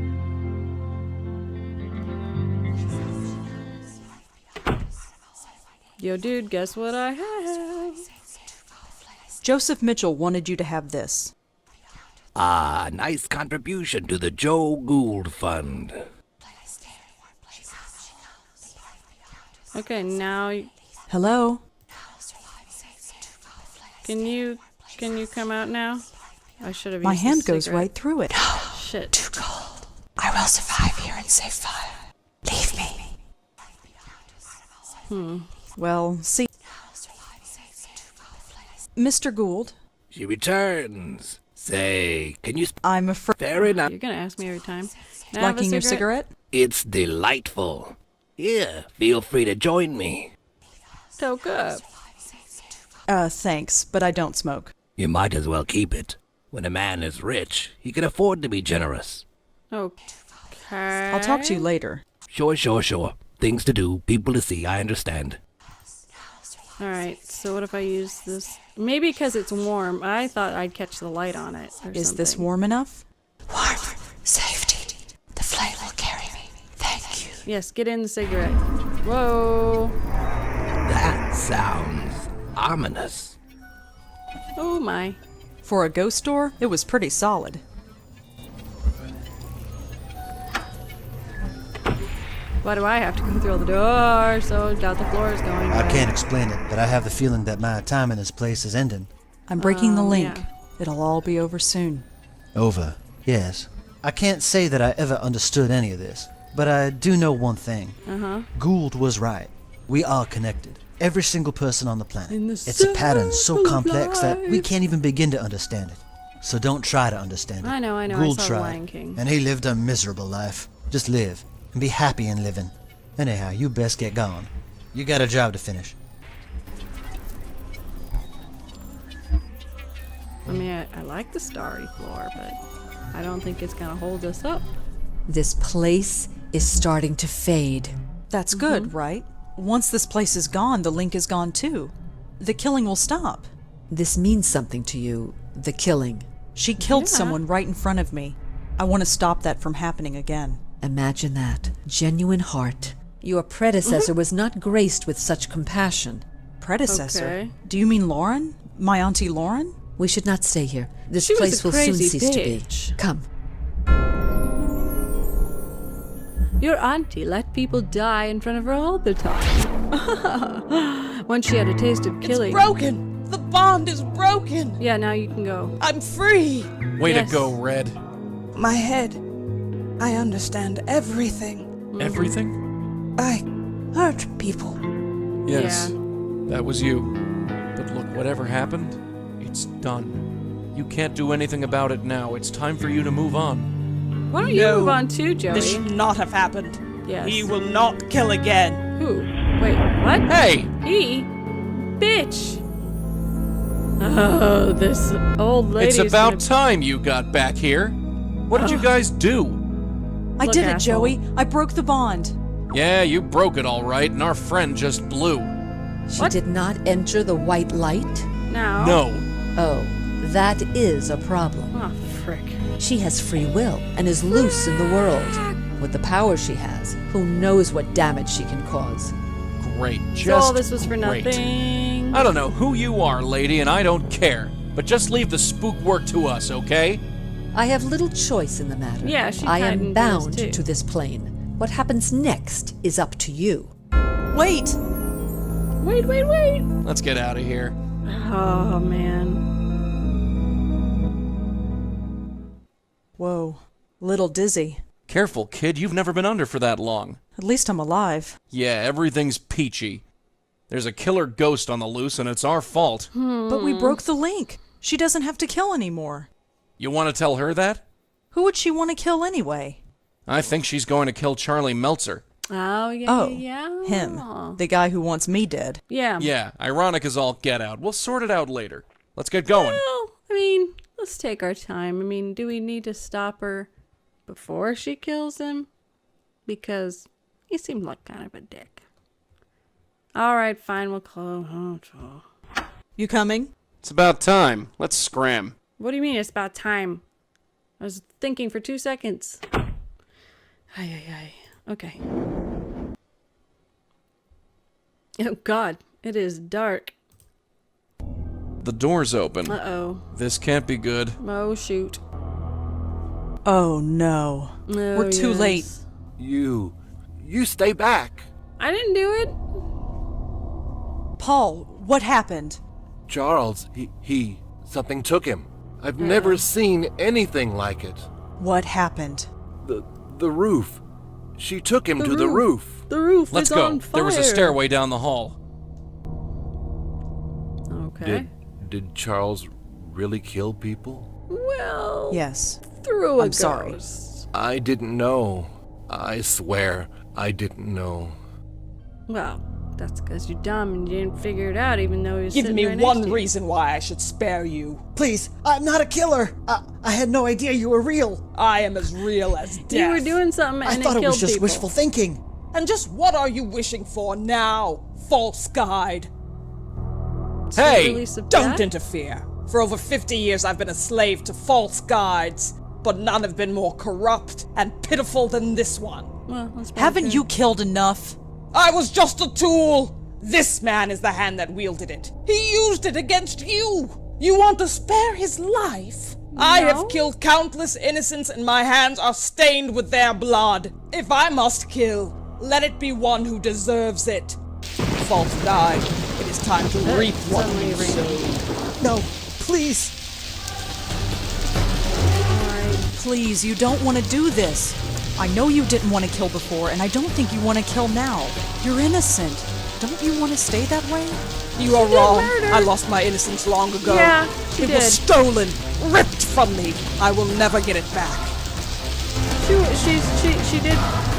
Yo, dude, guess what I have? Joseph Mitchell wanted you to have this. Ah, nice contribution to the Joe Gould Fund. Okay, now Hello? can you come out now? I should have. My used hand the goes cigarette. right through it. Shit. Too cold. I will survive here and save fire. Leave me. Well, see... Mr. Gould, She returns. Say, can you... I'm afraid... Fair enough. You're gonna ask me every time. Can I have a Liking your cigarette? It's delightful. Here, feel free to join me. Toke up. Thanks, but I don't smoke. You might as well keep it. When a man is rich, he can afford to be generous. Okay. I'll talk to you later. Sure. Things to do, people to see, I understand. Alright, so what if I use this? Maybe because it's warm. I thought I'd catch the light on it or Is this something. warm enough? Warm. Safety. The flame will carry me. Thank you. Yes, get in the cigarette. Whoa. That sounds ominous. Oh my. For a ghost door, it was pretty solid. Why do I have to go through the door? So doubt the floor is going I away. can't explain it, but I have the feeling that my time in this place is ending. I'm breaking the link. Yeah. It'll all be over soon. Over, yes. I can't say that I ever understood any of this, but I do know one thing. Gould was right. We are connected. Every single person on the planet. In the It's a pattern so circle of complex that we life. can't even begin to understand it. So don't try to understand it. I know, I Gould saw The tried, Lion King. and he lived a miserable life. Just live, and be happy in living. Anyhow, you best get gone. You got a job to finish. I mean, I like the starry floor, but I don't think it's gonna hold us up. This place is starting to fade. That's good, right? Once this place is gone, the link is gone too. The killing will stop. This means something to you, the killing. She killed Yeah. someone right in front of me. I want to stop that from happening again. Imagine that. Genuine heart. Your predecessor was not graced with such compassion. Predecessor? Okay. Do you mean Lauren? My Auntie Lauren? We should not stay here. This She was place a will soon crazy cease bitch. to be. Come. Your auntie let people die in front of her all the time. Once she had a taste of killing. It's broken. The bond is broken. Yeah, now you can go. I'm free. Way Yes. to go, Red. My head. I understand everything. Everything? I hurt people. Yes. That was you. But look, whatever happened, it's done. You can't do anything about it now. It's time for you to move on. Why don't you No. move on too, Joey? This should not have happened. Yes. He will not kill again. Who? Wait, what? Hey! He? Bitch! Oh, this old lady. It's about time you got back here. What did you guys do? I Look, did it, asshole. Joey. I broke the bond. Yeah, you broke it all right, and our friend just blew. She What? did not enter the white light? Now. No. Oh, that is a problem. Oh, frick. She has free will and is loose in the world. With the power she has, who knows what damage she can cause? Great. Just So all this was for great. nothing. I don't know who you are, lady, and I don't care. But just leave the spook work to us, okay? I have little choice in the matter. Yeah, she I kinda am does bound too. to this plane. What happens next is up to you. Wait! Wait. Let's get out of here. Oh, man. Whoa. Little dizzy. Careful, kid. You've never been under for that long. At least I'm alive. Yeah, everything's peachy. There's a killer ghost on the loose, and it's our fault. But we broke the link. She doesn't have to kill anymore. You want to tell her that? Who would she want to kill anyway? I think she's going to kill Charlie Meltzer. Oh, yeah. Oh, yeah. him. The guy who wants me dead. Yeah. Yeah, ironic as all get out. We'll sort it out later. Let's get going. Well, I mean, let's take our time. I mean, do we need to stop her before she kills him? Because he seemed like kind of a dick. All right, fine, we'll close. You coming? It's about time. Let's scram. What do you mean it's about time? I was thinking for 2 seconds. Ay. Okay. Oh God, it is dark. The door's open. Uh-oh. This can't be good. Oh, shoot. Oh no. Oh, We're too late. You stay back. I didn't do it. Paul, what happened? Charles, something took him. I've never seen anything like it. What happened? The roof. She took him to the roof. The roof Let's is go. on fire. There was a stairway down the hall. Okay. Did Charles really kill people? Well, Yes. through a I'm sorry. ghost. I didn't know. I swear I didn't know. Well, that's because you're dumb and you didn't figure it out, even though he was Give sitting me right next one to you. reason why I should spare you. Please, I'm not a killer. I had no idea you were real. I am as real as death. You were doing something I and thought it it killed was just people. wishful thinking. And just what are you wishing for now, false guide? Hey! Release of Don't death? interfere. For over 50 years I've been a slave to false guides, but none have been more corrupt and pitiful than this one. Well, that's probably Haven't true. you killed enough? I was just a tool! This man is the hand that wielded it. He used it against you! You want to spare his life? I have killed countless innocents and my hands are stained with their blood. If I must kill, let it be one who deserves it. False guide, it is time to reap what you sow. No, please. Please, you don't want to do this. I know you didn't want to kill before, and I don't think you want to kill now. You're innocent. Don't you want to stay that way? You are wrong. I lost my innocence long ago. Yeah, she it did. was stolen, ripped from me. I will never get it back. She did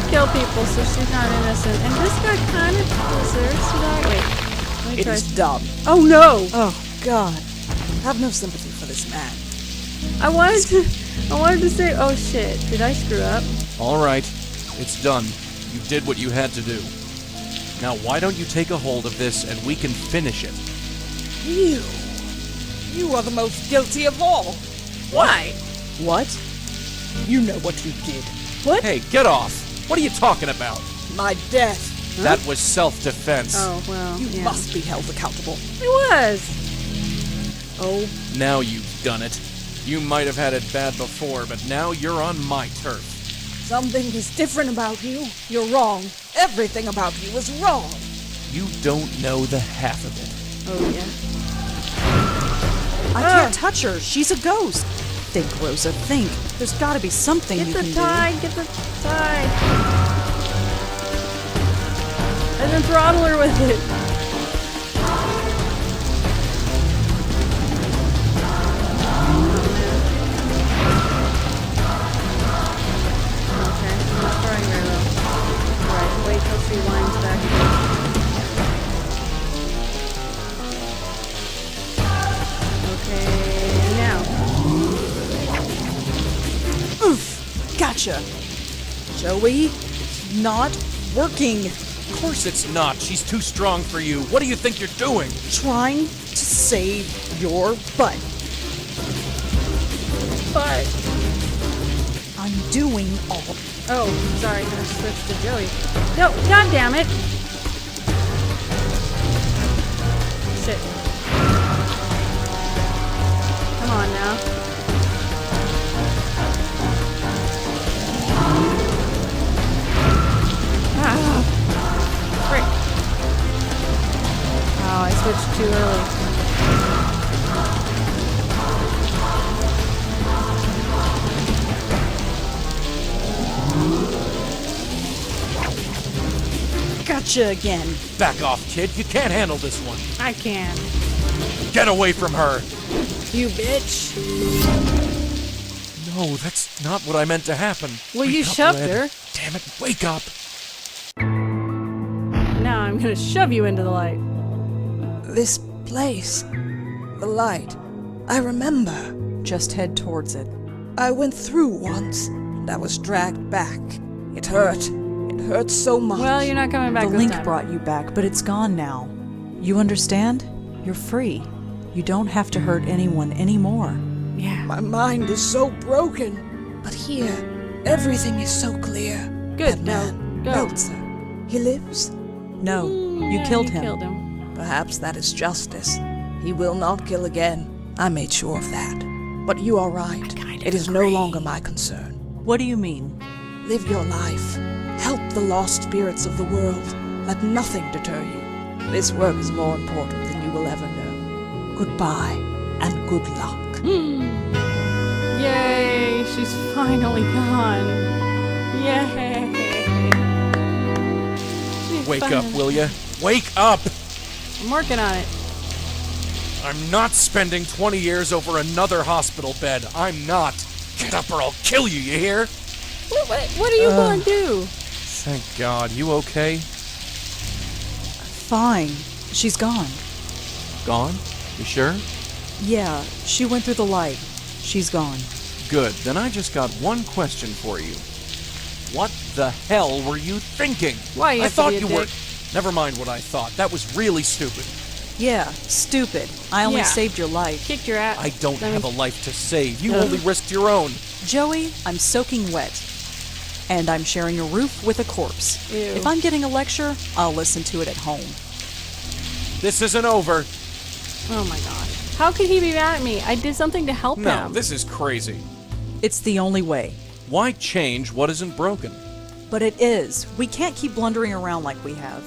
kill people, so she's not innocent. And this guy kind of deserves to die. Wait. Let me It try. is dumb. Oh no! Oh, God. Have no sympathy for this man. I wanted to say, oh shit, did I screw up? All right. It's done. You did what you had to do. Now, why don't you take a hold of this and we can finish it? You are the most guilty of all. Why? What? You know what you did. What? Hey, get off! What are you talking about? My death. That was self-defense. Oh, well, You yeah. must be held accountable. It was. Oh, Now you've done it. You might have had it bad before, but now you're on my turf. Something is different about you. You're wrong. Everything about you is wrong. You don't know the half of it. oh yeah. I can't touch her. She's a ghost. Think, Rosa, think. There's got to be something Get you the can tide, get the tide. And then throttle her with it. Okay, I'm not trying very well. Alright, wait till she winds back. Okay, now. do. Gotcha. Joey, not working. Of course it's not. She's too strong for you. What do you think you're doing? Trying to save your butt. But I'm doing all. oh, sorry, I switched to Joey. No, god damn it! Shit. Come on now. Ah, frick. Oh, I switched too early. Gotcha again. Back off, kid. You can't handle this one. I can. Get away from her. You bitch. No, that's not what I meant to happen. Well, Wake you up, shoved Red. her. Damn it, wake up. Now I'm gonna shove you into the light. This place, the light, I remember. Just head towards it. I went through once, and I was dragged back. It hurt. It hurt so much. Well, you're not coming back The this link time. brought you back, but it's gone now. You understand? You're free. You don't have to hurt anyone anymore. Yeah. My mind is so broken. But here, everything is so clear. Good, That now, man, go. Meltzer, he lives? No, you Yeah, killed you him. Killed him. Perhaps that is justice. He will not kill again. I made sure of that. But you are right. It is no longer my concern. What do you mean? Live your life. Help the lost spirits of the world. Let nothing deter you. This work is more important than you will ever know. Goodbye, and good luck. Yay, she's finally gone. Yay. She's Wake up, finally- will ya? Wake up! I'm working on it. I'm not spending 20 years over another hospital bed. I'm not. Get up or I'll kill you, you hear? What are you going to do? Thank God. You okay? Fine. She's gone. Gone? You sure? Yeah, she went through the light. She's gone. Good. Then I just got one question for you. What the hell were you thinking? Why, you I have to thought be a you were... dick? Never mind what I thought. That was really stupid. Yeah, stupid. I only Yeah. saved your life. Kicked your ass. I don't have a life to save. You only risked your own. Joey, I'm soaking wet. And I'm sharing a roof with a corpse. Ew. If I'm getting a lecture, I'll listen to it at home. This isn't over. Oh my god. How could he be mad at me? I did something to help No, him. this is crazy. It's the only way. Why change what isn't broken? But it is. We can't keep blundering around like we have.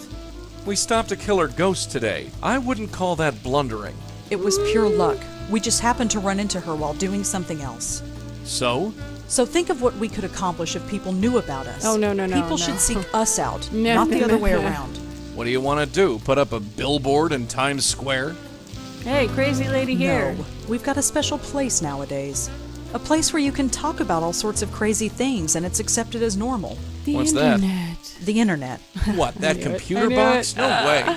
We stopped a killer ghost today. I wouldn't call that blundering. It was pure luck. We just happened to run into her while doing something else. So? So think of what we could accomplish if people knew about us. Oh, no. People should seek us out, No, not the no, other no, way no. around. What do you want to do? Put up a billboard in Times Square? Hey, crazy lady here. No, we've got a special place nowadays. A place where you can talk about all sorts of crazy things and it's accepted as normal. The What's that? internet. The internet. What, that knew it. computer I knew box? it. No way.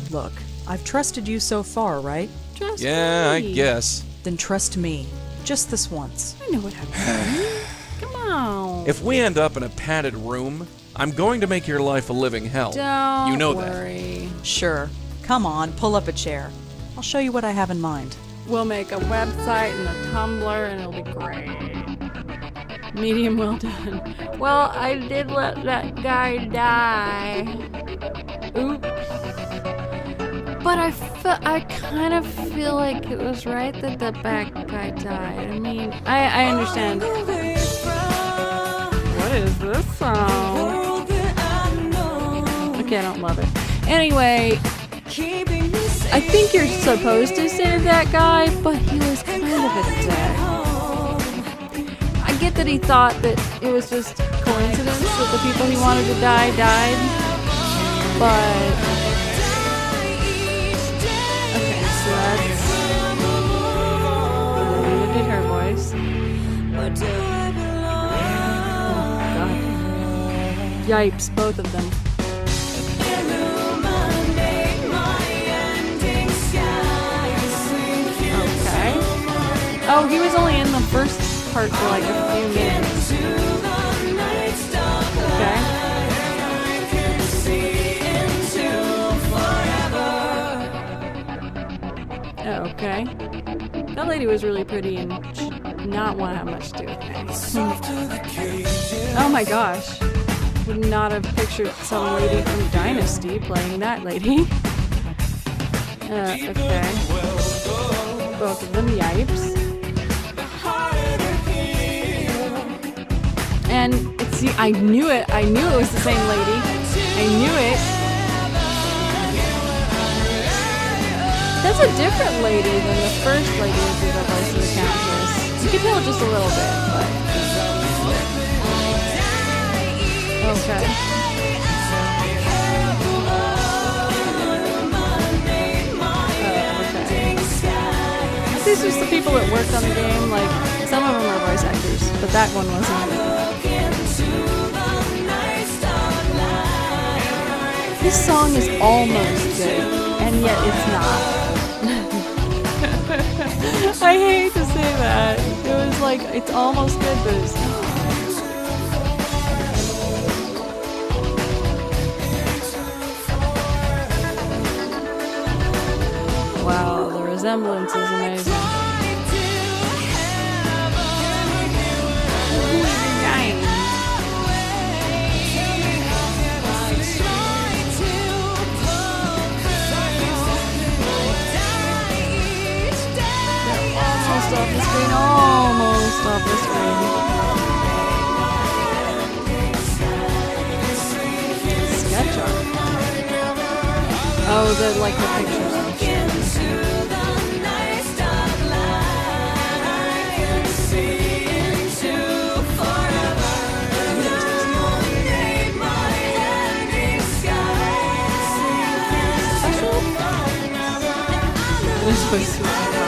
Look, I've trusted you so far, right? Trust Yeah, I me. guess. Then trust me. Just this once. I know what happened. Come on. If we end up in a padded room, I'm going to make your life a living hell. Don't You know worry. Sure. Come on, pull up a chair. I'll show you what I have in mind. We'll make a website and a Tumblr and it'll be great. Medium well done. Well, I did let that guy die. Oops. But I kind of feel like it was right that the bad guy died. I mean, I understand. What is this song? Okay, I don't love it. Anyway, I think you're supposed to save that guy, but he was kind of a dick. I get that he thought that it was just coincidence that the people he wanted to die died, but okay, so that's Olivia did her voice. Oh god, yipes, both of them. Okay. Oh, he was only in the first part for like a few minutes. Okay. Okay. That lady was really pretty and she did not want to have much to do with me. Oh my gosh. Would not have pictured some lady from Dynasty playing that lady. Okay. Both of them, yipes. And it's, I knew it was the same lady. I knew it. That's a different lady than the first lady who did the voice of the Countess. You can tell just a little bit, but... Okay. These are just the people that worked on the game, like, some of them are voice actors, but that one wasn't. This song is almost good, and yet it's not. I hate to say that. It was like, it's almost good, but it's not. Wow, the resemblance is amazing. Off the screen, almost off the screen. Sketch art. Oh, the pictures and shit. This was super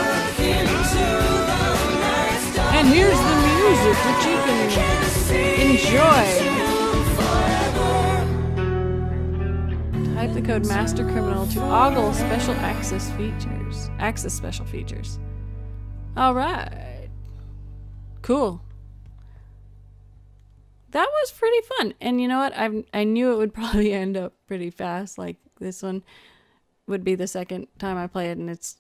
and here's the music that you can enjoy. Type the code Master Criminal to ogle special access features. Access special features. Alright. Cool. That was pretty fun. And you know what? I knew it would probably end up pretty fast. Like this one would be the second time I play it, and it's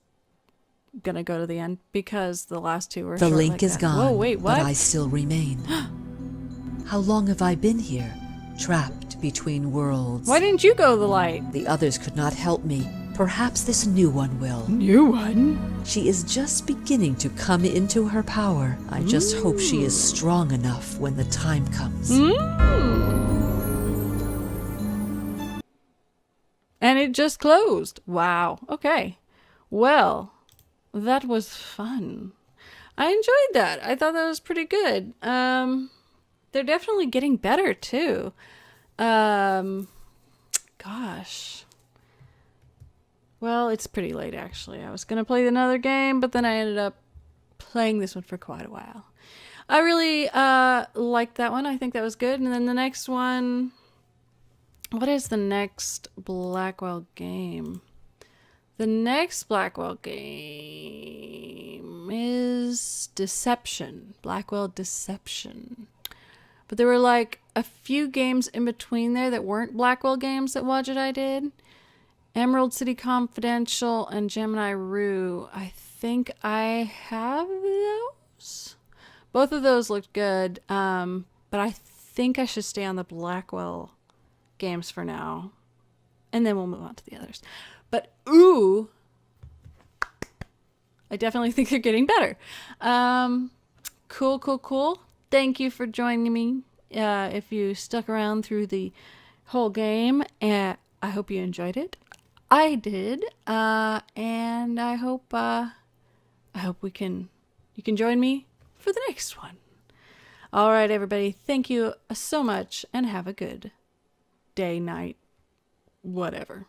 gonna go to the end because the last two were The short link like is that. gone, Whoa, wait, what? but I still remain. How long have I been here, trapped between worlds? Why didn't you go to the light? The others could not help me. Perhaps this new one will. New one? She is just beginning to come into her power. I just hope she is strong enough when the time comes. And it just closed. Wow. Okay. Well, that was fun. I enjoyed that. I thought that was pretty good. They're definitely getting better too. Gosh. Well, it's pretty late actually. I was gonna play another game, but then I ended up playing this one for quite a while. I really liked that one. I think that was good. And then the next one, what is the next Blackwell game? The next Blackwell game is Deception. Blackwell Deception. But there were like a few games in between there that weren't Blackwell games that Wadjet Eye did. Emerald City Confidential and Gemini Rue. I think I have those. Both of those looked good. But I think I should stay on the Blackwell games for now. And then we'll move on to the others. But, ooh, I definitely think they're getting better. Cool. Thank you for joining me. If you stuck around through the whole game, I hope you enjoyed it. I did, and I hope you can join me for the next one. All right, everybody. Thank you so much, and have a good day, night, whatever.